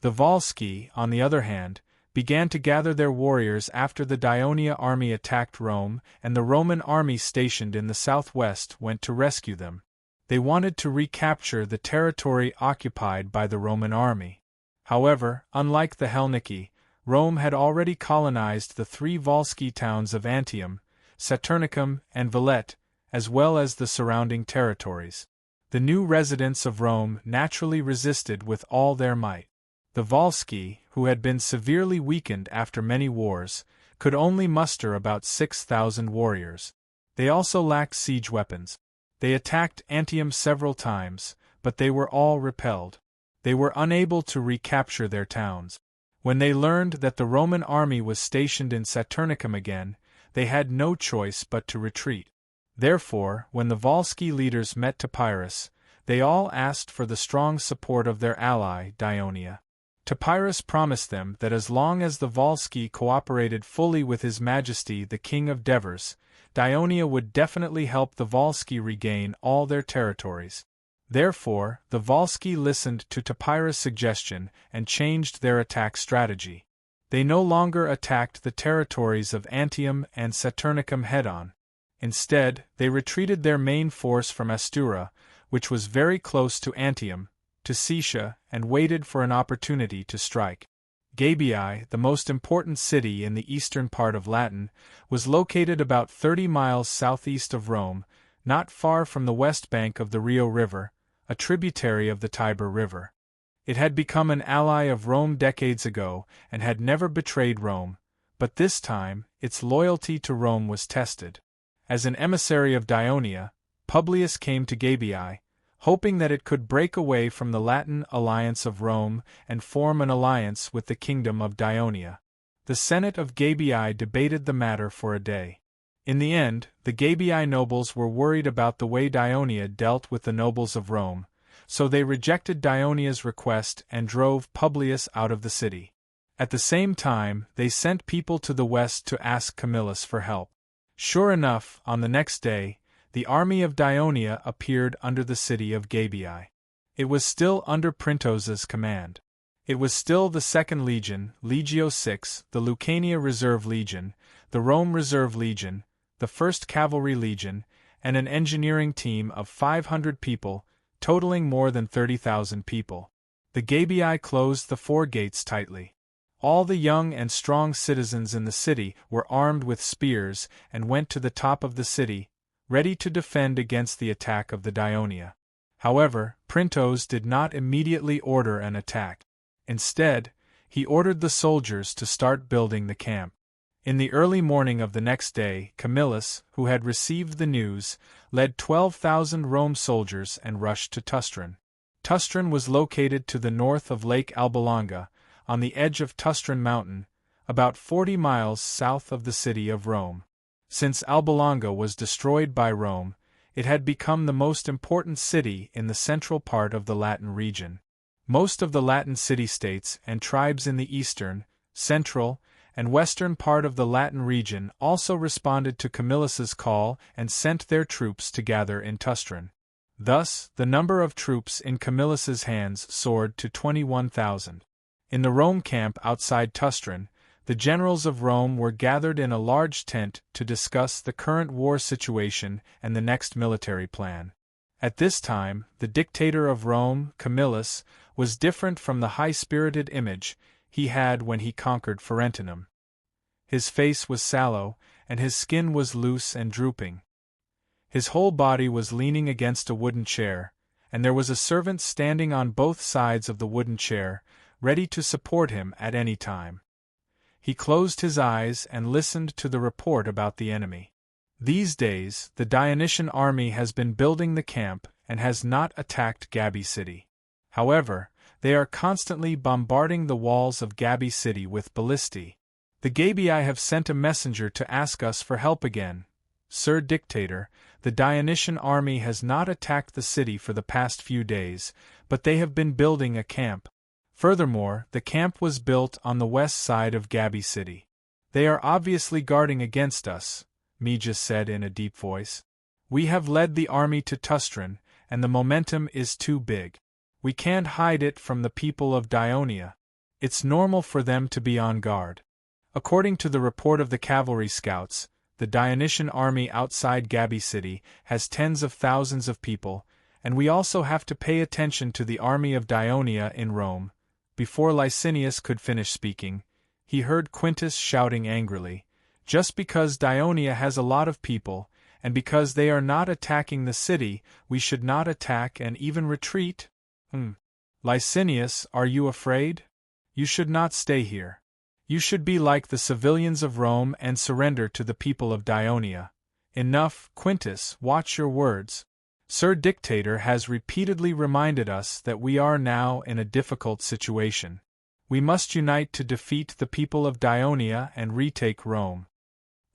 The Volsci, on the other hand, began to gather their warriors after the Daionia army attacked Rome and the Roman army stationed in the southwest went to rescue them. They wanted to recapture the territory occupied by the Roman army. However, unlike the Helnici, Rome had already colonized the three Volsci towns of Antium, Saturnicum, and Villette, as well as the surrounding territories. The new residents of Rome naturally resisted with all their might. The Volsci, who had been severely weakened after many wars, could only muster about 6,000 warriors. They also lacked siege weapons. They attacked Antium several times, but they were all repelled. They were unable to recapture their towns. When they learned that the Roman army was stationed in Saturnicum again, they had no choice but to retreat. Therefore, when the Volsci leaders met Topyrus, they all asked for the strong support of their ally, Daionia. Topyrus promised them that as long as the Volsci cooperated fully with His Majesty the King of Devers, Daionia would definitely help the Volsci regain all their territories. Therefore, the Volsci listened to Topyrus' suggestion and changed their attack strategy. They no longer attacked the territories of Antium and Saturnicum head-on. Instead, they retreated their main force from Astura, which was very close to Antium, to Caesia, and waited for an opportunity to strike. Gabii, the most important city in the eastern part of Latin, was located about 30 miles southeast of Rome, not far from the west bank of the Rio River, a tributary of the Tiber River. It had become an ally of Rome decades ago and had never betrayed Rome, but this time, its loyalty to Rome was tested. As an emissary of Daionia, Publius came to Gabii, hoping that it could break away from the Latin alliance of Rome and form an alliance with the kingdom of Daionia. The Senate of Gabii debated the matter for a day. In the end, the Gabii nobles were worried about the way Dionia dealt with the nobles of Rome, so they rejected Dionia's request and drove Publius out of the city. At the same time, they sent people to the west to ask Camillus for help. Sure enough, on the next day, the army of Dionia appeared under the city of Gabii. It was still under Printos's command. It was still the 2nd Legion, Legio VI, the Lucania Reserve Legion, the Rome Reserve Legion, the 1st Cavalry Legion, and an engineering team of 500 people, totaling more than 30,000 people. The Gabii closed the 4 gates tightly. All the young and strong citizens in the city were armed with spears and went to the top of the city, ready to defend against the attack of the Dionia. However, Printos did not immediately order an attack. Instead, he ordered the soldiers to start building the camp. In the early morning of the next day, Camillus, who had received the news, led 12,000 Rome soldiers and rushed to Tustran. Tustran was located to the north of Lake Albalonga, on the edge of Tustran Mountain, about 40 miles south of the city of Rome. Since Albalonga was destroyed by Rome, it had become the most important city in the central part of the Latin region. Most of the Latin city-states and tribes in the eastern, central, and western part of the Latin region also responded to Camillus's call and sent their troops to gather in Tustran. Thus, the number of troops in Camillus's hands soared to 21,000. In the Rome camp outside Tustran, the generals of Rome were gathered in a large tent to discuss the current war situation and the next military plan. At this time, the dictator of Rome, Camillus, was different from the high-spirited image he had when he conquered Ferentinum. His face was sallow, and his skin was loose and drooping. His whole body was leaning against a wooden chair, and there was a servant standing on both sides of the wooden chair, ready to support him at any time. He closed his eyes and listened to the report about the enemy. These days, the Dionysian army has been building the camp and has not attacked Gabii city. However, they are constantly bombarding the walls of Gabii city with ballistae. The Gabii have sent a messenger to ask us for help again. Sir Dictator, the Dionysian army has not attacked the city for the past few days, but they have been building a camp. Furthermore, the camp was built on the west side of Gabii city. They are obviously guarding against us, Meges said in a deep voice. We have led the army to Tustran, and the momentum is too big. We can't hide it from the people of Dionia. It's normal for them to be on guard. According to the report of the cavalry scouts, the Dionysian army outside Gabii city has tens of thousands of people, and we also have to pay attention to the army of Dionia in Rome. Before Licinius could finish speaking, he heard Quintus shouting angrily, "Just because Dionia has a lot of people, and because they are not attacking the city, we should not attack and even retreat? Licinius, are you afraid? You should not stay here. You should be like the civilians of Rome and surrender to the people of Dionia." Enough, Quintus, watch your words. Sir Dictator has repeatedly reminded us that we are now in a difficult situation. We must unite to defeat the people of Dionia and retake Rome.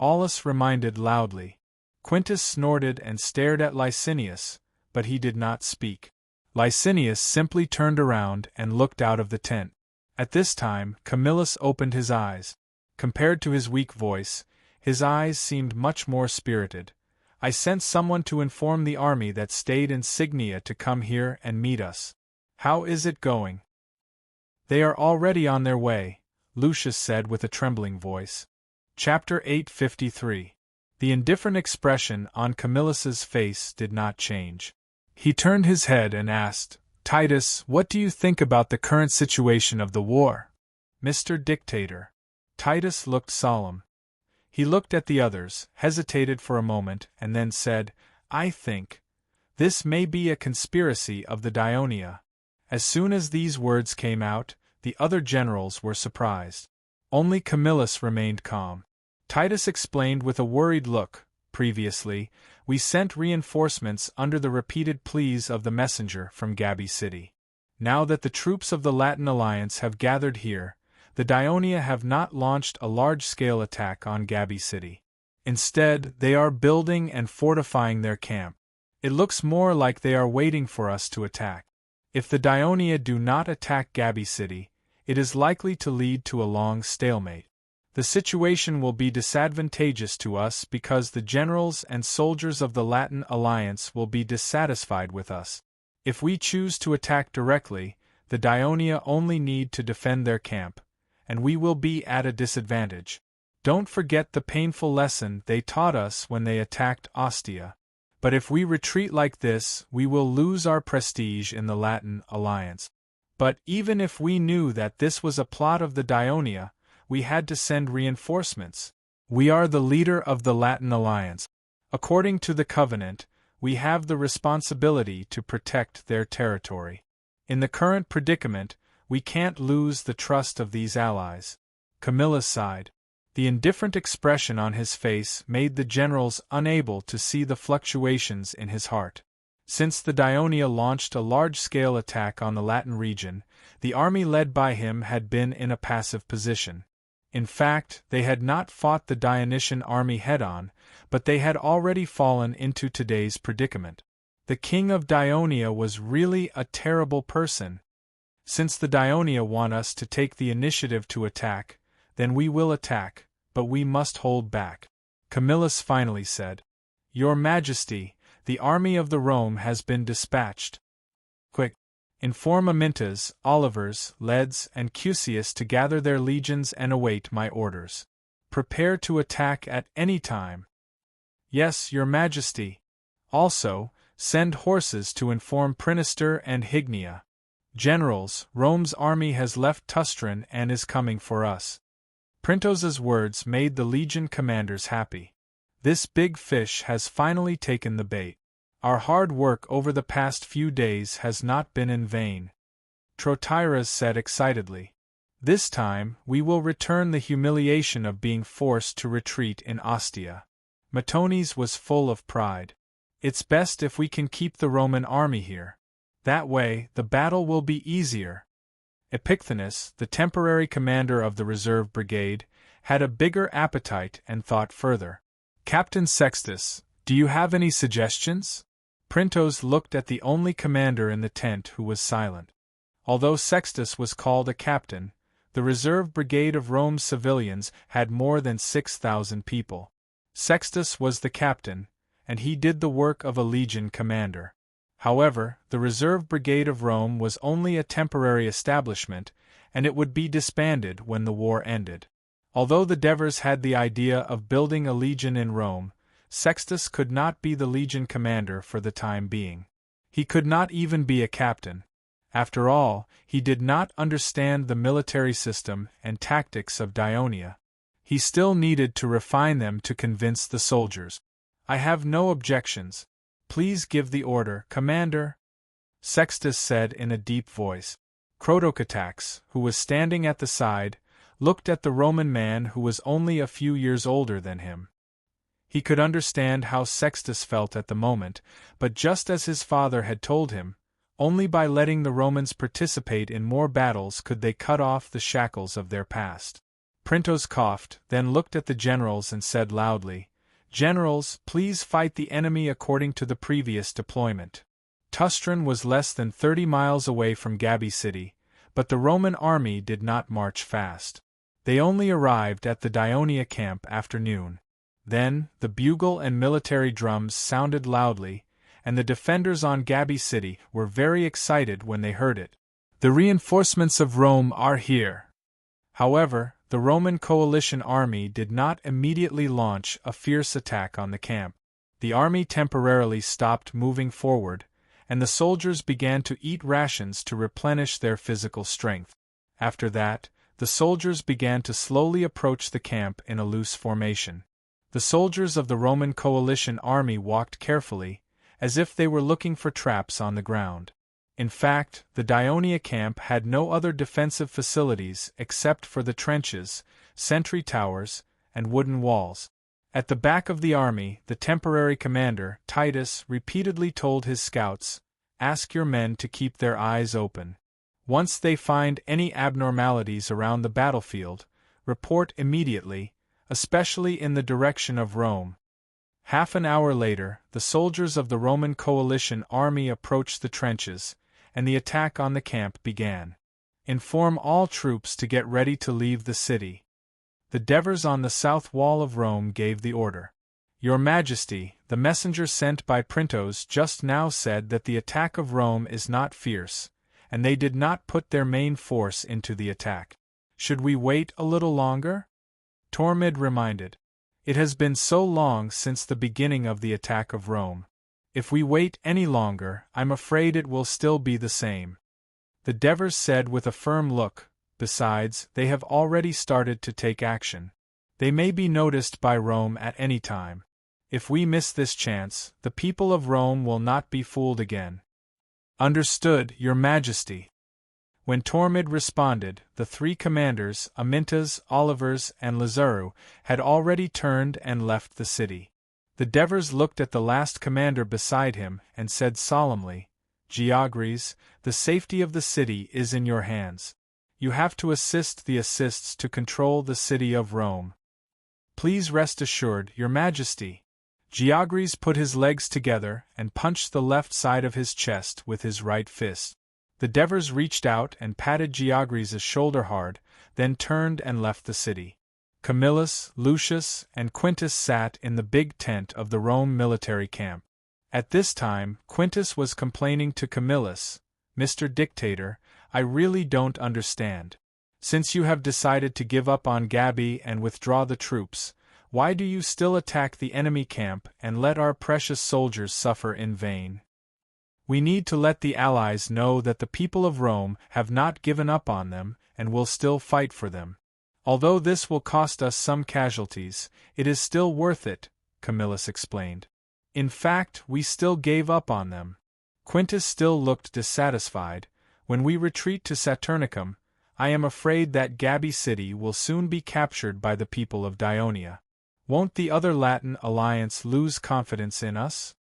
Aulus reminded loudly. Quintus snorted and stared at Licinius, but he did not speak. Licinius simply turned around and looked out of the tent. At this time, Camillus opened his eyes. Compared to his weak voice, his eyes seemed much more spirited. I sent someone to inform the army that stayed in Signia to come here and meet us. How is it going? They are already on their way, Lucius said with a trembling voice. Chapter 853. The indifferent expression on Camillus's face did not change. He turned his head and asked, "Titus, what do you think about the current situation of the war?" "Mr. Dictator." Titus looked solemn. He looked at the others, hesitated for a moment, and then said, "I think this may be a conspiracy of the Dionia." As soon as these words came out, the other generals were surprised. Only Camillus remained calm. Titus explained with a worried look, "Previously, we sent reinforcements under the repeated pleas of the messenger from Gabii city. Now that the troops of the Latin alliance have gathered here, The Dionia have not launched a large-scale attack on Gabi City. Instead, they are building and fortifying their camp. It looks more like they are waiting for us to attack. If the Dionia do not attack Gabi City, it is likely to lead to a long stalemate. The situation will be disadvantageous to us because the generals and soldiers of the Latin Alliance will be dissatisfied with us. If we choose to attack directly, the Dionia only need to defend their camp, and we will be at a disadvantage. Don't forget the painful lesson they taught us when they attacked Ostia. But if we retreat like this, we will lose our prestige in the Latin Alliance. But even if we knew that this was a plot of the Dionia, we had to send reinforcements. We are the leader of the Latin Alliance. According to the Covenant, we have the responsibility to protect their territory. In the current predicament, we can't lose the trust of these allies. Camillus sighed. The indifferent expression on his face made the generals unable to see the fluctuations in his heart. Since the Dionia launched a large-scale attack on the Latin region, the army led by him had been in a passive position. In fact, they had not fought the Dionysian army head-on, but they had already fallen into today's predicament. The king of Dionia was really a terrible person. Since the Dionia want us to take the initiative to attack, then we will attack, but we must hold back. Camillus finally said, Your Majesty, the army of the Rome has been dispatched. Quick! Inform Amintas, Olivers, Leds, and Cusius to gather their legions and await my orders. Prepare to attack at any time. Yes, Your Majesty. Also, send horses to inform Prinister and Hygnia. Generals, Rome's army has left Tustran and is coming for us. Printos's words made the legion commanders happy. This big fish has finally taken the bait. Our hard work over the past few days has not been in vain. Trotyras said excitedly. This time, we will return the humiliation of being forced to retreat in Ostia. Matones was full of pride. It's best if we can keep the Roman army here. That way, the battle will be easier. Epicthenes, the temporary commander of the reserve brigade, had a bigger appetite and thought further. Captain Sextus, do you have any suggestions? Printos looked at the only commander in the tent who was silent. Although Sextus was called a captain, the reserve brigade of Rome's civilians had more than 6,000 people. Sextus was the captain, and he did the work of a legion commander. However, the reserve brigade of Rome was only a temporary establishment, and it would be disbanded when the war ended. Although the Devers had the idea of building a legion in Rome, Sextus could not be the legion commander for the time being. He could not even be a captain. After all, he did not understand the military system and tactics of Dionia. He still needed to refine them to convince the soldiers. I have no objections. Please give the order, Commander, Sextus said in a deep voice. Crotocatax, who was standing at the side, looked at the Roman man who was only a few years older than him. He could understand how Sextus felt at the moment, but just as his father had told him, only by letting the Romans participate in more battles could they cut off the shackles of their past. Printos coughed, then looked at the generals and said loudly, Generals, please fight the enemy according to the previous deployment. Tustran was less than 30 miles away from Gabi City, but the Roman army did not march fast. They only arrived at the Dionia camp after noon. Then, the bugle and military drums sounded loudly, and the defenders on Gabi City were very excited when they heard it. The reinforcements of Rome are here. However, the Roman coalition army did not immediately launch a fierce attack on the camp. The army temporarily stopped moving forward, and the soldiers began to eat rations to replenish their physical strength. After that, the soldiers began to slowly approach the camp in a loose formation. The soldiers of the Roman coalition army walked carefully, as if they were looking for traps on the ground. In fact, the Dionia camp had no other defensive facilities except for the trenches, sentry towers, and wooden walls. At the back of the army, the temporary commander, Titus, repeatedly told his scouts, "Ask your men to keep their eyes open. Once they find any abnormalities around the battlefield, report immediately, especially in the direction of Rome. Half an hour later, the soldiers of the Roman coalition army approached the trenches, and the attack on the camp began. Inform all troops to get ready to leave the city. The Devers on the south wall of Rome gave the order. Your Majesty, the messenger sent by Printos just now said that the attack of Rome is not fierce, and they did not put their main force into the attack. Should we wait a little longer? Tormid reminded. It has been so long since the beginning of the attack of Rome. If we wait any longer, I'm afraid it will still be the same. The Devers said with a firm look. Besides, they have already started to take action. They may be noticed by Rome at any time. If we miss this chance, the people of Rome will not be fooled again. Understood, Your Majesty. When Tormid responded, the three commanders, Amintas, Olivers, and Lazaru, had already turned and left the city. The Devers looked at the last commander beside him and said solemnly, Georges, the safety of the city is in your hands. You have to assist the assists to control the city of Rome. Please rest assured, Your Majesty. Georges put his legs together and punched the left side of his chest with his right fist. The Devers reached out and patted Georges' shoulder hard, then turned and left the city. Camillus, Lucius, and Quintus sat in the big tent of the Rome military camp. At this time, Quintus was complaining to Camillus, Mr. Dictator, I really don't understand. Since you have decided to give up on Gabi and withdraw the troops, why do you still attack the enemy camp and let our precious soldiers suffer in vain? We need to let the Allies know that the people of Rome have not given up on them and will still fight for them. Although this will cost us some casualties, it is still worth it, Camillus explained. In fact, we still gave up on them. Quintus still looked dissatisfied. When we retreat to Saturnicum, I am afraid that Gabi city will soon be captured by the people of Dionia. Won't the other Latin alliance lose confidence in us?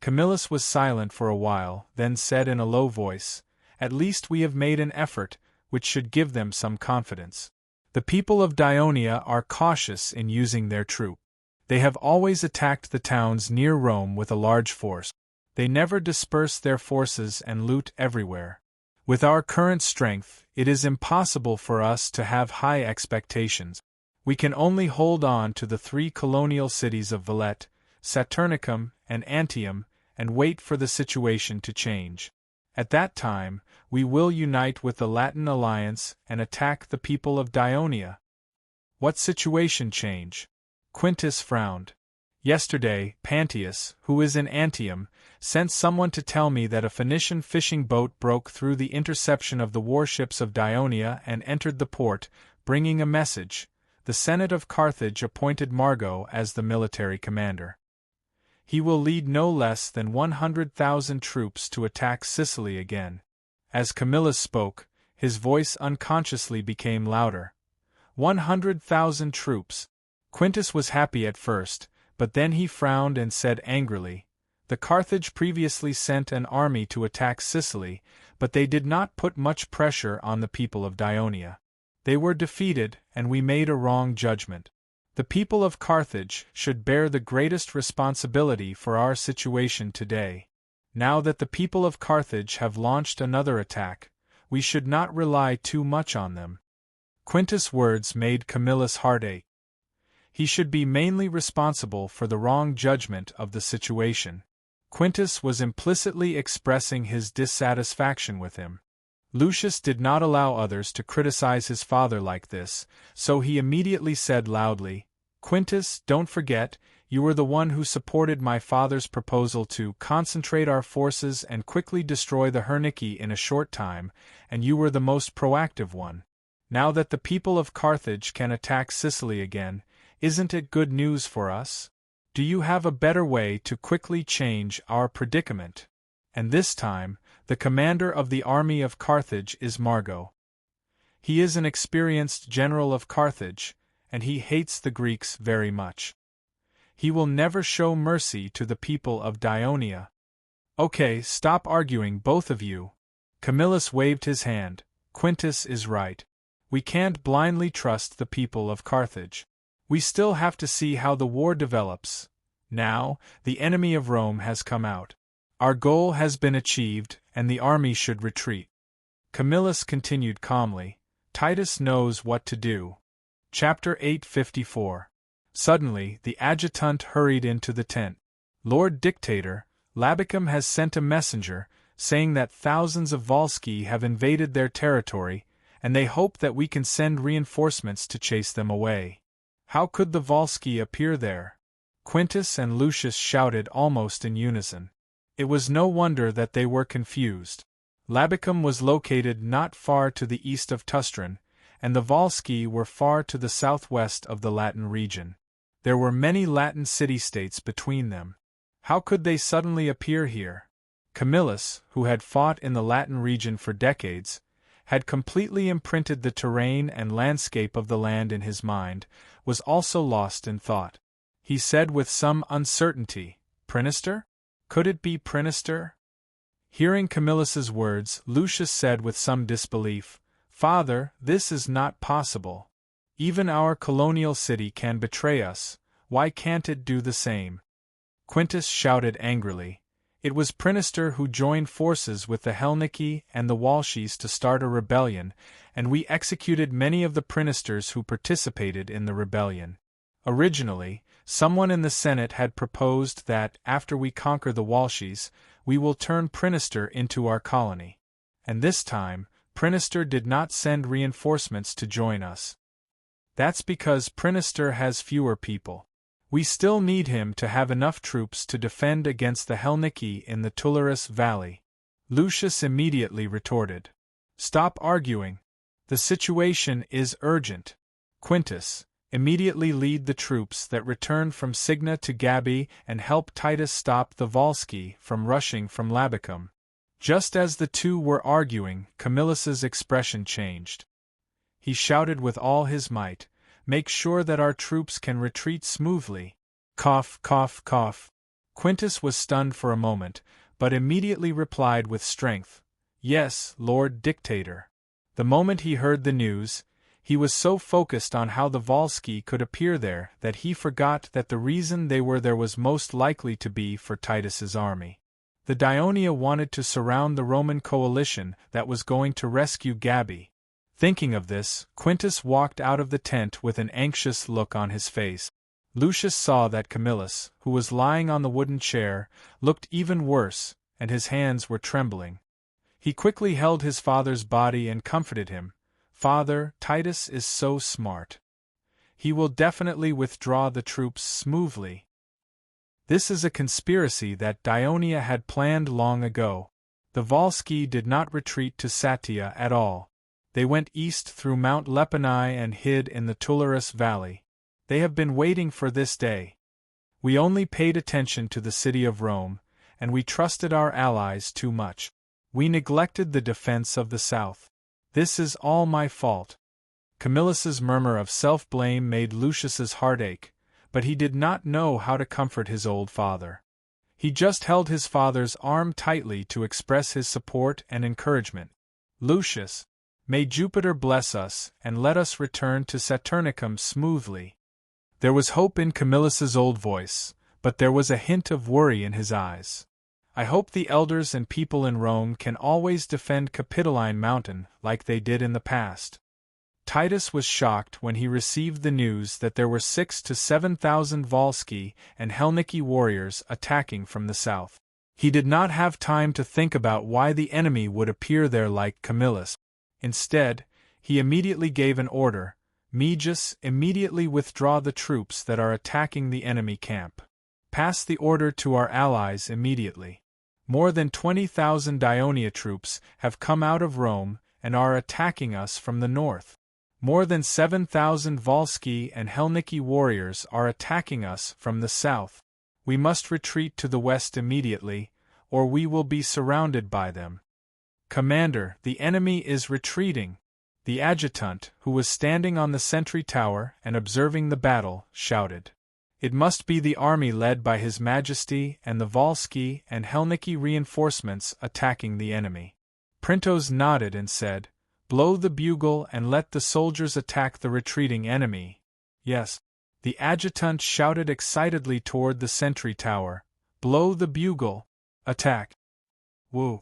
Camillus was silent for a while, then said in a low voice, At least we have made an effort, which should give them some confidence. The people of Dionia are cautious in using their troop. They have always attacked the towns near Rome with a large force. They never disperse their forces and loot everywhere. With our current strength, it is impossible for us to have high expectations. We can only hold on to the three colonial cities of Valette, Saturnicum, and Antium, and wait for the situation to change. At that time, we will unite with the Latin alliance and attack the people of Dionia. What situation change? Quintus frowned. Yesterday, Pantius, who is in Antium, sent someone to tell me that a Phoenician fishing boat broke through the interception of the warships of Dionia and entered the port, bringing a message. The Senate of Carthage appointed Margo as the military commander. He will lead no less than 100,000 troops to attack Sicily again. As Camillus spoke, his voice unconsciously became louder. 100,000 troops. Quintus was happy at first, but then he frowned and said angrily, The Carthage previously sent an army to attack Sicily, but they did not put much pressure on the people of Dionia. They were defeated, and we made a wrong judgment. The people of Carthage should bear the greatest responsibility for our situation today. Now that the people of Carthage have launched another attack, we should not rely too much on them. Quintus' words made Camillus' heart ache. He should be mainly responsible for the wrong judgment of the situation. Quintus was implicitly expressing his dissatisfaction with him. Lucius did not allow others to criticize his father like this, so he immediately said loudly, Quintus, don't forget, you were the one who supported my father's proposal to concentrate our forces and quickly destroy the Hernici in a short time, and you were the most proactive one. Now that the people of Carthage can attack Sicily again, isn't it good news for us? Do you have a better way to quickly change our predicament? And this time, the commander of the army of Carthage is Margo. He is an experienced general of Carthage, and he hates the Greeks very much. He will never show mercy to the people of Dionia. Okay, stop arguing both of you. Camillus waved his hand. Quintus is right. We can't blindly trust the people of Carthage. We still have to see how the war develops. Now, the enemy of Rome has come out. Our goal has been achieved, and the army should retreat. Camillus continued calmly. Titus knows what to do. Chapter 854. Suddenly, the adjutant hurried into the tent. Lord Dictator, Labicum has sent a messenger, saying that thousands of Volsci have invaded their territory, and they hope that we can send reinforcements to chase them away. How could the Volsci appear there? Quintus and Lucius shouted almost in unison. It was no wonder that they were confused. Labicum was located not far to the east of Tustran, and the Volsci were far to the southwest of the Latin region. There were many Latin city-states between them. How could they suddenly appear here? Camillus, who had fought in the Latin region for decades, had completely imprinted the terrain and landscape of the land in his mind, was also lost in thought. He said with some uncertainty, "Prinister? Could it be Prinister?" Hearing Camillus's words, Lucius said with some disbelief, "Father, this is not possible. Even our colonial city can betray us, why can't it do the same?" Quintus shouted angrily. It was Prinister who joined forces with the Helnici and the Walshes to start a rebellion, and we executed many of the Prinisters who participated in the rebellion. Originally, someone in the Senate had proposed that, after we conquer the Walshes, we will turn Prinister into our colony. And this time, Prinister did not send reinforcements to join us. That's because Prinister has fewer people. We still need him to have enough troops to defend against the Helnici in the Tullarus Valley. Lucius immediately retorted. Stop arguing. The situation is urgent. Quintus, immediately lead the troops that return from Signa to Gabii and help Titus stop the Volsci from rushing from Labicum. Just as the two were arguing, Camillus's expression changed. He shouted with all his might, "Make sure that our troops can retreat smoothly." Cough, cough, cough. Quintus was stunned for a moment, but immediately replied with strength, "Yes, Lord Dictator." The moment he heard the news, he was so focused on how the Volsci could appear there that he forgot that the reason they were there was most likely to be for Titus's army. The Daionia wanted to surround the Roman coalition that was going to rescue Gabii. Thinking of this, Quintus walked out of the tent with an anxious look on his face. Lucius saw that Camillus, who was lying on the wooden chair, looked even worse, and his hands were trembling. He quickly held his father's body and comforted him. "Father, Titus is so smart. He will definitely withdraw the troops smoothly." This is a conspiracy that Daionia had planned long ago. The Volsci did not retreat to Satia at all. They went east through Mount Lepani and hid in the Tullarus Valley. They have been waiting for this day. We only paid attention to the city of Rome, and we trusted our allies too much. We neglected the defense of the south. This is all my fault. Camillus's murmur of self-blame made Lucius's heart ache, but he did not know how to comfort his old father. He just held his father's arm tightly to express his support and encouragement. "Lucius, may Jupiter bless us and let us return to Saturnicum smoothly." There was hope in Camillus's old voice, but there was a hint of worry in his eyes. "I hope the elders and people in Rome can always defend Capitoline Mountain like they did in the past." Titus was shocked when he received the news that there were 6,000 to 7,000 Volsci and Helnici warriors attacking from the south. He did not have time to think about why the enemy would appear there like Camillus. Instead, he immediately gave an order, "Meges, immediately withdraw the troops that are attacking the enemy camp. Pass the order to our allies immediately. More than 20,000 Daionia troops have come out of Rome and are attacking us from the north. More than 7,000 Volsci and Helnici warriors are attacking us from the south. We must retreat to the west immediately, or we will be surrounded by them." "Commander, the enemy is retreating." The adjutant, who was standing on the sentry tower and observing the battle, shouted. "It must be the army led by His Majesty and the Volsci and Helnici reinforcements attacking the enemy." Printos nodded and said, "Blow the bugle and let the soldiers attack the retreating enemy." "Yes." The adjutant shouted excitedly toward the sentry tower, "Blow the bugle! Attack!" Woo!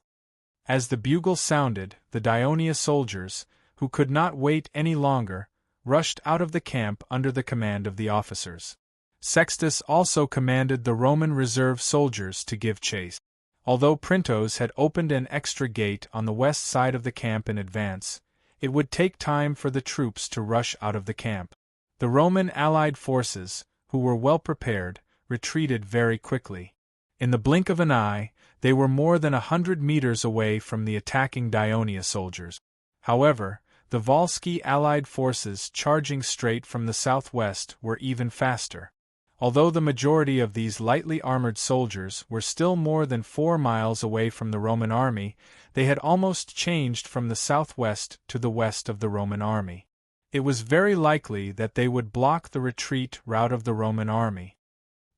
As the bugle sounded, the Dionia soldiers, who could not wait any longer, rushed out of the camp under the command of the officers. Sextus also commanded the Roman reserve soldiers to give chase. Although Printos had opened an extra gate on the west side of the camp in advance, it would take time for the troops to rush out of the camp. The Roman allied forces, who were well prepared, retreated very quickly. In the blink of an eye, they were more than 100 meters away from the attacking Dionia soldiers. However, the Volsci allied forces charging straight from the southwest were even faster. Although the majority of these lightly armored soldiers were still more than 4 miles away from the Roman army, they had almost changed from the southwest to the west of the Roman army. It was very likely that they would block the retreat route of the Roman army.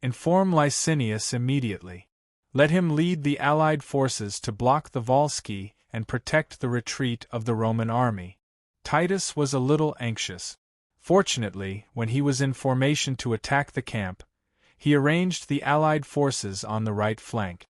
Inform Licinius immediately. Let him lead the allied forces to block the Volsci and protect the retreat of the Roman army. Titus was a little anxious. Fortunately, when he was in formation to attack the camp, he arranged the allied forces on the right flank.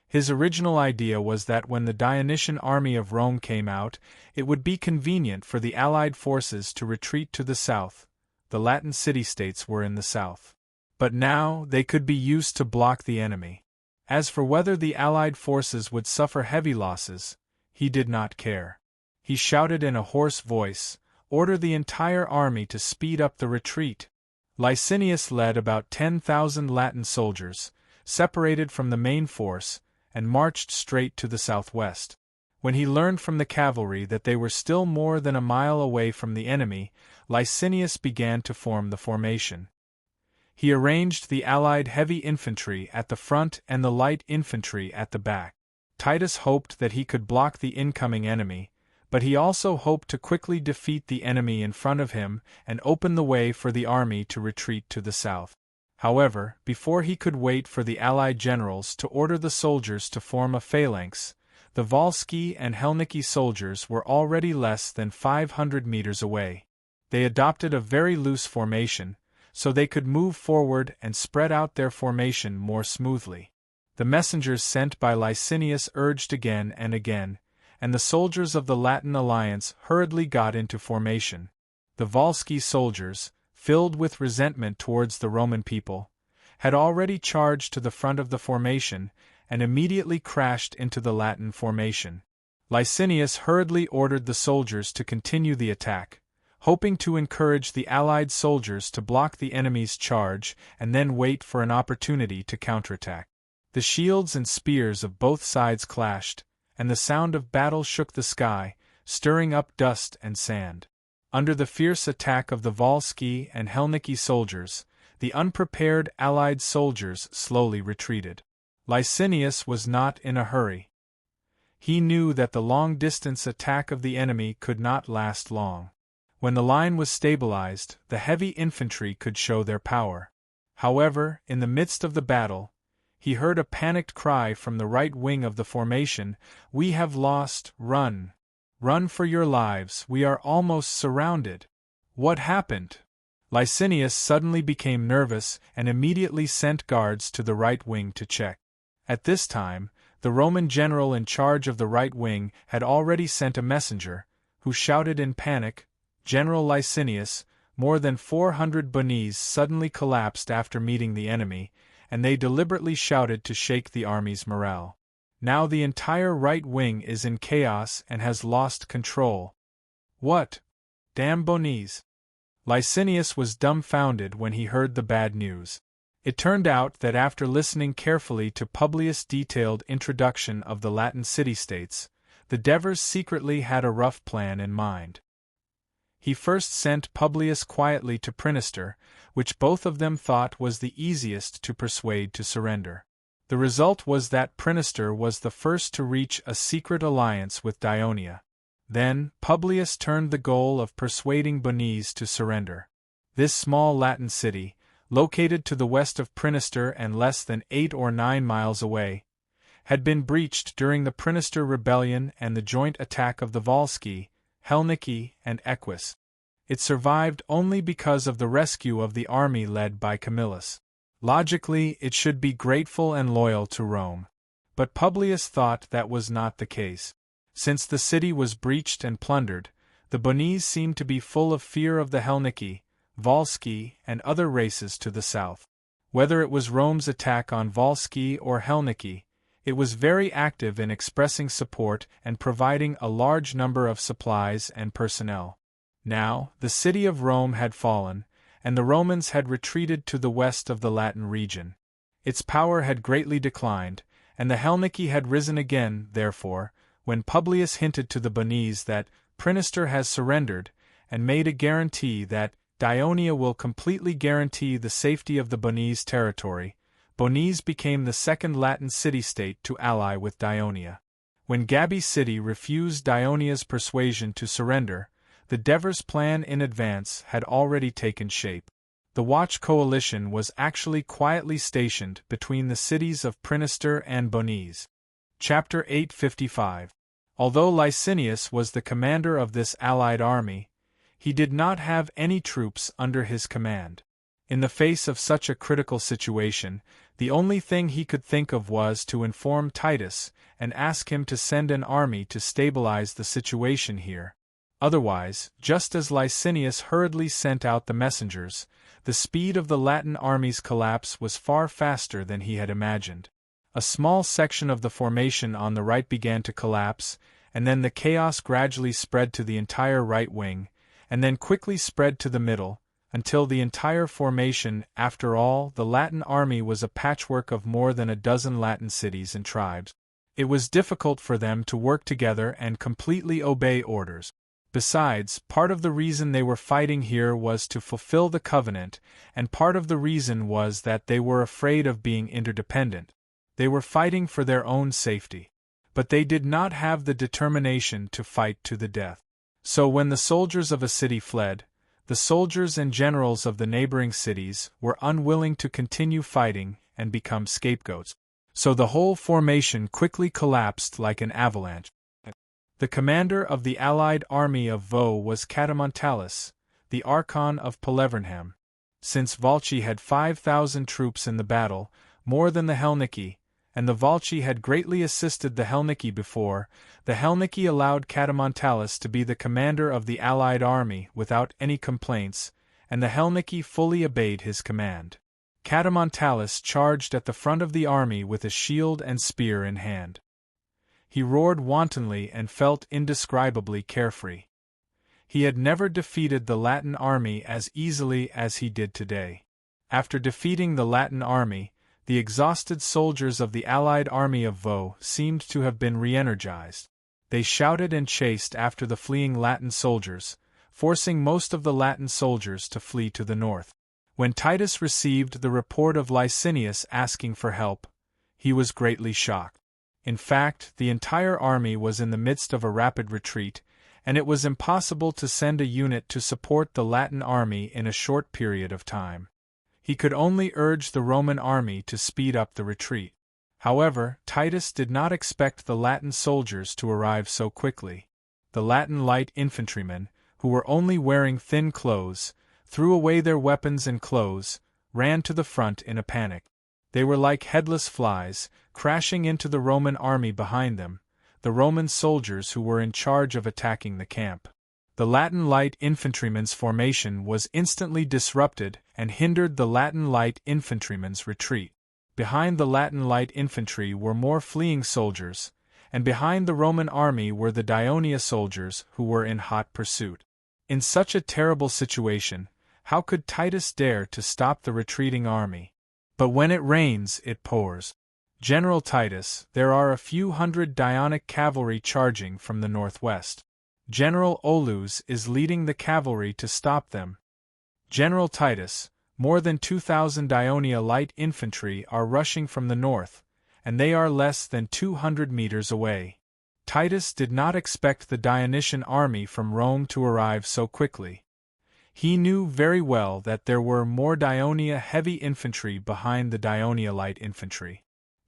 His original idea was that when the Dionysian army of Rome came out, it would be convenient for the allied forces to retreat to the south. The Latin city-states were in the south. But now they could be used to block the enemy. As for whether the allied forces would suffer heavy losses, he did not care. He shouted in a hoarse voice, "Order the entire army to speed up the retreat." Licinius led about 10,000 Latin soldiers, separated from the main force, and marched straight to the southwest. When he learned from the cavalry that they were still more than a mile away from the enemy, Licinius began to form the formation. He arranged the allied heavy infantry at the front and the light infantry at the back. Titus hoped that he could block the incoming enemy, but he also hoped to quickly defeat the enemy in front of him and open the way for the army to retreat to the south. However, before he could wait for the allied generals to order the soldiers to form a phalanx, the Volsci and Helniki soldiers were already less than 500 meters away. They adopted a very loose formation, so they could move forward and spread out their formation more smoothly. The messengers sent by Licinius urged again and again, and the soldiers of the Latin alliance hurriedly got into formation. The Volsci soldiers, filled with resentment towards the Roman people, had already charged to the front of the formation and immediately crashed into the Latin formation. Licinius hurriedly ordered the soldiers to continue the attack, hoping to encourage the allied soldiers to block the enemy's charge and then wait for an opportunity to counterattack. The shields and spears of both sides clashed, and the sound of battle shook the sky, stirring up dust and sand. Under the fierce attack of the Volsci and Helniki soldiers, the unprepared allied soldiers slowly retreated. Licinius was not in a hurry. He knew that the long-distance attack of the enemy could not last long. When the line was stabilized, the heavy infantry could show their power. However, in the midst of the battle, he heard a panicked cry from the right wing of the formation, "We have lost, run! Run for your lives, we are almost surrounded." What happened? Licinius suddenly became nervous and immediately sent guards to the right wing to check. At this time, the Roman general in charge of the right wing had already sent a messenger, who shouted in panic, "General Licinius, more than 400 bunnies suddenly collapsed after meeting the enemy, and they deliberately shouted to shake the army's morale. Now the entire right wing is in chaos and has lost control." "What? Damn bunnies!" Licinius was dumbfounded when he heard the bad news. It turned out that after listening carefully to Publius' detailed introduction of the Latin city-states, the Devers secretly had a rough plan in mind. He first sent Publius quietly to Prinister, which both of them thought was the easiest to persuade to surrender. The result was that Prinister was the first to reach a secret alliance with Dionia. Then, Publius turned the goal of persuading Bunnies to surrender. This small Latin city, located to the west of Prinister and less than 8 or 9 miles away, had been breached during the Prinister rebellion and the joint attack of the Volsci, Helniki, and Equus. It survived only because of the rescue of the army led by Camillus. Logically, it should be grateful and loyal to Rome. But Publius thought that was not the case. Since the city was breached and plundered, the Bonese seemed to be full of fear of the Helniki, Volsci, and other races to the south. Whether it was Rome's attack on Volsci or Helniki, it was very active in expressing support and providing a large number of supplies and personnel. Now, the city of Rome had fallen, and the Romans had retreated to the west of the Latin region. Its power had greatly declined, and the Helniki had risen again. Therefore, when Publius hinted to the Bonese that Prinister has surrendered, and made a guarantee that Daionia will completely guarantee the safety of the Bonese territory, Bonese became the second Latin city-state to ally with Daionia. When Gabi's city refused Daionia's persuasion to surrender, the Devers' plan in advance had already taken shape. The Watch coalition was actually quietly stationed between the cities of Prinister and Bonese. Chapter 855. Although Licinius was the commander of this allied army, he did not have any troops under his command. In the face of such a critical situation, the only thing he could think of was to inform Titus and ask him to send an army to stabilize the situation here. Otherwise, just as Licinius hurriedly sent out the messengers, the speed of the Latin army's collapse was far faster than he had imagined. A small section of the formation on the right began to collapse, and then the chaos gradually spread to the entire right wing, and then quickly spread to the middle, until the entire formation. After all, the Latin army was a patchwork of more than a dozen Latin cities and tribes. It was difficult for them to work together and completely obey orders. Besides, part of the reason they were fighting here was to fulfill the covenant, and part of the reason was that they were afraid of being interdependent. They were fighting for their own safety. But they did not have the determination to fight to the death. So when the soldiers of a city fled, the soldiers and generals of the neighboring cities were unwilling to continue fighting and become scapegoats. So the whole formation quickly collapsed like an avalanche. The commander of the allied army of Vaux was Catamontalus, the Archon of Pelevernham. Since Volci had 5,000 troops in the battle, more than the Helniki, and the Volci had greatly assisted the Helniki before, the Helniki allowed Catamontalus to be the commander of the allied army without any complaints, and the Helniki fully obeyed his command. Catamontalus charged at the front of the army with a shield and spear in hand. He roared wantonly and felt indescribably carefree. He had never defeated the Latin army as easily as he did today. After defeating the Latin army, the exhausted soldiers of the allied army of Vaux seemed to have been re-energized. They shouted and chased after the fleeing Latin soldiers, forcing most of the Latin soldiers to flee to the north. When Titus received the report of Licinius asking for help, he was greatly shocked. In fact, the entire army was in the midst of a rapid retreat, and it was impossible to send a unit to support the Latin army in a short period of time. He could only urge the Roman army to speed up the retreat. However, Titus did not expect the Latin soldiers to arrive so quickly. The Latin light infantrymen, who were only wearing thin clothes, threw away their weapons and clothes, ran to the front in a panic. They were like headless flies, crashing into the Roman army behind them, the Roman soldiers who were in charge of attacking the camp. The Latin light infantrymen's formation was instantly disrupted and hindered the Latin light infantrymen's retreat. Behind the Latin light infantry were more fleeing soldiers, and behind the Roman army were the Daionia soldiers who were in hot pursuit. In such a terrible situation, how could Titus dare to stop the retreating army? But when it rains, it pours. General Titus, there are a few hundred Dionic cavalry charging from the northwest. General Aulus is leading the cavalry to stop them. General Titus, more than 2,000 Daionia light infantry are rushing from the north, and they are less than 200 meters away. Titus did not expect the Dionysian army from Rome to arrive so quickly. He knew very well that there were more Daionia heavy infantry behind the Daionia light infantry.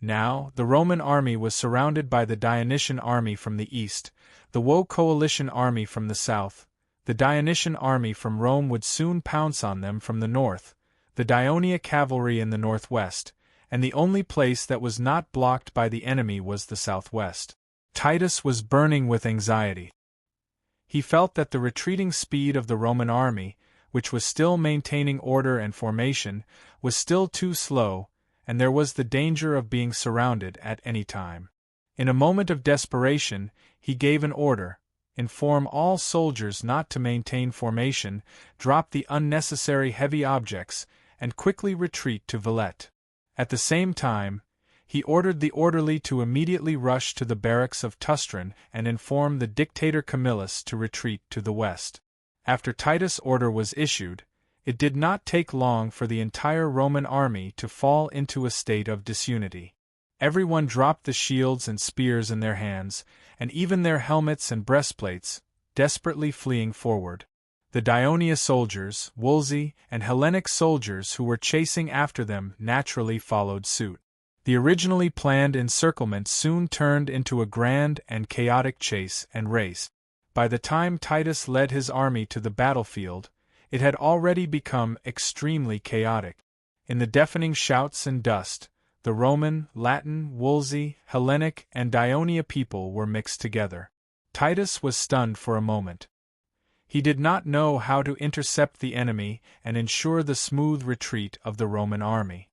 Now, the Roman army was surrounded by the Dionysian army from the east, the Woe coalition army from the south. The Dionysian army from Rome would soon pounce on them from the north, the Dionia cavalry in the northwest, and the only place that was not blocked by the enemy was the southwest. Titus was burning with anxiety. He felt that the retreating speed of the Roman army, which was still maintaining order and formation, was still too slow, and there was the danger of being surrounded at any time. In a moment of desperation, he gave an order: inform all soldiers not to maintain formation, drop the unnecessary heavy objects, and quickly retreat to Villette. At the same time, he ordered the orderly to immediately rush to the barracks of Tustran and inform the dictator Camillus to retreat to the west. After Titus' order was issued, it did not take long for the entire Roman army to fall into a state of disunity. Everyone dropped the shields and spears in their hands, and even their helmets and breastplates, desperately fleeing forward. The Dionia soldiers, Wolsey, and Hellenic soldiers who were chasing after them naturally followed suit. The originally planned encirclement soon turned into a grand and chaotic chase and race. By the time Titus led his army to the battlefield, it had already become extremely chaotic. In the deafening shouts and dust, the Roman, Latin, Wolsey, Hellenic, and Dionia people were mixed together. Titus was stunned for a moment. He did not know how to intercept the enemy and ensure the smooth retreat of the Roman army.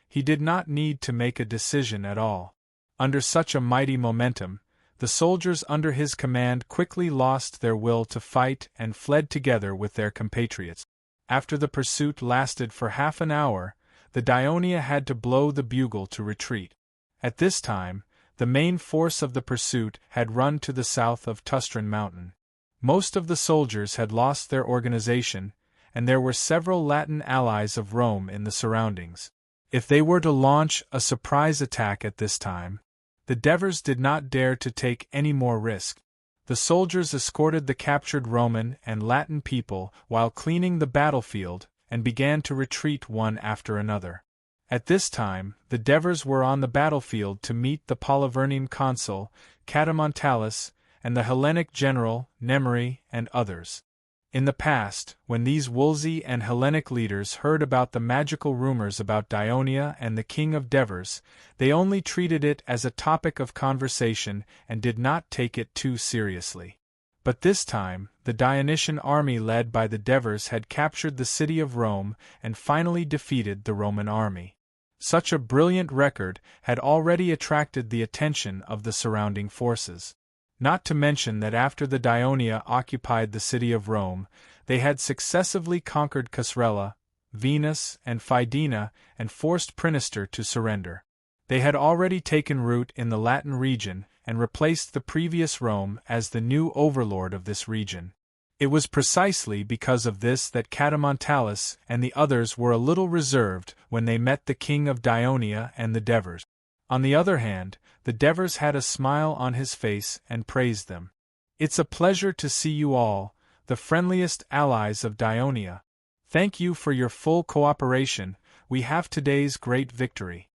He did not need to make a decision at all. Under such a mighty momentum, the soldiers under his command quickly lost their will to fight and fled together with their compatriots. After the pursuit lasted for half an hour, the Dionia had to blow the bugle to retreat. At this time, the main force of the pursuit had run to the south of Tustran Mountain. Most of the soldiers had lost their organization, and there were several Latin allies of Rome in the surroundings. If they were to launch a surprise attack at this time, the Devers did not dare to take any more risk. The soldiers escorted the captured Roman and Latin people while cleaning the battlefield and began to retreat one after another. At this time, the Devers were on the battlefield to meet the Polyvernine consul, Catamontalus, and the Hellenic general, Nemery, and others. In the past, when these Wolsey and Hellenic leaders heard about the magical rumors about Dionia and the king of Devers, they only treated it as a topic of conversation and did not take it too seriously. But this time, the Dionysian army led by the Devers had captured the city of Rome and finally defeated the Roman army. Such a brilliant record had already attracted the attention of the surrounding forces. Not to mention that after the Dionia occupied the city of Rome, they had successively conquered Casrella, Venus, and Fidena and forced Prinister to surrender. They had already taken root in the Latin region and replaced the previous Rome as the new overlord of this region. It was precisely because of this that Catamontalus and the others were a little reserved when they met the king of Dionia and the Devers. On the other hand, the Devers had a smile on his face and praised them. "It's a pleasure to see you all, the friendliest allies of Dionia. Thank you for your full cooperation, we have today's great victory."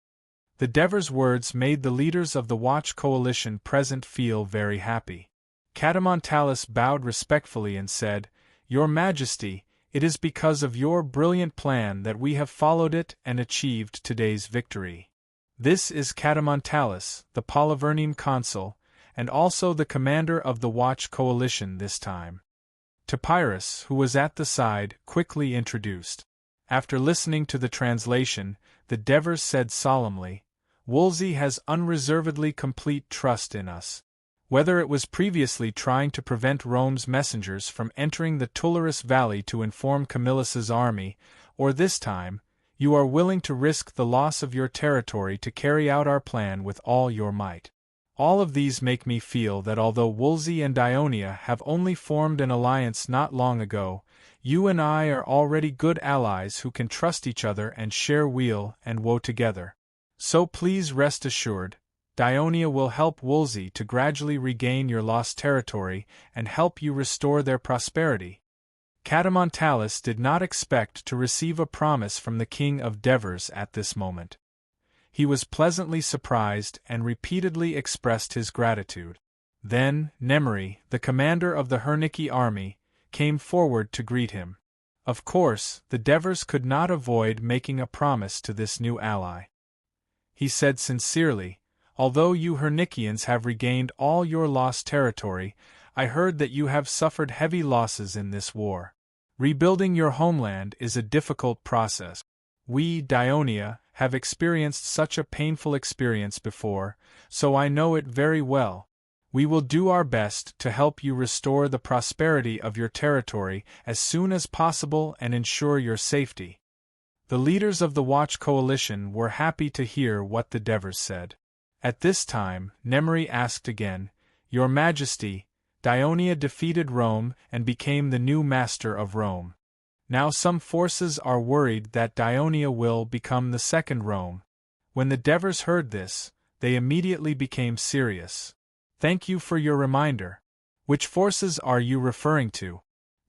The Devers' words made the leaders of the Watch coalition present feel very happy. Catamontalus bowed respectfully and said, "Your Majesty, it is because of your brilliant plan that we have followed it and achieved today's victory. This is Catamontalus, the Polyvernine consul, and also the commander of the Watch coalition this time." Topyrus, who was at the side, quickly introduced. After listening to the translation, the Devers said solemnly, "Wolsey has unreservedly complete trust in us. Whether it was previously trying to prevent Rome's messengers from entering the Tullarus Valley to inform Camillus's army, or this time, you are willing to risk the loss of your territory to carry out our plan with all your might. All of these make me feel that although Wolsey and Dionia have only formed an alliance not long ago, you and I are already good allies who can trust each other and share weal and woe together. So please rest assured, Dionia will help Wolsey to gradually regain your lost territory and help you restore their prosperity." Catamontalus did not expect to receive a promise from the king of Devers at this moment. He was pleasantly surprised and repeatedly expressed his gratitude. Then, Nemory, the commander of the Herniki army, came forward to greet him. Of course, the Devers could not avoid making a promise to this new ally. He said sincerely, "Although you Hernikians have regained all your lost territory, I heard that you have suffered heavy losses in this war. Rebuilding your homeland is a difficult process. We, Dionia, have experienced such a painful experience before, so I know it very well. We will do our best to help you restore the prosperity of your territory as soon as possible and ensure your safety." The leaders of the Watch Coalition were happy to hear what the Devers said. At this time, Nemory asked again, "Your Majesty, Dionia defeated Rome and became the new master of Rome. Now some forces are worried that Dionia will become the second Rome." When the Devers heard this, they immediately became serious. "Thank you for your reminder. Which forces are you referring to?"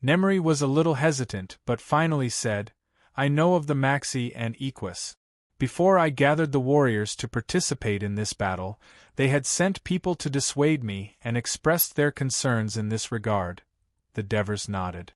Nemory was a little hesitant but finally said, "I know of the Maxi and Equus. Before I gathered the warriors to participate in this battle, they had sent people to dissuade me and expressed their concerns in this regard." The Devers nodded.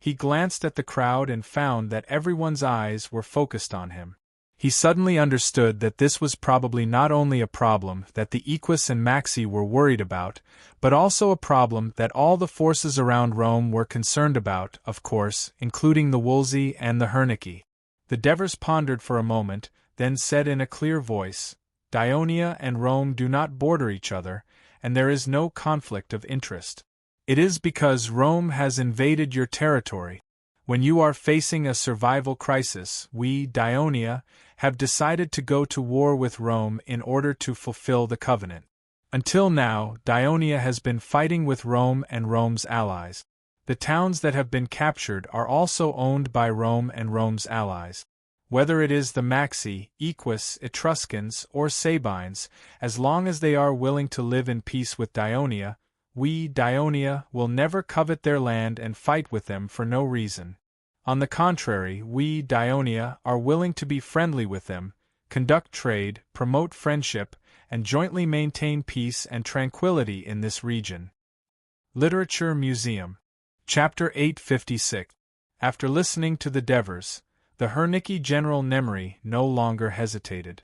He glanced at the crowd and found that everyone's eyes were focused on him. He suddenly understood that this was probably not only a problem that the Equus and Maxi were worried about, but also a problem that all the forces around Rome were concerned about, of course, including the Wolsey and the Herniki. The Devers pondered for a moment, then said in a clear voice, "Dionia and Rome do not border each other, and there is no conflict of interest. It is because Rome has invaded your territory. When you are facing a survival crisis, we, Dionia, have decided to go to war with Rome in order to fulfill the covenant. Until now, Dionia has been fighting with Rome and Rome's allies. The towns that have been captured are also owned by Rome and Rome's allies. Whether it is the Maxi, Equus, Etruscans, or Sabines, as long as they are willing to live in peace with Dionia, we, Dionia, will never covet their land and fight with them for no reason. On the contrary, we, Dionia, are willing to be friendly with them, conduct trade, promote friendship, and jointly maintain peace and tranquility in this region." Literature Museum. Chapter 856. After listening to the Devers, the Herniki General Nemory no longer hesitated.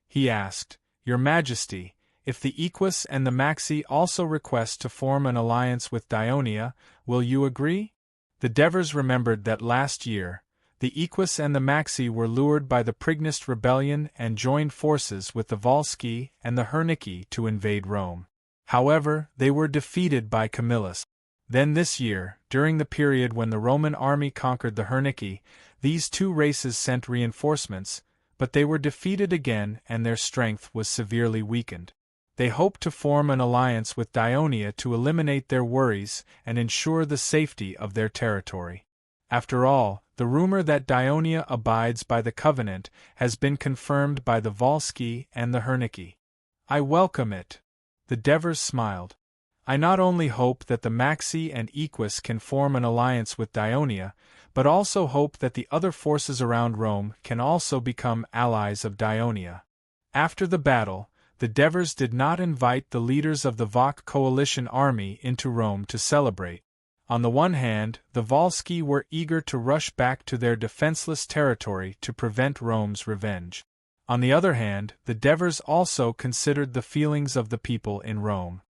He asked, "Your Majesty, if the Equus and the Maxi also request to form an alliance with Dionia, will you agree?" The Devers remembered that last year, the Equus and the Maxi were lured by the Prignist rebellion and joined forces with the Volsci and the Herniki to invade Rome. However, they were defeated by Camillus. Then this year, during the period when the Roman army conquered the Herniki, these two races sent reinforcements, but they were defeated again and their strength was severely weakened. They hoped to form an alliance with Dionia to eliminate their worries and ensure the safety of their territory. After all, the rumor that Dionia abides by the covenant has been confirmed by the Volsci and the Herniki. I welcome it. The Devers smiled. I not only hope that the Maxi and Equus can form an alliance with Dionia, but also hope that the other forces around Rome can also become allies of Dionia. After the battle, the Devers did not invite the leaders of the Vok coalition army into Rome to celebrate. On the one hand, the Volsci were eager to rush back to their defenseless territory to prevent Rome's revenge. On the other hand, the Devers also considered the feelings of the people in Rome.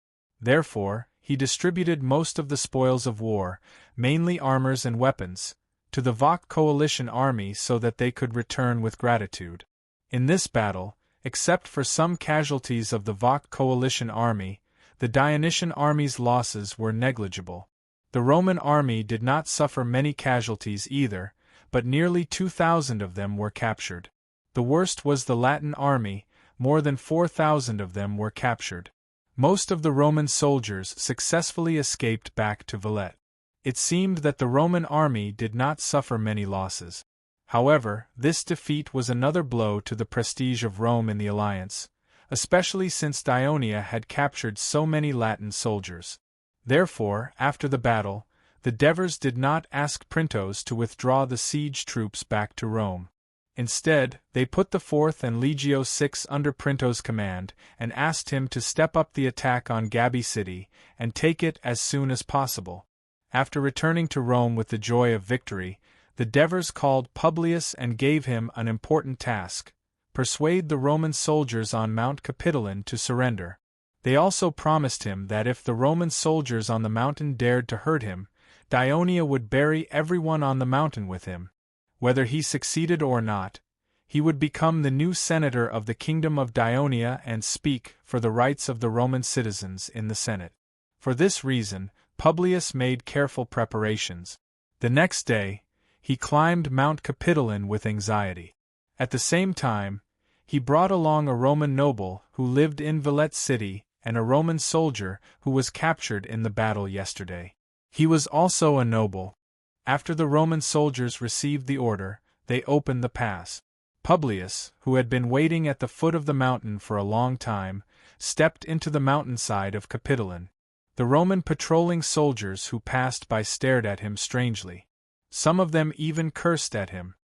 Therefore, he distributed most of the spoils of war, mainly armors and weapons, to the Vok coalition army so that they could return with gratitude. In this battle, except for some casualties of the Vok coalition army, the Dionysian army's losses were negligible. The Roman army did not suffer many casualties either, but nearly 2,000 of them were captured. The worst was the Latin army, more than 4,000 of them were captured. Most of the Roman soldiers successfully escaped back to Villette. It seemed that the Roman army did not suffer many losses. However, this defeat was another blow to the prestige of Rome in the alliance, especially since Dionia had captured so many Latin soldiers. Therefore, after the battle, the Devers did not ask Printos to withdraw the siege troops back to Rome. Instead, they put the 4th and Legio VI under Printo's command, and asked him to step up the attack on Gabi City, and take it as soon as possible. After returning to Rome with the joy of victory, the Devers called Publius and gave him an important task: persuade the Roman soldiers on Mount Capitoline to surrender. They also promised him that if the Roman soldiers on the mountain dared to hurt him, Daionia would bury everyone on the mountain with him. Whether he succeeded or not, he would become the new senator of the kingdom of Daionia and speak for the rights of the Roman citizens in the Senate. For this reason, Publius made careful preparations. The next day, he climbed Mount Capitoline with anxiety. At the same time, he brought along a Roman noble who lived in Villette City and a Roman soldier who was captured in the battle yesterday. He was also a noble. After the Roman soldiers received the order, they opened the pass. Publius, who had been waiting at the foot of the mountain for a long time, stepped into the mountainside of Capitoline. The Roman patrolling soldiers who passed by stared at him strangely. Some of them even cursed at him.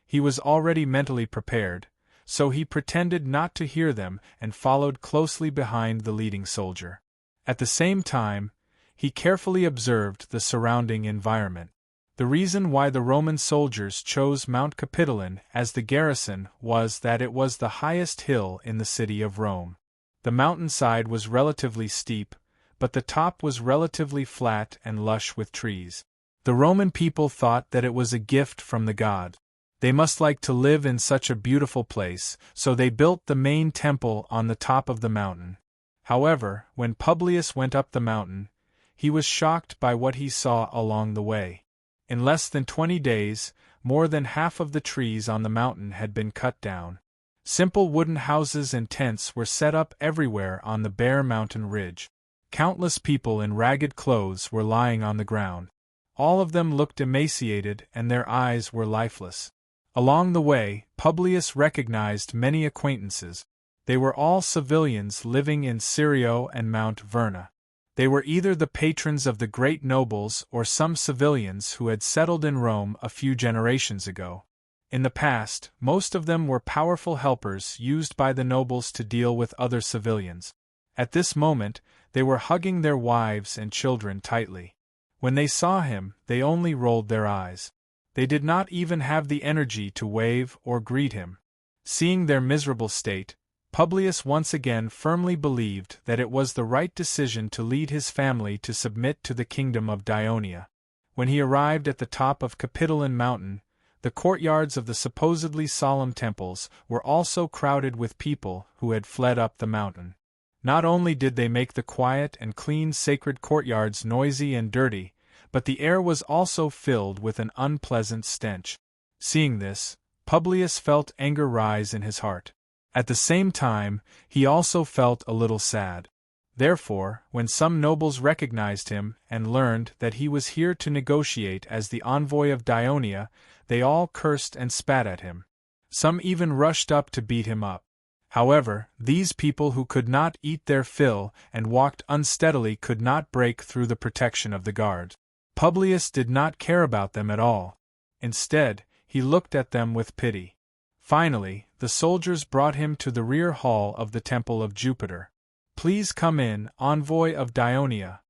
He was already mentally prepared, so he pretended not to hear them and followed closely behind the leading soldier. At the same time, he carefully observed the surrounding environment. The reason why the Roman soldiers chose Mount Capitoline as the garrison was that it was the highest hill in the city of Rome. The mountainside was relatively steep, but the top was relatively flat and lush with trees. The Roman people thought that it was a gift from the god. They must like to live in such a beautiful place, so they built the main temple on the top of the mountain. However, when Publius went up the mountain, he was shocked by what he saw along the way. In less than 20 days, more than half of the trees on the mountain had been cut down. Simple wooden houses and tents were set up everywhere on the bare mountain ridge. Countless people in ragged clothes were lying on the ground. All of them looked emaciated and their eyes were lifeless. Along the way, Publius recognized many acquaintances. They were all civilians living in Sirio and Mount Verna. They were either the patrons of the great nobles or some civilians who had settled in Rome a few generations ago. In the past, most of them were powerful helpers used by the nobles to deal with other civilians. At this moment, they were hugging their wives and children tightly. When they saw him, they only rolled their eyes. They did not even have the energy to wave or greet him. Seeing their miserable state, Publius once again firmly believed that it was the right decision to lead his family to submit to the kingdom of Daionia. When he arrived at the top of Capitoline Mountain, the courtyards of the supposedly solemn temples were also crowded with people who had fled up the mountain. Not only did they make the quiet and clean sacred courtyards noisy and dirty, but the air was also filled with an unpleasant stench. Seeing this, Publius felt anger rise in his heart. At the same time, he also felt a little sad. Therefore, when some nobles recognized him and learned that he was here to negotiate as the envoy of Daionia, they all cursed and spat at him. Some even rushed up to beat him up. However, these people who could not eat their fill and walked unsteadily could not break through the protection of the guard. Publius did not care about them at all. Instead, he looked at them with pity. Finally, the soldiers brought him to the rear hall of the Temple of Jupiter. "Please come in, envoy of Daionia."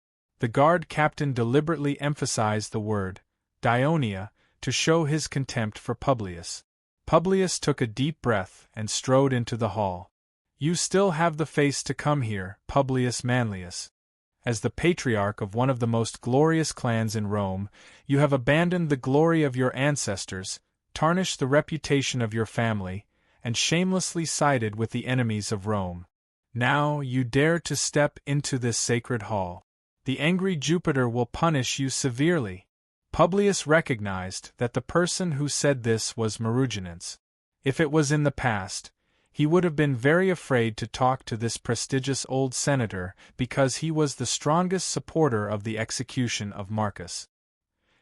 The guard captain deliberately emphasized the word, Daionia, to show his contempt for Publius. Publius took a deep breath and strode into the hall. "You still have the face to come here, Publius Manlius. As the patriarch of one of the most glorious clans in Rome, you have abandoned the glory of your ancestors, tarnished the reputation of your family, and shamelessly sided with the enemies of Rome. Now you dare to step into this sacred hall. The angry Jupiter will punish you severely." Publius recognized that the person who said this was Maruginans. If it was in the past, he would have been very afraid to talk to this prestigious old senator because he was the strongest supporter of the execution of Marcus.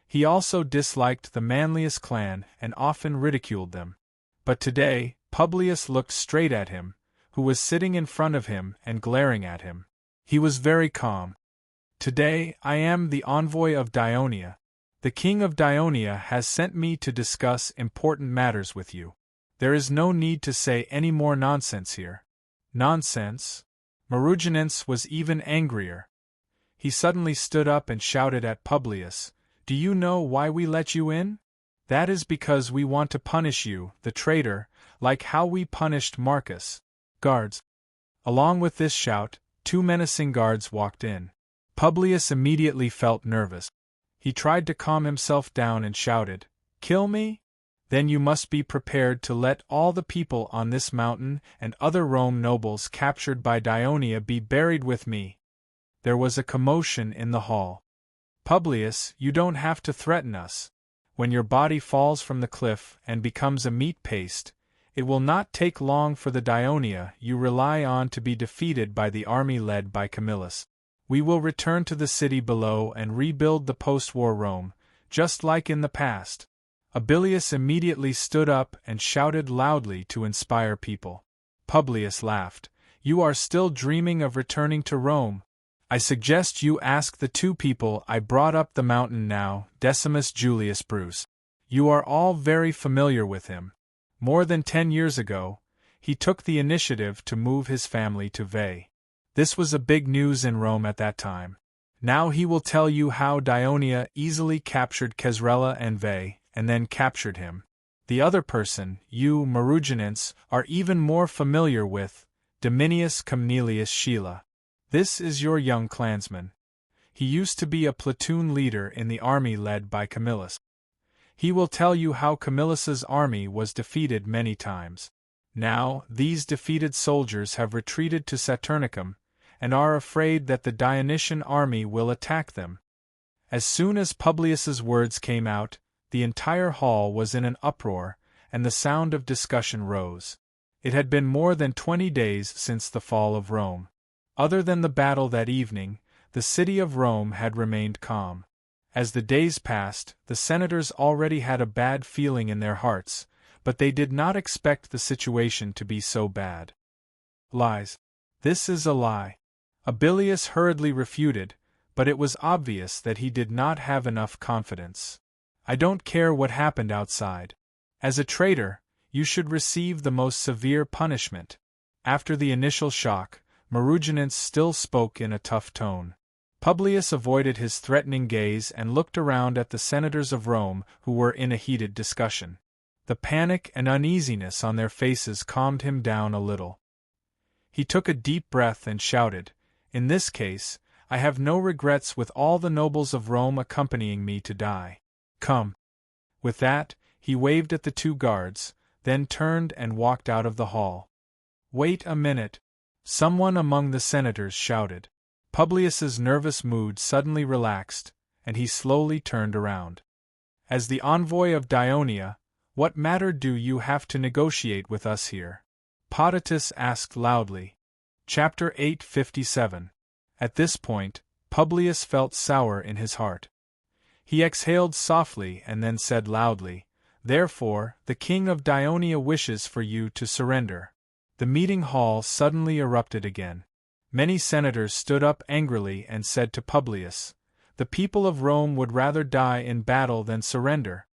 He also disliked the Manlius clan and often ridiculed them. But today, Publius looked straight at him, who was sitting in front of him and glaring at him. He was very calm. "Today, I am the envoy of Daionia. The king of Daionia has sent me to discuss important matters with you." There is no need to say any more nonsense here. Nonsense? Maruginense was even angrier. He suddenly stood up and shouted at Publius, "Do you know why we let you in? That is because we want to punish you, the traitor, like how we punished Marcus." Guards. Along with this shout, 2 menacing guards walked in. Publius immediately felt nervous. He tried to calm himself down and shouted, "Kill me? Then you must be prepared to let all the people on this mountain and other Rome nobles captured by Dionia be buried with me." There was a commotion in the hall. "Publius, you don't have to threaten us. When your body falls from the cliff and becomes a meat paste, it will not take long for the Dionia you rely on to be defeated by the army led by Camillus. We will return to the city below and rebuild the post-war Rome, just like in the past." Abilius immediately stood up and shouted loudly to inspire people. Publius laughed. "You are still dreaming of returning to Rome. I suggest you ask the 2 people I brought up the mountain now, Decimus Julius Bruce. You are all very familiar with him. More than 10 years ago, he took the initiative to move his family to Veii. This was a big news in Rome at that time. Now he will tell you how Dionia easily captured Caesarella and Veii, and then captured him. The other person, you, Maruginense, are even more familiar with, Dominius Camnelius Scilla. This is your young clansman. He used to be a platoon leader in the army led by Camillus. He will tell you how Camillus's army was defeated many times. Now, these defeated soldiers have retreated to Saturnicum, and are afraid that the Dionysian army will attack them. As soon as Publius's words came out, the entire hall was in an uproar, and the sound of discussion rose. It had been more than 20 days since the fall of Rome. Other than the battle that evening, the city of Rome had remained calm. As the days passed, the senators already had a bad feeling in their hearts, but they did not expect the situation to be so bad. Lies. This is a lie. Abilius hurriedly refuted, but it was obvious that he did not have enough confidence. "I don't care what happened outside. As a traitor, you should receive the most severe punishment." After the initial shock, Maruginense still spoke in a tough tone. Publius avoided his threatening gaze and looked around at the senators of Rome who were in a heated discussion. The panic and uneasiness on their faces calmed him down a little. He took a deep breath and shouted, "In this case, I have no regrets with all the nobles of Rome accompanying me to die. Come." With that, he waved at the 2 guards, then turned and walked out of the hall. "Wait a minute," someone among the senators shouted. Publius's nervous mood suddenly relaxed, and he slowly turned around. "As the envoy of Dionia, what matter do you have to negotiate with us here?" Potatus asked loudly. Chapter 857. At this point, Publius felt sour in his heart. He exhaled softly and then said loudly, "Therefore, the king of Dionia wishes for you to surrender." The meeting hall suddenly erupted again. Many senators stood up angrily and said to Publius, "The people of Rome would rather die in battle than surrender,"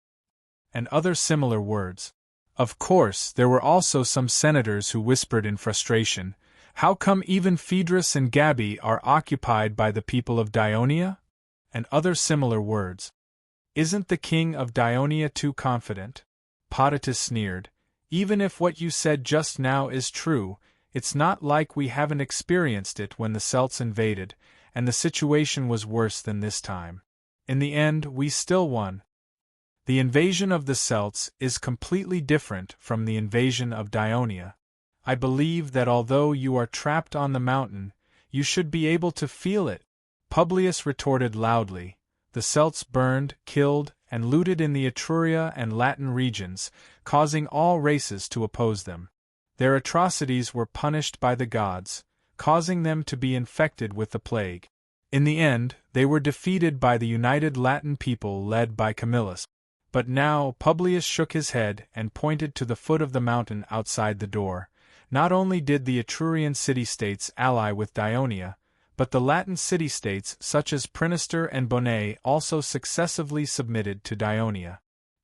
and other similar words. Of course, there were also some senators who whispered in frustration, "How come even Phaedrus and Gabii are occupied by the people of Dionia?" and other similar words. "Isn't the king of Dionia too confident?" Potatus sneered. "Even if what you said just now is true, it's not like we haven't experienced it when the Celts invaded, and the situation was worse than this time. In the end, we still won. The invasion of the Celts is completely different from the invasion of Dionia. I believe that although you are trapped on the mountain, you should be able to feel it." Publius retorted loudly. The Celts burned, killed, and looted in the Etruria and Latin regions, causing all races to oppose them. Their atrocities were punished by the gods, causing them to be infected with the plague. In the end, they were defeated by the united Latin people led by Camillus. But now Publius shook his head and pointed to the foot of the mountain outside the door. Not only did the Etrurian city-states ally with Dionia, but the Latin city-states such as Prinister and Bonae also successively submitted to Dionia.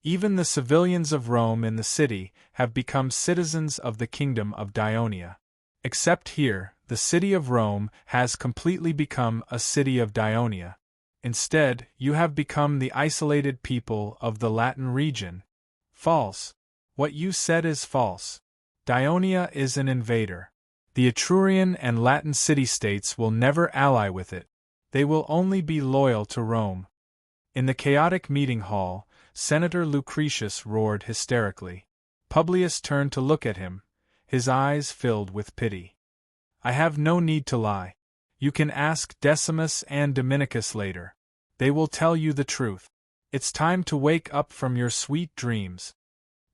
Even the civilians of Rome in the city have become citizens of the kingdom of Dionia. Except here, the city of Rome has completely become a city of Dionia. Instead, you have become the isolated people of the Latin region. False. What you said is false. Dionia is an invader. The Etrurian and Latin city-states will never ally with it. They will only be loyal to Rome. In the chaotic meeting hall, Senator Lucretius roared hysterically. Publius turned to look at him, his eyes filled with pity. I have no need to lie. You can ask Decimus and Dominicus later. They will tell you the truth. It's time to wake up from your sweet dreams.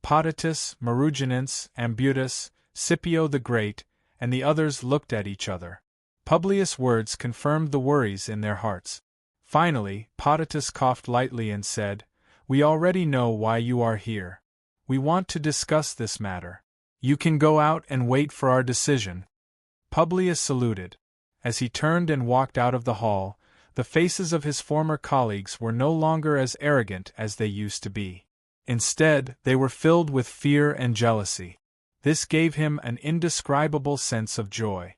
Potitus, Maruginus, Ambutus, Scipio the Great, and the others looked at each other. Publius' words confirmed the worries in their hearts. Finally, Potitus coughed lightly and said, We already know why you are here. We want to discuss this matter. You can go out and wait for our decision. Publius saluted. As he turned and walked out of the hall, the faces of his former colleagues were no longer as arrogant as they used to be. Instead, they were filled with fear and jealousy. This gave him an indescribable sense of joy.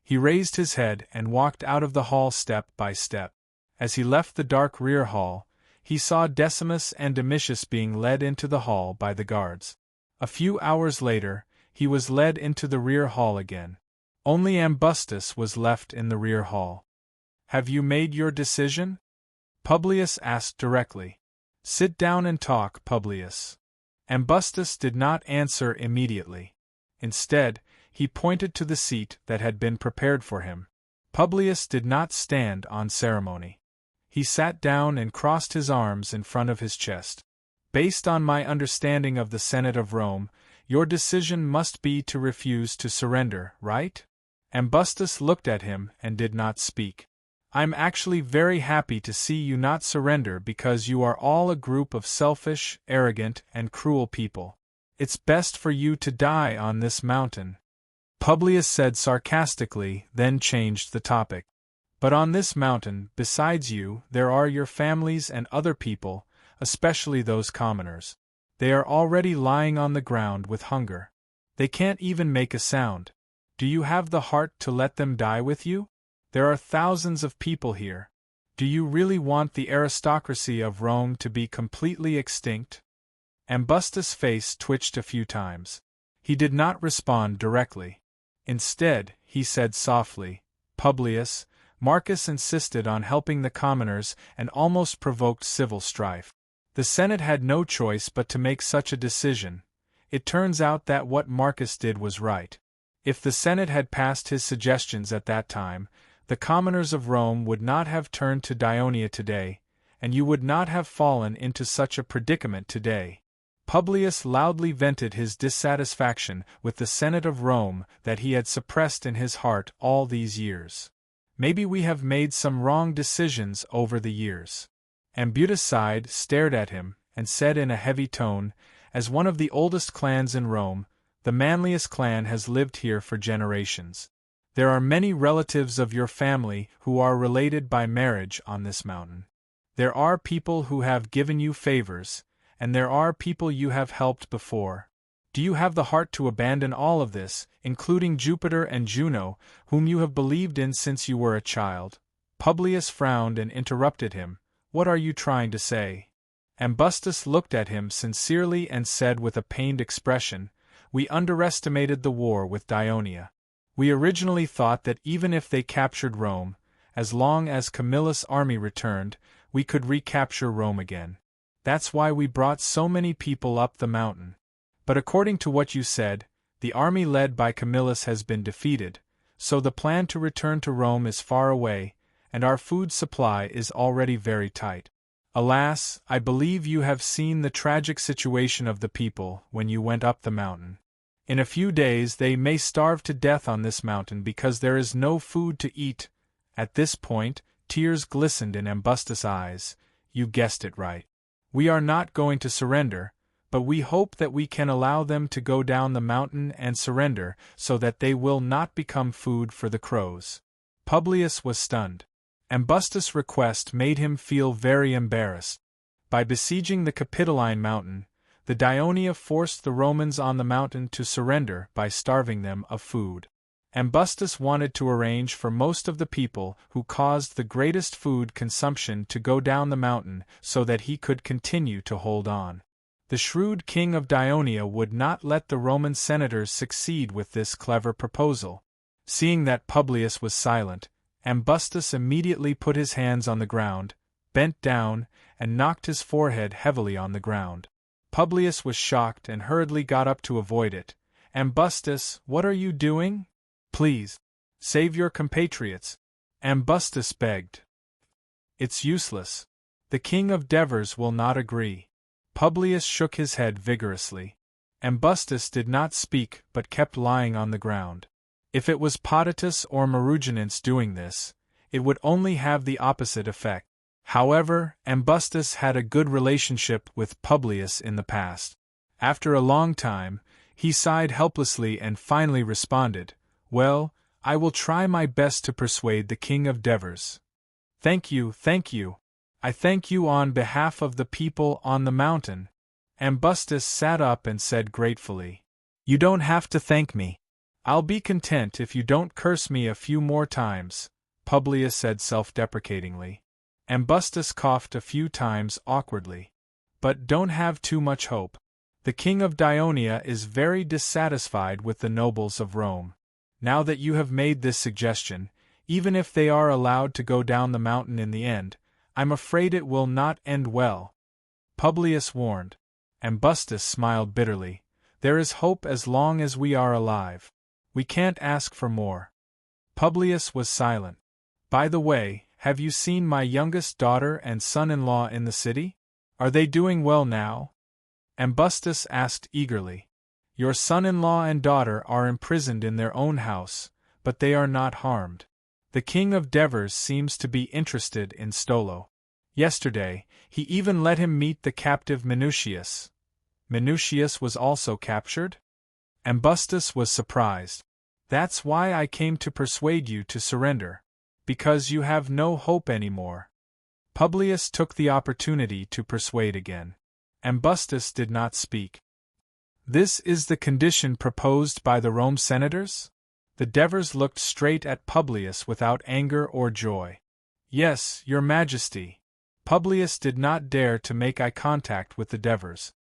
He raised his head and walked out of the hall step by step. As he left the dark rear hall, he saw Decimus and Domitius being led into the hall by the guards. A few hours later, he was led into the rear hall again. Only Ambustus was left in the rear hall. Have you made your decision? Publius asked directly. Sit down and talk, Publius. Ambustus did not answer immediately. Instead, he pointed to the seat that had been prepared for him. Publius did not stand on ceremony. He sat down and crossed his arms in front of his chest. Based on my understanding of the Senate of Rome, your decision must be to refuse to surrender, right? Ambustus looked at him and did not speak. I'm actually very happy to see you not surrender because you are all a group of selfish, arrogant, and cruel people. It's best for you to die on this mountain. Publius said sarcastically, then changed the topic. But on this mountain, besides you, there are your families and other people, especially those commoners. They are already lying on the ground with hunger. They can't even make a sound. Do you have the heart to let them die with you? There are thousands of people here. Do you really want the aristocracy of Rome to be completely extinct? Ambustus' face twitched a few times. He did not respond directly. Instead, he said softly, Publius, Marcus insisted on helping the commoners and almost provoked civil strife. The Senate had no choice but to make such a decision. It turns out that what Marcus did was right. If the Senate had passed his suggestions at that time, the commoners of Rome would not have turned to Dionia today, and you would not have fallen into such a predicament today. Publius loudly vented his dissatisfaction with the Senate of Rome that he had suppressed in his heart all these years. Maybe we have made some wrong decisions over the years. Ambutus sighed, stared at him, and said in a heavy tone, As one of the oldest clans in Rome, the manliest clan has lived here for generations. There are many relatives of your family who are related by marriage on this mountain. There are people who have given you favors, and there are people you have helped before. Do you have the heart to abandon all of this, including Jupiter and Juno, whom you have believed in since you were a child? Publius frowned and interrupted him. What are you trying to say? Ambustus looked at him sincerely and said with a pained expression, We underestimated the war with Dionia. We originally thought that even if they captured Rome, as long as Camillus' army returned, we could recapture Rome again. That's why we brought so many people up the mountain. But according to what you said, the army led by Camillus has been defeated, so the plan to return to Rome is far away, and our food supply is already very tight. Alas, I believe you have seen the tragic situation of the people when you went up the mountain. In a few days they may starve to death on this mountain because there is no food to eat. At this point, tears glistened in Ambustus' eyes. You guessed it right. We are not going to surrender, but we hope that we can allow them to go down the mountain and surrender so that they will not become food for the crows. Publius was stunned. Ambustus' request made him feel very embarrassed. By besieging the Capitoline mountain, the Dionia forced the Romans on the mountain to surrender by starving them of food. Ambustus wanted to arrange for most of the people who caused the greatest food consumption to go down the mountain so that he could continue to hold on. The shrewd king of Dionia would not let the Roman senators succeed with this clever proposal. Seeing that Publius was silent, Ambustus immediately put his hands on the ground, bent down, and knocked his forehead heavily on the ground. Publius was shocked and hurriedly got up to avoid it. "Ambustus, what are you doing? Please, save your compatriots," Ambustus begged. "It's useless. The king of Devers will not agree." Publius shook his head vigorously. Ambustus did not speak but kept lying on the ground. If it was Potitus or Maruginus doing this, it would only have the opposite effect. However, Ambustus had a good relationship with Publius in the past. After a long time, he sighed helplessly and finally responded, "Well, I will try my best to persuade the king of Devers." Thank you. I thank you on behalf of the people on the mountain." Ambustus sat up and said gratefully, "You don't have to thank me. I'll be content if you don't curse me a few more times," Publius said self-deprecatingly. Ambustus coughed a few times awkwardly. "But don't have too much hope. The king of Dionia is very dissatisfied with the nobles of Rome. Now that you have made this suggestion, even if they are allowed to go down the mountain in the end, I'm afraid it will not end well," Publius warned. Ambustus smiled bitterly. "There is hope as long as we are alive. We can't ask for more." Publius was silent. "By the way, have you seen my youngest daughter and son-in-law in the city? Are they doing well now?" Ambustus asked eagerly. "Your son-in-law and daughter are imprisoned in their own house, but they are not harmed. The king of Devers seems to be interested in Stolo. Yesterday, he even let him meet the captive Minucius." "Minucius was also captured?" Ambustus was surprised. "That's why I came to persuade you to surrender. Because you have no hope anymore." Publius took the opportunity to persuade again. Ambustus did not speak. "This is the condition proposed by the Rome senators?" The Devers looked straight at Publius without anger or joy. "Yes, your majesty." Publius did not dare to make eye contact with the Devers.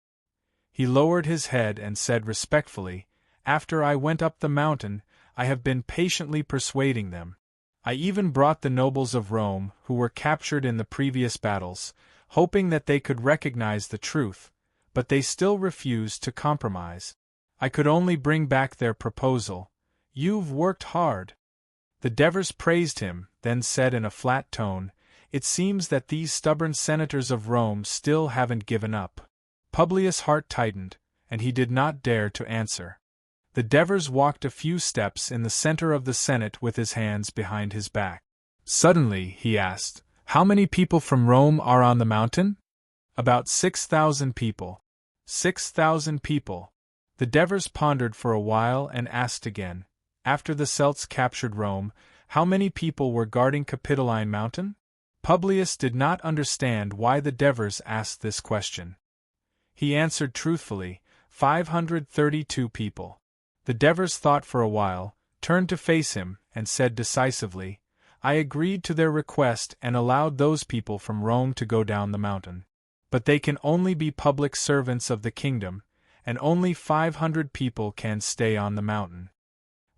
He lowered his head and said respectfully, "After I went up the mountain, I have been patiently persuading them. I even brought the nobles of Rome who were captured in the previous battles, hoping that they could recognize the truth, but they still refused to compromise. I could only bring back their proposal. You've worked hard." The Devers praised him, then said in a flat tone, "It seems that these stubborn senators of Rome still haven't given up." Publius' heart tightened, and he did not dare to answer. The Devers walked a few steps in the center of the Senate with his hands behind his back. Suddenly, he asked, "How many people from Rome are on the mountain?" "About 6,000 people." 6,000 people. The Devers pondered for a while and asked again, "After the Celts captured Rome, how many people were guarding Capitoline Mountain?" Publius did not understand why the Devers asked this question. He answered truthfully, 532 people. The Devers thought for a while, turned to face him, and said decisively, "I agreed to their request and allowed those people from Rome to go down the mountain. But they can only be public servants of the kingdom, and only 500 people can stay on the mountain."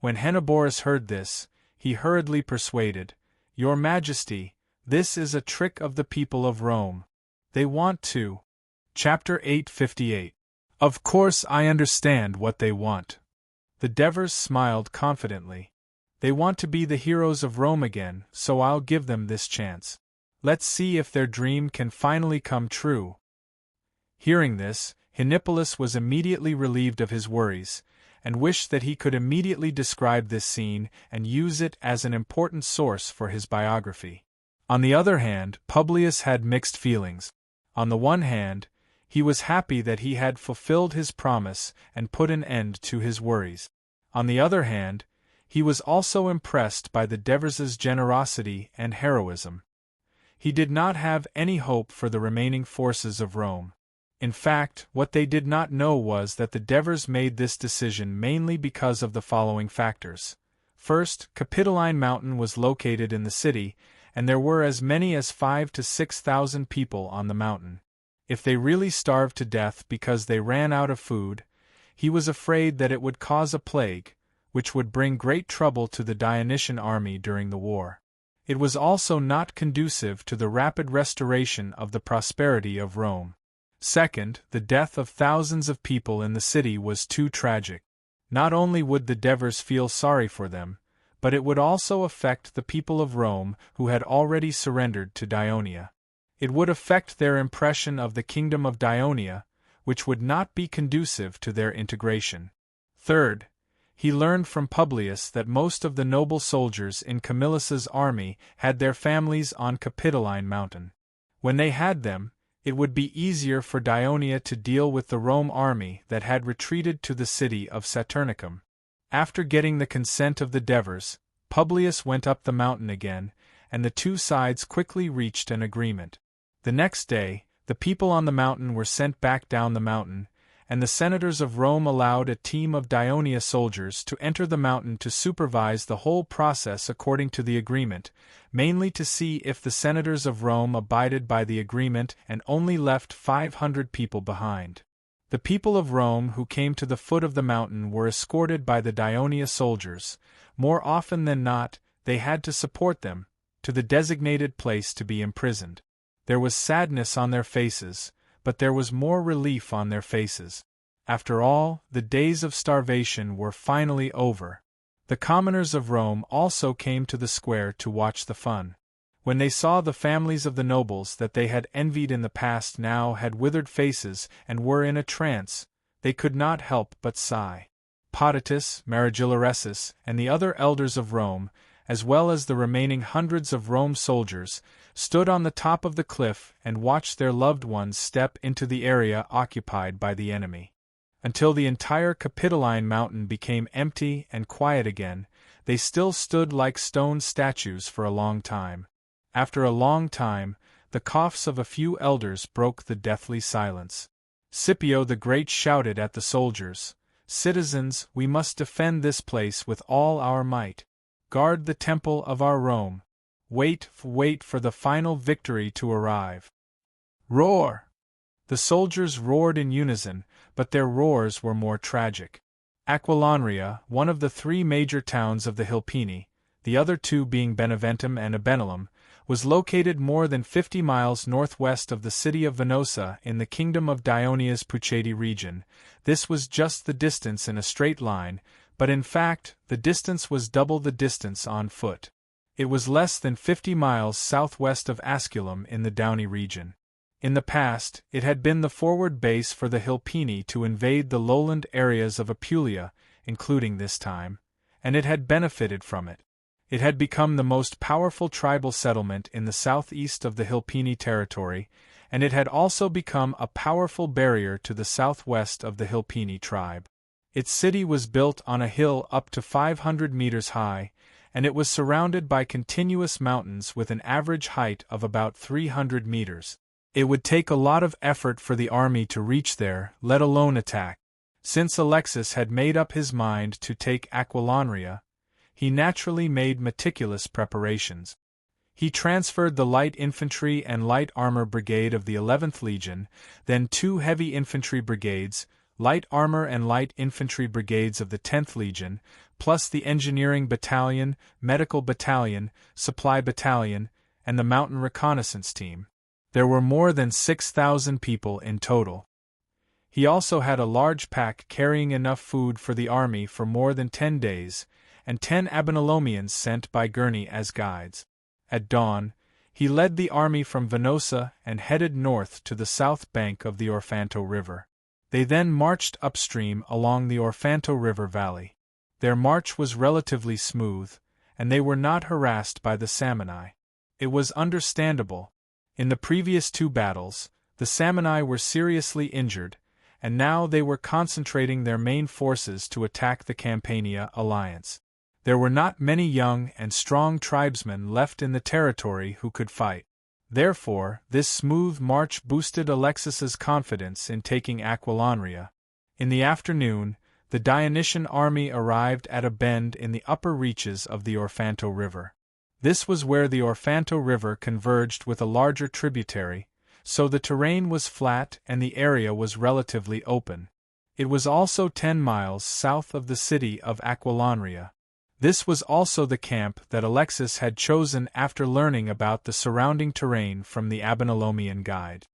When Henneborus heard this, he hurriedly persuaded, "Your Majesty, this is a trick of the people of Rome. They want to." Chapter 858. "Of course I understand what they want." The Devers smiled confidently. "They want to be the heroes of Rome again, so I'll give them this chance. Let's see if their dream can finally come true." Hearing this, Henipolius was immediately relieved of his worries, and wished that he could immediately describe this scene and use it as an important source for his biography. On the other hand, Publius had mixed feelings. On the one hand, he was happy that he had fulfilled his promise and put an end to his worries. On the other hand, he was also impressed by the Devers' generosity and heroism. He did not have any hope for the remaining forces of Rome. In fact, what they did not know was that the Devers made this decision mainly because of the following factors. First, Capitoline Mountain was located in the city, and there were as many as 5,000 to 6,000 people on the mountain. If they really starved to death because they ran out of food, he was afraid that it would cause a plague, which would bring great trouble to the Dionysian army during the war. It was also not conducive to the rapid restoration of the prosperity of Rome. Second, the death of thousands of people in the city was too tragic. Not only would the Devers feel sorry for them, but it would also affect the people of Rome who had already surrendered to Dionia. It would affect their impression of the kingdom of Dionia, which would not be conducive to their integration. Third, he learned from Publius that most of the noble soldiers in Camillus's army had their families on Capitoline Mountain. When they had them, it would be easier for Dionia to deal with the Rome army that had retreated to the city of Saturnicum. After getting the consent of the Devers, Publius went up the mountain again, and the two sides quickly reached an agreement. The next day, the people on the mountain were sent back down the mountain, and the senators of Rome allowed a team of Dionia soldiers to enter the mountain to supervise the whole process according to the agreement, mainly to see if the senators of Rome abided by the agreement and only left 500 people behind. The people of Rome who came to the foot of the mountain were escorted by the Dionia soldiers. More often than not, they had to support them, to the designated place to be imprisoned. There was sadness on their faces, but there was more relief on their faces. After all, the days of starvation were finally over. The commoners of Rome also came to the square to watch the fun. When they saw the families of the nobles that they had envied in the past now had withered faces and were in a trance, they could not help but sigh. Potitus, Marigilaresus, and the other elders of Rome, as well as the remaining hundreds of Rome soldiers, stood on the top of the cliff and watched their loved ones step into the area occupied by the enemy. Until the entire Capitoline Mountain became empty and quiet again, they still stood like stone statues for a long time. After a long time, the coughs of a few elders broke the deathly silence. Scipio the Great shouted at the soldiers, "Citizens, we must defend this place with all our might. Guard the temple of our Rome. Wait for the final victory to arrive." Roar! The soldiers roared in unison, but their roars were more tragic. Aquilanria, one of the three major towns of the Hilpini, the other two being Beneventum and Abenalum, was located more than 50 miles northwest of the city of Venosa in the kingdom of Dionia's Puceti region. This was just the distance in a straight line, but in fact, the distance was double the distance on foot. It was less than 50 miles southwest of Asculum in the Downey region. In the past, it had been the forward base for the Hilpini to invade the lowland areas of Apulia, including this time, and it had benefited from it. It had become the most powerful tribal settlement in the southeast of the Hilpini territory, and it had also become a powerful barrier to the southwest of the Hilpini tribe. Its city was built on a hill up to 500 meters high, and it was surrounded by continuous mountains with an average height of about 300 meters. It would take a lot of effort for the army to reach there, let alone attack. Since Alexis had made up his mind to take Aquilanria, he naturally made meticulous preparations. He transferred the light infantry and light armor brigade of the 11th Legion, then 2 heavy infantry brigades, light armor and light infantry brigades of the 10th Legion, plus the engineering battalion, medical battalion, supply battalion, and the mountain reconnaissance team. There were more than 6,000 people in total. He also had a large pack carrying enough food for the army for more than 10 days, and 10 Abenalomians sent by Gurney as guides. At dawn, he led the army from Venosa and headed north to the south bank of the Orfanto River. They then marched upstream along the Orfanto River valley. Their march was relatively smooth, and they were not harassed by the Samni. It was understandable. In the previous 2 battles, the Samni were seriously injured, and now they were concentrating their main forces to attack the Campania alliance. There were not many young and strong tribesmen left in the territory who could fight. Therefore, this smooth march boosted Alexis's confidence in taking Aquilonria. In the afternoon, the Dionysian army arrived at a bend in the upper reaches of the Orfanto River. This was where the Orfanto River converged with a larger tributary, so the terrain was flat and the area was relatively open. It was also 10 miles south of the city of Aquilonria. This was also the camp that Alexis had chosen after learning about the surrounding terrain from the Abenolomian guide.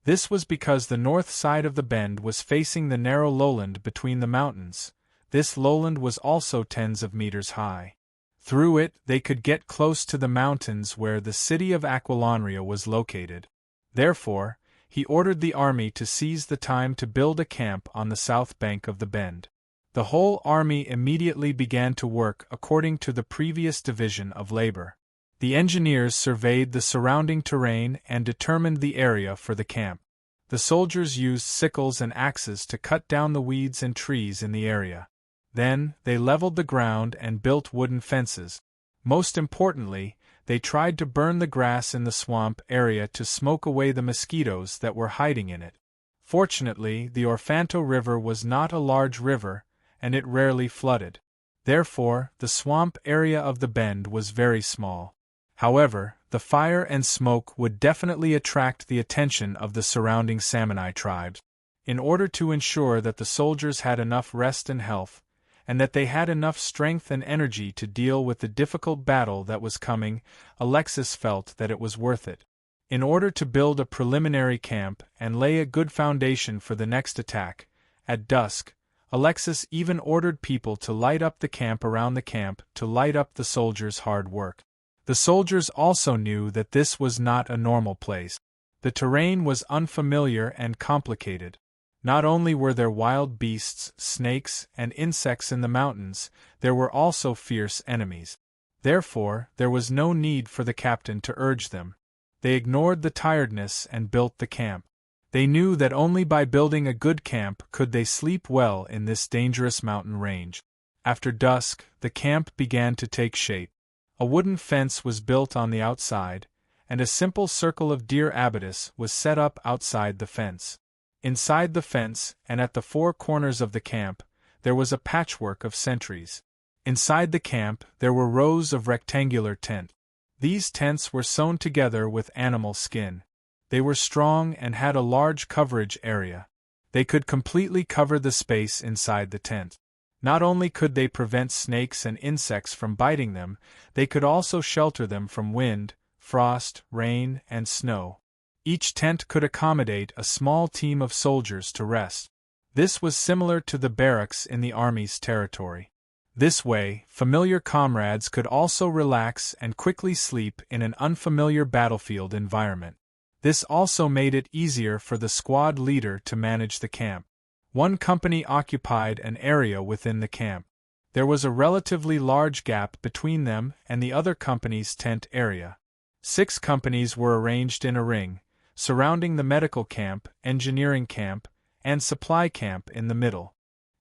This was because the north side of the bend was facing the narrow lowland between the mountains. This lowland was also tens of meters high. Through it, they could get close to the mountains where the city of Aquilonria was located. Therefore, he ordered the army to seize the time to build a camp on the south bank of the bend. The whole army immediately began to work according to the previous division of labor. The engineers surveyed the surrounding terrain and determined the area for the camp. The soldiers used sickles and axes to cut down the weeds and trees in the area. Then, they leveled the ground and built wooden fences. Most importantly, they tried to burn the grass in the swamp area to smoke away the mosquitoes that were hiding in it. Fortunately, the Orfanto River was not a large river, and it rarely flooded. Therefore, the swamp area of the bend was very small. However, the fire and smoke would definitely attract the attention of the surrounding Samanai tribes. In order to ensure that the soldiers had enough rest and health, and that they had enough strength and energy to deal with the difficult battle that was coming, Alexis felt that it was worth it. In order to build a preliminary camp and lay a good foundation for the next attack, at dusk, Alexis even ordered people to light up the camp around the camp to light up the soldiers' hard work. The soldiers also knew that this was not a normal place. The terrain was unfamiliar and complicated. Not only were there wild beasts, snakes, and insects in the mountains, there were also fierce enemies. Therefore, there was no need for the captain to urge them. They ignored the tiredness and built the camp. They knew that only by building a good camp could they sleep well in this dangerous mountain range. After dusk, the camp began to take shape. A wooden fence was built on the outside, and a simple circle of deer abatis was set up outside the fence. Inside the fence, and at the four corners of the camp, there was a patchwork of sentries. Inside the camp, there were rows of rectangular tents. These tents were sewn together with animal skin. They were strong and had a large coverage area. They could completely cover the space inside the tent. Not only could they prevent snakes and insects from biting them, they could also shelter them from wind, frost, rain, and snow. Each tent could accommodate a small team of soldiers to rest. This was similar to the barracks in the army's territory. This way, familiar comrades could also relax and quickly sleep in an unfamiliar battlefield environment. This also made it easier for the squad leader to manage the camp. One company occupied an area within the camp. There was a relatively large gap between them and the other company's tent area. 6 companies were arranged in a ring, surrounding the medical camp, engineering camp, and supply camp in the middle.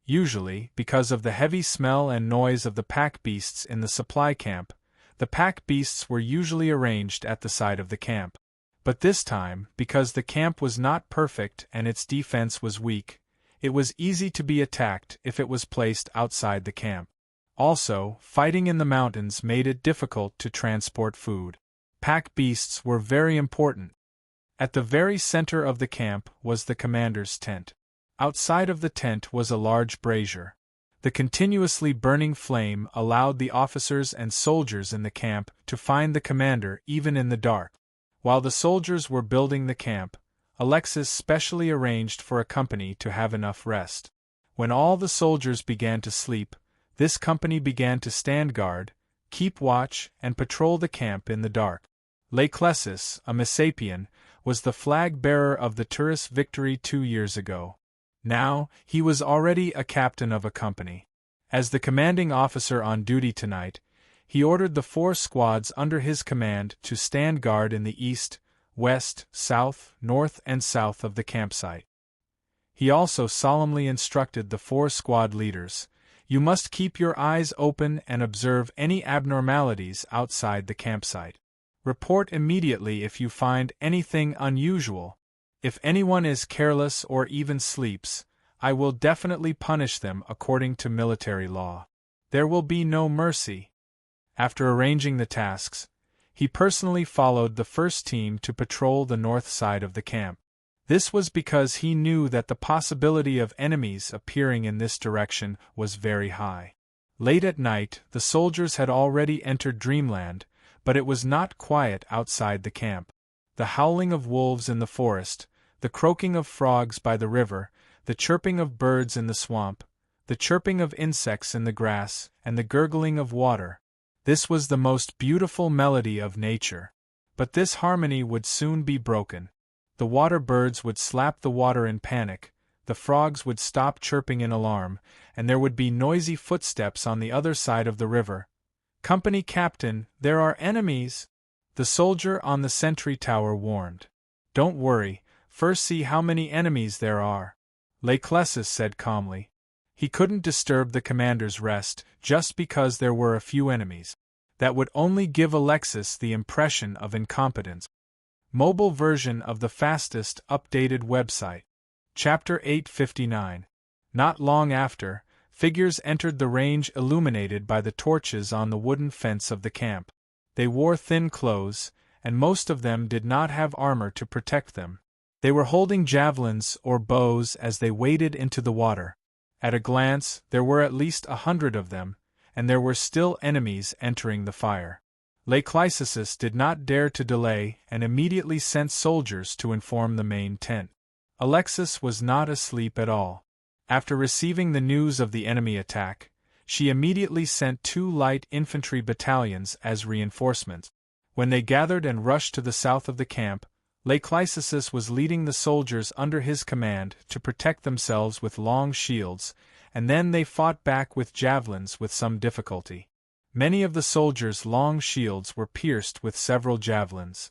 Usually, because of the heavy smell and noise of the pack beasts in the supply camp, the pack beasts were usually arranged at the side of the camp. But this time, because the camp was not perfect and its defense was weak, it was easy to be attacked if it was placed outside the camp. Also, fighting in the mountains made it difficult to transport food. Pack beasts were very important. At the very center of the camp was the commander's tent. Outside of the tent was a large brazier. The continuously burning flame allowed the officers and soldiers in the camp to find the commander even in the dark. While the soldiers were building the camp, Alexis specially arranged for a company to have enough rest. When all the soldiers began to sleep, this company began to stand guard, keep watch, and patrol the camp in the dark. Laeclesis, a Messapian, was the flag-bearer of the Turris victory 2 years ago. Now, he was already a captain of a company. As the commanding officer on duty tonight, he ordered the 4 squads under his command to stand guard in the east, west, south, north, and south of the campsite. He also solemnly instructed the 4 squad leaders, "You must keep your eyes open and observe any abnormalities outside the campsite. Report immediately if you find anything unusual. If anyone is careless or even sleeps, I will definitely punish them according to military law. There will be no mercy." After arranging the tasks, he personally followed the first team to patrol the north side of the camp. This was because he knew that the possibility of enemies appearing in this direction was very high. Late at night, the soldiers had already entered dreamland, but it was not quiet outside the camp. The howling of wolves in the forest, the croaking of frogs by the river, the chirping of birds in the swamp, the chirping of insects in the grass, and the gurgling of water. This was the most beautiful melody of nature. But this harmony would soon be broken. The water birds would slap the water in panic, the frogs would stop chirping in alarm, and there would be noisy footsteps on the other side of the river. "Company captain, there are enemies!" the soldier on the sentry tower warned. "Don't worry, first see how many enemies there are," Leclesis said calmly. He couldn't disturb the commander's rest just because there were a few enemies. That would only give Alexis the impression of incompetence. Mobile version of the fastest updated website. Chapter 859. Not long after, figures entered the range illuminated by the torches on the wooden fence of the camp. They wore thin clothes, and most of them did not have armor to protect them. They were holding javelins or bows as they waded into the water. At a glance, there were at least 100 of them, and there were still enemies entering the fire. Leclesis did not dare to delay and immediately sent soldiers to inform the main tent. Alexis was not asleep at all. After receiving the news of the enemy attack, she immediately sent 2 light infantry battalions as reinforcements. When they gathered and rushed to the south of the camp, Leclesis was leading the soldiers under his command to protect themselves with long shields, and then they fought back with javelins with some difficulty. Many of the soldiers' long shields were pierced with several javelins.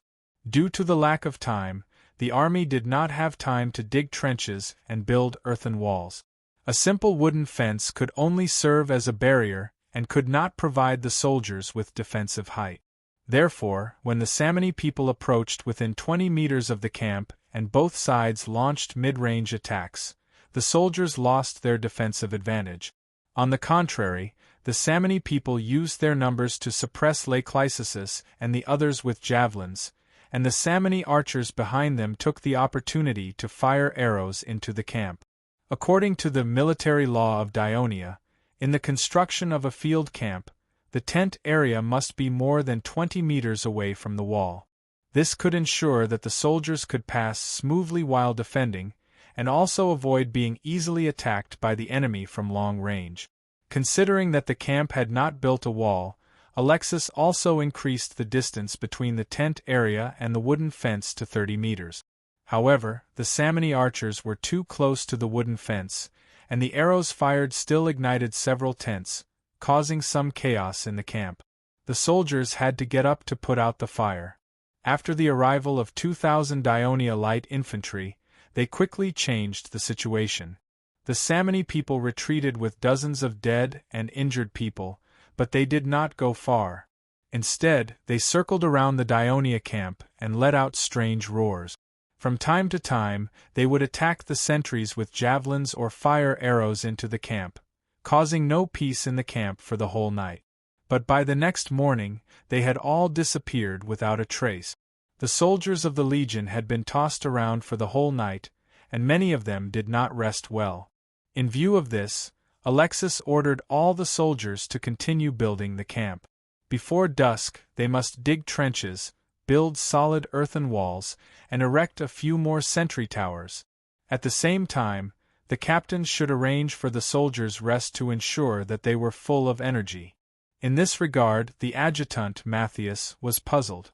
Due to the lack of time, the army did not have time to dig trenches and build earthen walls. A simple wooden fence could only serve as a barrier and could not provide the soldiers with defensive height. Therefore, when the Samni people approached within 20 meters of the camp and both sides launched mid-range attacks, the soldiers lost their defensive advantage. On the contrary, the Samni people used their numbers to suppress Leclesis and the others with javelins, and the Samni archers behind them took the opportunity to fire arrows into the camp. According to the military law of Dionia, in the construction of a field camp, the tent area must be more than 20 meters away from the wall. This could ensure that the soldiers could pass smoothly while defending, and also avoid being easily attacked by the enemy from long range. Considering that the camp had not built a wall, Alexis also increased the distance between the tent area and the wooden fence to 30 meters. However, the Samni archers were too close to the wooden fence, and the arrows fired still ignited several tents, causing some chaos in the camp. The soldiers had to get up to put out the fire. After the arrival of 2,000 Dionia light infantry, they quickly changed the situation. The Samni people retreated with dozens of dead and injured people, but they did not go far. Instead, they circled around the Dionia camp and let out strange roars. From time to time, they would attack the sentries with javelins or fire arrows into the camp, causing no peace in the camp for the whole night. But by the next morning, they had all disappeared without a trace. The soldiers of the Legion had been tossed around for the whole night, and many of them did not rest well. In view of this, Alexis ordered all the soldiers to continue building the camp. Before dusk, they must dig trenches, build solid earthen walls, and erect a few more sentry towers. At the same time, the captains should arrange for the soldiers' rest to ensure that they were full of energy. In this regard, the adjutant, Matthias, was puzzled.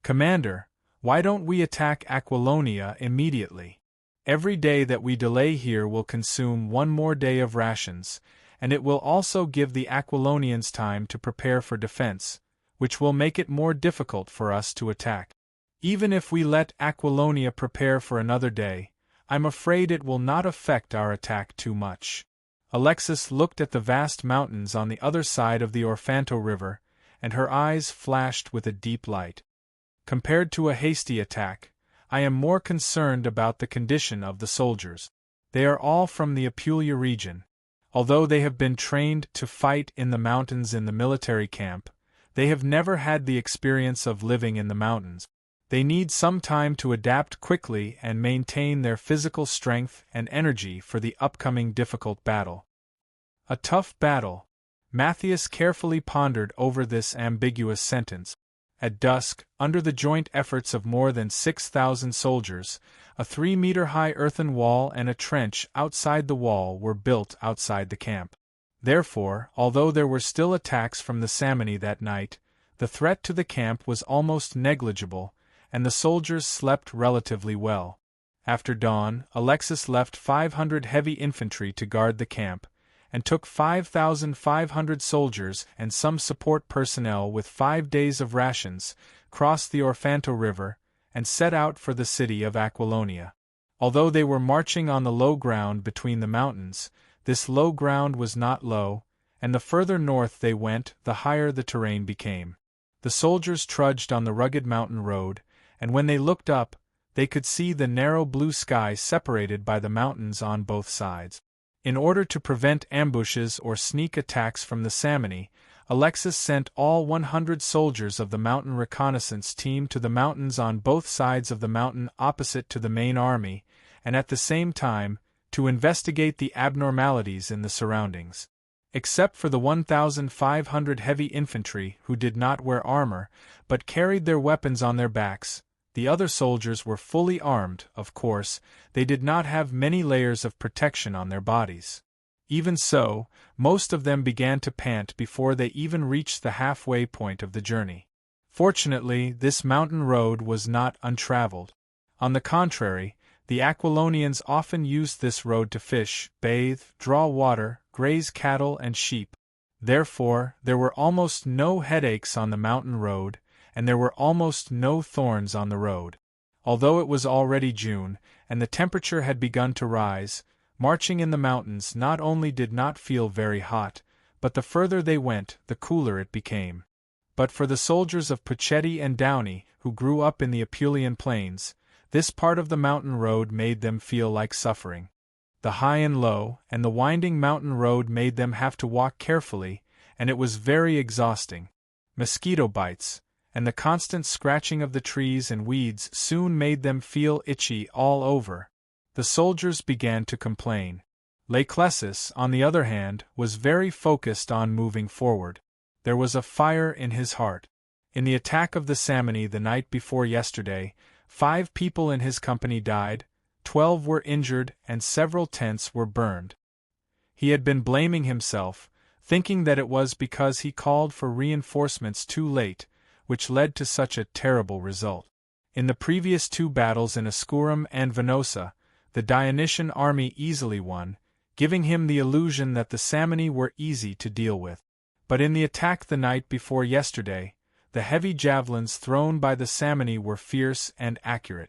"Commander, why don't we attack Aquilonia immediately? Every day that we delay here will consume 1 more day of rations, and it will also give the Aquilonians time to prepare for defense, which will make it more difficult for us to attack. Even if we let Aquilonia prepare for another day, I'm afraid it will not affect our attack too much." Alexis looked at the vast mountains on the other side of the Orfanto River, and her eyes flashed with a deep light. Compared to a hasty attack, I am more concerned about the condition of the soldiers. They are all from the Apulia region. Although they have been trained to fight in the mountains in the military camp, they have never had the experience of living in the mountains. They need some time to adapt quickly and maintain their physical strength and energy for the upcoming difficult battle. A tough battle. Matthias carefully pondered over this ambiguous sentence. At dusk, under the joint efforts of more than 6,000 soldiers, a 3-meter-high earthen wall and a trench outside the wall were built outside the camp. Therefore, although there were still attacks from the Samni that night, the threat to the camp was almost negligible, and the soldiers slept relatively well. After dawn, Alexis left 500 heavy infantry to guard the camp, and took 5,500 soldiers and some support personnel with 5 days of rations, crossed the Orfanto River, and set out for the city of Aquilonia. Although they were marching on the low ground between the mountains, this low ground was not low, and the further north they went, the higher the terrain became. The soldiers trudged on the rugged mountain road, and when they looked up, they could see the narrow blue sky separated by the mountains on both sides. In order to prevent ambushes or sneak attacks from the Samni, Alexis sent all 100 soldiers of the mountain reconnaissance team to the mountains on both sides of the mountain opposite to the main army, and at the same time, to investigate the abnormalities in the surroundings. Except for the 1,500 heavy infantry who did not wear armor, but carried their weapons on their backs, the other soldiers were fully armed. Of course, they did not have many layers of protection on their bodies. Even so, most of them began to pant before they even reached the halfway point of the journey. Fortunately, this mountain road was not untraveled. On the contrary, the Aquilonians often used this road to fish, bathe, draw water, graze cattle and sheep. Therefore, there were almost no headaches on the mountain road, and there were almost no thorns on the road. Although it was already June, and the temperature had begun to rise, marching in the mountains not only did not feel very hot, but the further they went, the cooler it became. But for the soldiers of Puchetti and Downey, who grew up in the Apulian plains, this part of the mountain road made them feel like suffering. The high and low, and the winding mountain road made them have to walk carefully, and it was very exhausting. Mosquito bites, and the constant scratching of the trees and weeds soon made them feel itchy all over. The soldiers began to complain. Leclesis, on the other hand, was very focused on moving forward. There was a fire in his heart. In the attack of the Samni the night before yesterday, 5 people in his company died, 12 were injured, and several tents were burned. He had been blaming himself, thinking that it was because he called for reinforcements too late, which led to such a terrible result. In the previous 2 battles in Ascurum and Venosa, the Dionysian army easily won, giving him the illusion that the Samni were easy to deal with. But in the attack the night before yesterday, the heavy javelins thrown by the Samni were fierce and accurate.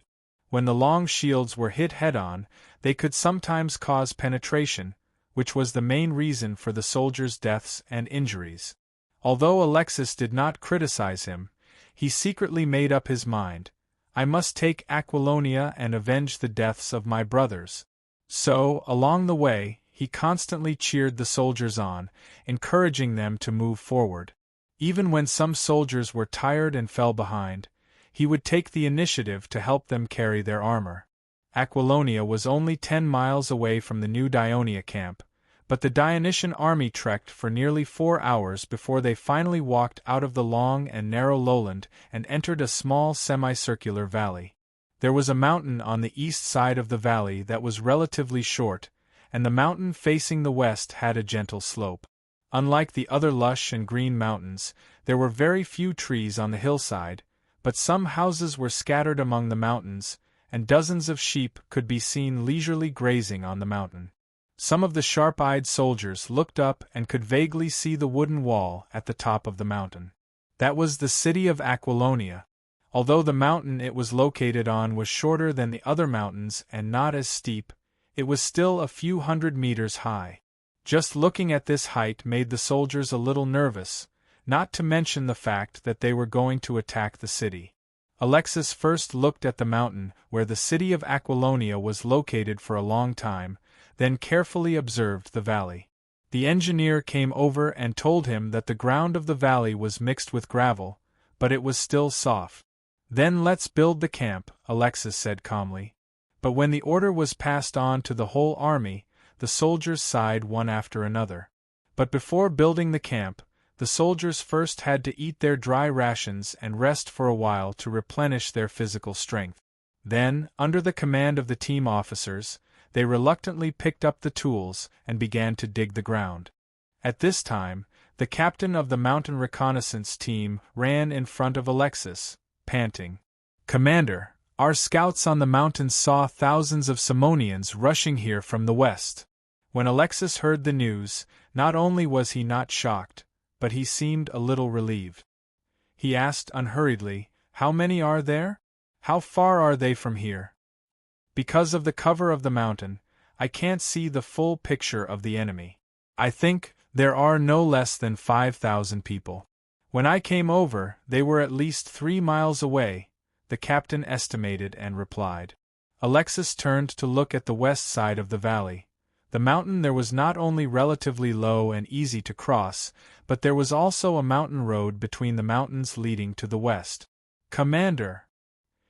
When the long shields were hit head-on, they could sometimes cause penetration, which was the main reason for the soldiers' deaths and injuries. Although Alexis did not criticize him, he secretly made up his mind, "I must take Aquilonia and avenge the deaths of my brothers." So, along the way, he constantly cheered the soldiers on, encouraging them to move forward. Even when some soldiers were tired and fell behind, he would take the initiative to help them carry their armor. Aquilonia was only 10 miles away from the new Dionia camp, but the Dionysian army trekked for nearly 4 hours before they finally walked out of the long and narrow lowland and entered a small semicircular valley. There was a mountain on the east side of the valley that was relatively short, and the mountain facing the west had a gentle slope. Unlike the other lush and green mountains, there were very few trees on the hillside, but some houses were scattered among the mountains, and dozens of sheep could be seen leisurely grazing on the mountain. Some of the sharp-eyed soldiers looked up and could vaguely see the wooden wall at the top of the mountain. That was the city of Aquilonia. Although the mountain it was located on was shorter than the other mountains and not as steep, it was still a few hundred meters high. Just looking at this height made the soldiers a little nervous, not to mention the fact that they were going to attack the city. Alexis first looked at the mountain where the city of Aquilonia was located for a long time, then carefully observed the valley. The engineer came over and told him that the ground of the valley was mixed with gravel, but it was still soft. Then let's build the camp, Alexis said calmly. But when the order was passed on to the whole army, the soldiers sighed one after another. But before building the camp, the soldiers first had to eat their dry rations and rest for a while to replenish their physical strength. Then, under the command of the team officers, they reluctantly picked up the tools and began to dig the ground. At this time, the captain of the mountain reconnaissance team ran in front of Alexis, panting. "Commander, our scouts on the mountains saw thousands of Simonians rushing here from the west." When Alexis heard the news, not only was he not shocked, but he seemed a little relieved. He asked unhurriedly, "How many are there? How far are they from here?" "Because of the cover of the mountain, I can't see the full picture of the enemy. I think there are no less than 5,000 people. When I came over, they were at least 3 miles away," the captain estimated and replied. Alexis turned to look at the west side of the valley. The mountain there was not only relatively low and easy to cross, but there was also a mountain road between the mountains leading to the west. "Commander,"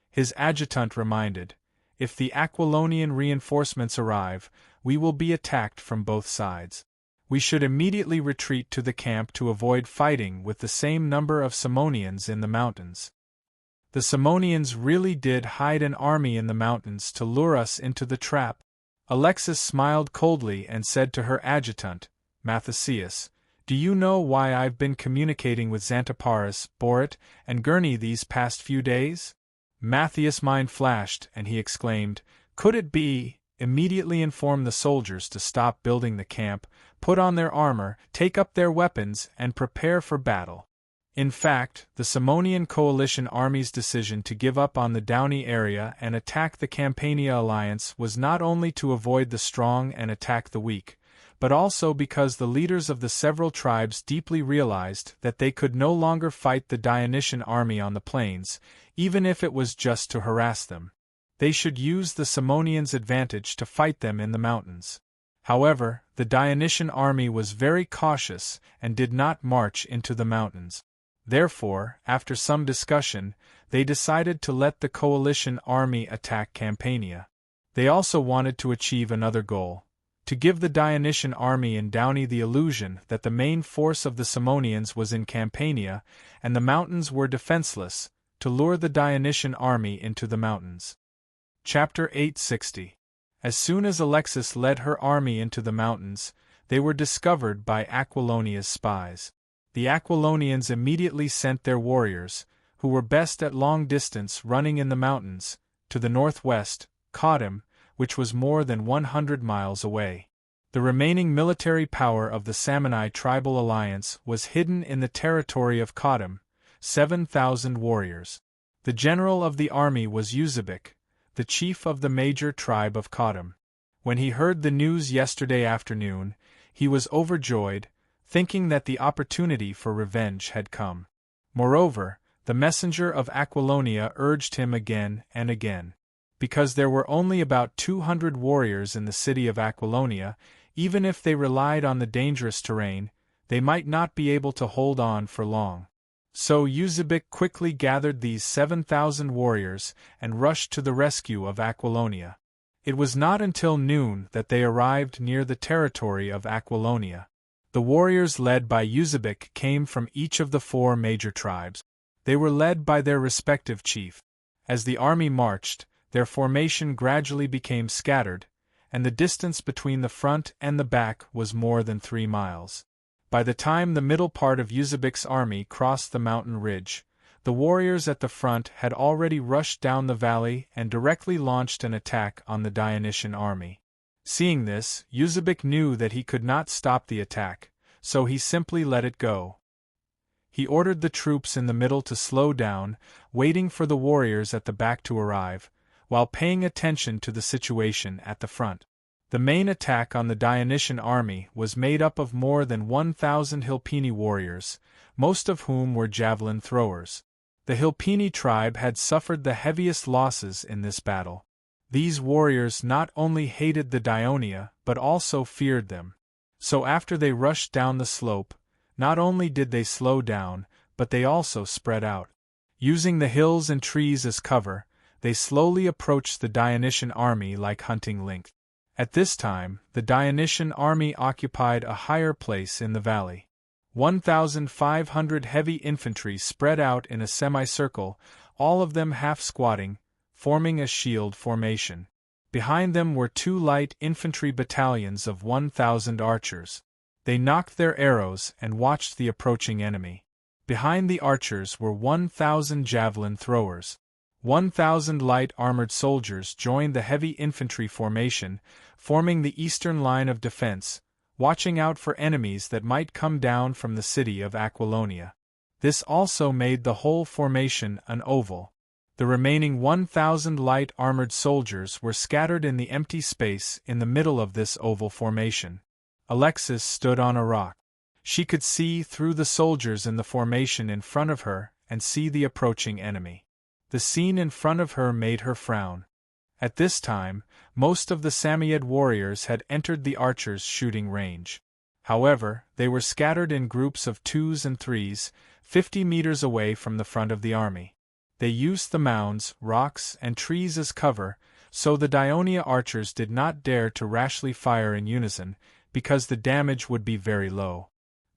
his adjutant reminded, "if the Aquilonian reinforcements arrive, we will be attacked from both sides. We should immediately retreat to the camp to avoid fighting with the same number of Simonians in the mountains." The Simonians really did hide an army in the mountains to lure us into the trap. Alexis smiled coldly and said to her adjutant, "Mathesius, do you know why I've been communicating with Xantiparis, Borit, and Gurney these past few days?" Matthias' mind flashed, and he exclaimed, "Could it be?" Immediately inform the soldiers to stop building the camp, put on their armor, take up their weapons, and prepare for battle. In fact, the Simonian coalition army's decision to give up on the Downey area and attack the Campania alliance was not only to avoid the strong and attack the weak, but also because the leaders of the several tribes deeply realized that they could no longer fight the Dionysian army on the plains, even if it was just to harass them. They should use the Simonians' advantage to fight them in the mountains. However, the Dionysian army was very cautious and did not march into the mountains. Therefore, after some discussion, they decided to let the coalition army attack Campania. They also wanted to achieve another goal: to give the Dionysian army in Downey the illusion that the main force of the Simonians was in Campania and the mountains were defenseless, to lure the Dionysian army into the mountains. Chapter 860. As soon as Alexis led her army into the mountains, they were discovered by Aquilonia's spies. The Aquilonians immediately sent their warriors, who were best at long distance running in the mountains, to the northwest, Caudim, which was more than 100 miles away. The remaining military power of the Samni tribal alliance was hidden in the territory of Caudim, 7,000 warriors. The general of the army was Eusebic, the chief of the major tribe of Caudim. When he heard the news yesterday afternoon, he was overjoyed, thinking that the opportunity for revenge had come. Moreover, the messenger of Aquilonia urged him again and again. Because there were only about 200 warriors in the city of Aquilonia, even if they relied on the dangerous terrain, they might not be able to hold on for long. So Eusebic quickly gathered these 7,000 warriors and rushed to the rescue of Aquilonia. It was not until noon that they arrived near the territory of Aquilonia. The warriors led by Eusebic came from each of the 4 major tribes. They were led by their respective chief. As the army marched, their formation gradually became scattered, and the distance between the front and the back was more than 3 miles. By the time the middle part of Eusebic's army crossed the mountain ridge, the warriors at the front had already rushed down the valley and directly launched an attack on the Dionysian army. Seeing this, Eusebic knew that he could not stop the attack, so he simply let it go. He ordered the troops in the middle to slow down, waiting for the warriors at the back to arrive, while paying attention to the situation at the front. The main attack on the Dionysian army was made up of more than 1,000 Hilpini warriors, most of whom were javelin throwers. The Hilpini tribe had suffered the heaviest losses in this battle. These warriors not only hated the Dionia but also feared them. So after they rushed down the slope, not only did they slow down, but they also spread out. Using the hills and trees as cover, they slowly approached the Dionysian army like hunting lynx. At this time, the Dionysian army occupied a higher place in the valley. 1,500 heavy infantry spread out in a semicircle, all of them half-squatting, forming a shield formation. Behind them were 2 light infantry battalions of 1,000 archers. They nocked their arrows and watched the approaching enemy. Behind the archers were 1,000 javelin throwers. 1,000 light armored soldiers joined the heavy infantry formation, forming the eastern line of defense, watching out for enemies that might come down from the city of Aquilonia. This also made the whole formation an oval. The remaining 1,000 light armored soldiers were scattered in the empty space in the middle of this oval formation. Alexis stood on a rock. She could see through the soldiers in the formation in front of her and see the approaching enemy. The scene in front of her made her frown. At this time, most of the Samoyed warriors had entered the archers' shooting range. However, they were scattered in groups of 2s and 3s, 50 meters away from the front of the army. They used the mounds, rocks, and trees as cover, so the Dionia archers did not dare to rashly fire in unison, because the damage would be very low.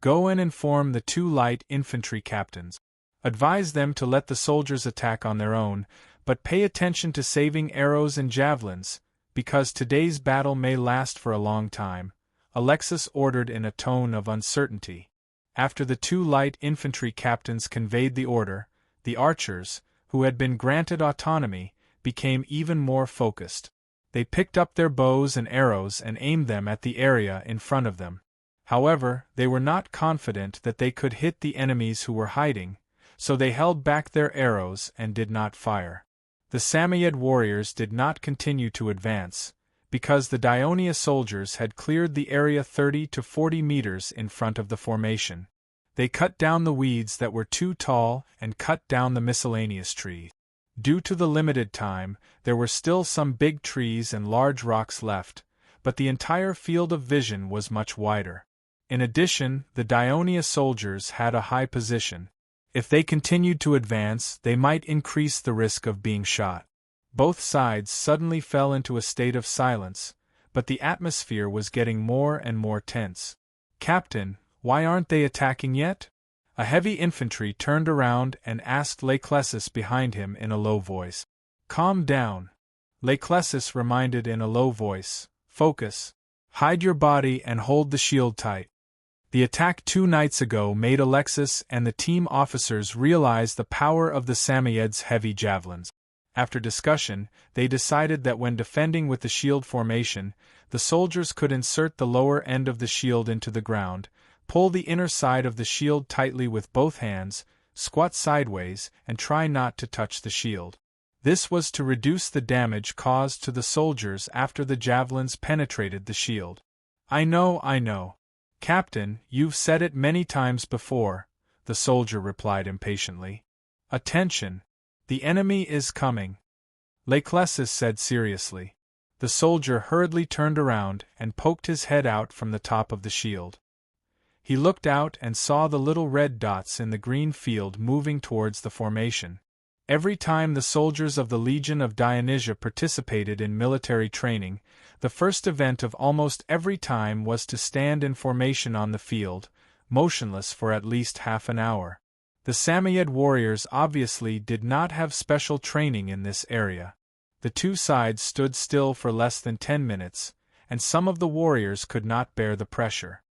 Go and inform the 2 light infantry captains. Advise them to let the soldiers attack on their own, but pay attention to saving arrows and javelins, because today's battle may last for a long time, Alexis ordered in a tone of uncertainty. After the 2 light infantry captains conveyed the order, the archers, who had been granted autonomy, became even more focused. They picked up their bows and arrows and aimed them at the area in front of them. However, they were not confident that they could hit the enemies who were hiding, so they held back their arrows and did not fire. The Samoyed warriors did not continue to advance, because the Dionia soldiers had cleared the area 30 to 40 meters in front of the formation. They cut down the weeds that were too tall and cut down the miscellaneous trees. Due to the limited time, there were still some big trees and large rocks left, but the entire field of vision was much wider. In addition, the Dionia soldiers had a high position. If they continued to advance, they might increase the risk of being shot. Both sides suddenly fell into a state of silence, but the atmosphere was getting more and more tense. "Captain, why aren't they attacking yet?" A heavy infantry turned around and asked Laeclesis behind him in a low voice. "Calm down," Laeclesis reminded in a low voice. "Focus. Hide your body and hold the shield tight." The attack 2 nights ago made Alexis and the team officers realize the power of the Samoyeds' heavy javelins. After discussion, they decided that when defending with the shield formation, the soldiers could insert the lower end of the shield into the ground, pull the inner side of the shield tightly with both hands, squat sideways, and try not to touch the shield. This was to reduce the damage caused to the soldiers after the javelins penetrated the shield. I know. Captain, you've said it many times before," the soldier replied impatiently. "Attention! The enemy is coming," Laeclesis said seriously. The soldier hurriedly turned around and poked his head out from the top of the shield. He looked out and saw the little red dots in the green field moving towards the formation. Every time the soldiers of the Legion of Dionysia participated in military training, the first event of almost every time was to stand in formation on the field, motionless for at least half an hour. The Samoyed warriors obviously did not have special training in this area. The 2 sides stood still for less than 10 minutes, and some of the warriors could not bear the pressure.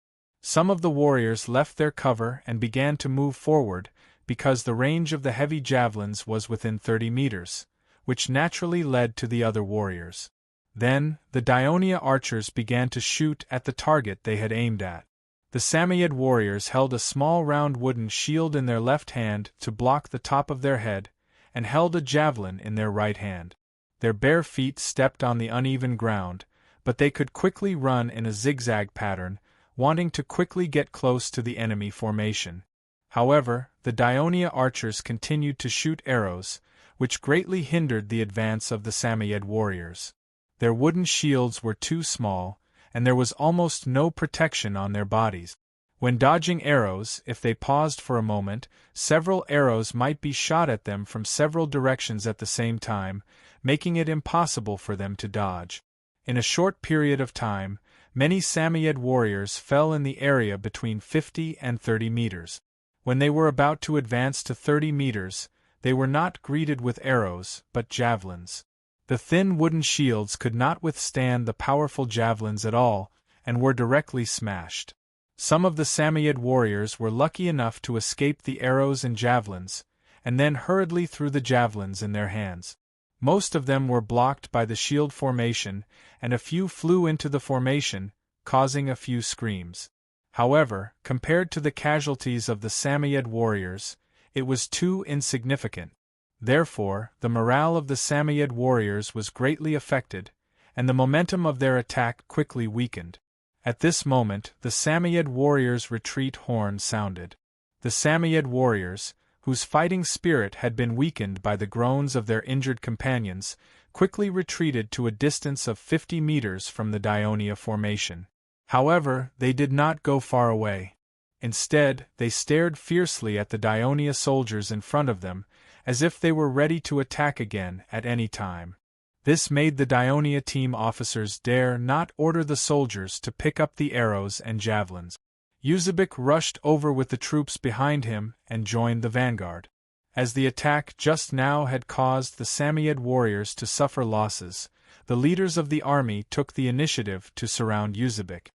Some of the warriors left their cover and began to move forward, because the range of the heavy javelins was within 30 meters, which naturally led to the other warriors. Then, the Dionia archers began to shoot at the target they had aimed at. The Samoyed warriors held a small round wooden shield in their left hand to block the top of their head, and held a javelin in their right hand. Their bare feet stepped on the uneven ground, but they could quickly run in a zigzag pattern, wanting to quickly get close to the enemy formation. However, the Dionia archers continued to shoot arrows, which greatly hindered the advance of the Samoyed warriors. Their wooden shields were too small, and there was almost no protection on their bodies. When dodging arrows, if they paused for a moment, several arrows might be shot at them from several directions at the same time, making it impossible for them to dodge. In a short period of time, many Samoyed warriors fell in the area between 50 and 30 meters. When they were about to advance to 30 meters, they were not greeted with arrows, but javelins. The thin wooden shields could not withstand the powerful javelins at all, and were directly smashed. Some of the Samoyed warriors were lucky enough to escape the arrows and javelins, and then hurriedly threw the javelins in their hands. Most of them were blocked by the shield formation, and a few flew into the formation, causing a few screams. However, compared to the casualties of the Samoyed warriors, it was too insignificant. Therefore, the morale of the Samoyed warriors was greatly affected, and the momentum of their attack quickly weakened. At this moment, the Samoyed warriors' retreat horn sounded. The Samoyed warriors, whose fighting spirit had been weakened by the groans of their injured companions, quickly retreated to a distance of 50 meters from the Dionia formation. However, they did not go far away. Instead, they stared fiercely at the Dionia soldiers in front of them, as if they were ready to attack again at any time. This made the Dionia team officers dare not order the soldiers to pick up the arrows and javelins. Uzebek rushed over with the troops behind him and joined the vanguard. As the attack just now had caused the Samoyed warriors to suffer losses, the leaders of the army took the initiative to surround Uzebek.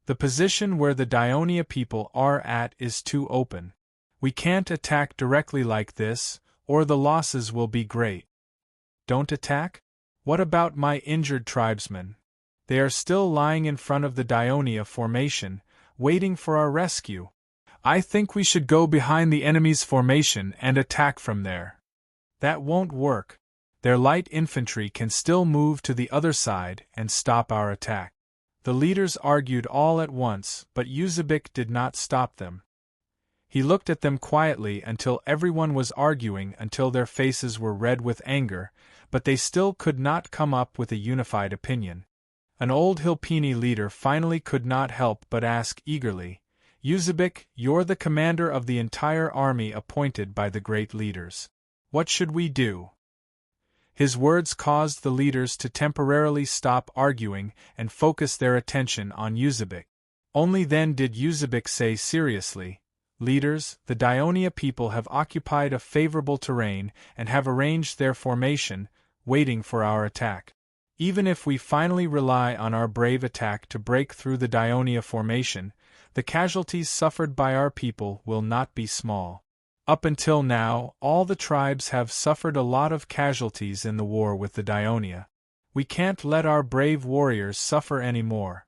The position where the Dionia people are at is too open. We can't attack directly like this, or the losses will be great. Don't attack? What about my injured tribesmen? They are still lying in front of the Dionia formation, waiting for our rescue. I think we should go behind the enemy's formation and attack from there. That won't work. Their light infantry can still move to the other side and stop our attack. The leaders argued all at once, but Uzebek did not stop them. He looked at them quietly until everyone was arguing until their faces were red with anger, but they still could not come up with a unified opinion. An old Hilpini leader finally could not help but ask eagerly, "Uzebek, you're the commander of the entire army appointed by the great leaders. What should we do?" His words caused the leaders to temporarily stop arguing and focus their attention on Uzebek. Only then did Uzebek say seriously, "Leaders, the Dionia people have occupied a favorable terrain and have arranged their formation, waiting for our attack. Even if we finally rely on our brave attack to break through the Dionia formation, the casualties suffered by our people will not be small. Up until now, all the tribes have suffered a lot of casualties in the war with the Dionia. We can't let our brave warriors suffer anymore."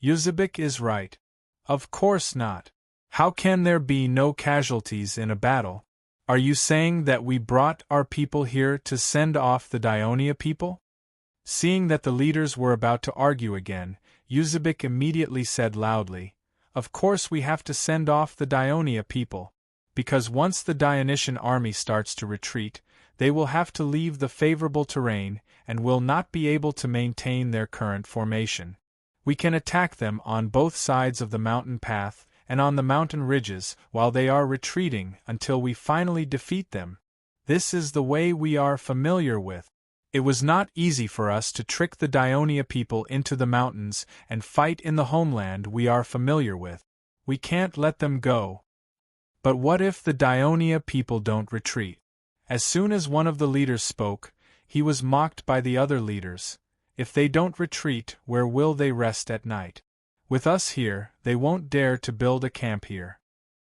Uzebek is right. Of course not. How can there be no casualties in a battle? Are you saying that we brought our people here to send off the Dionia people? Seeing that the leaders were about to argue again, Uzebek immediately said loudly, "Of course we have to send off the Dionia people. Because once the Dionysian army starts to retreat, they will have to leave the favorable terrain and will not be able to maintain their current formation. We can attack them on both sides of the mountain path and on the mountain ridges while they are retreating until we finally defeat them. This is the way we are familiar with. It was not easy for us to trick the Dionia people into the mountains and fight in the homeland we are familiar with. We can't let them go." But what if the Dionia people don't retreat? As soon as one of the leaders spoke, he was mocked by the other leaders. If they don't retreat, where will they rest at night? With us here, they won't dare to build a camp here.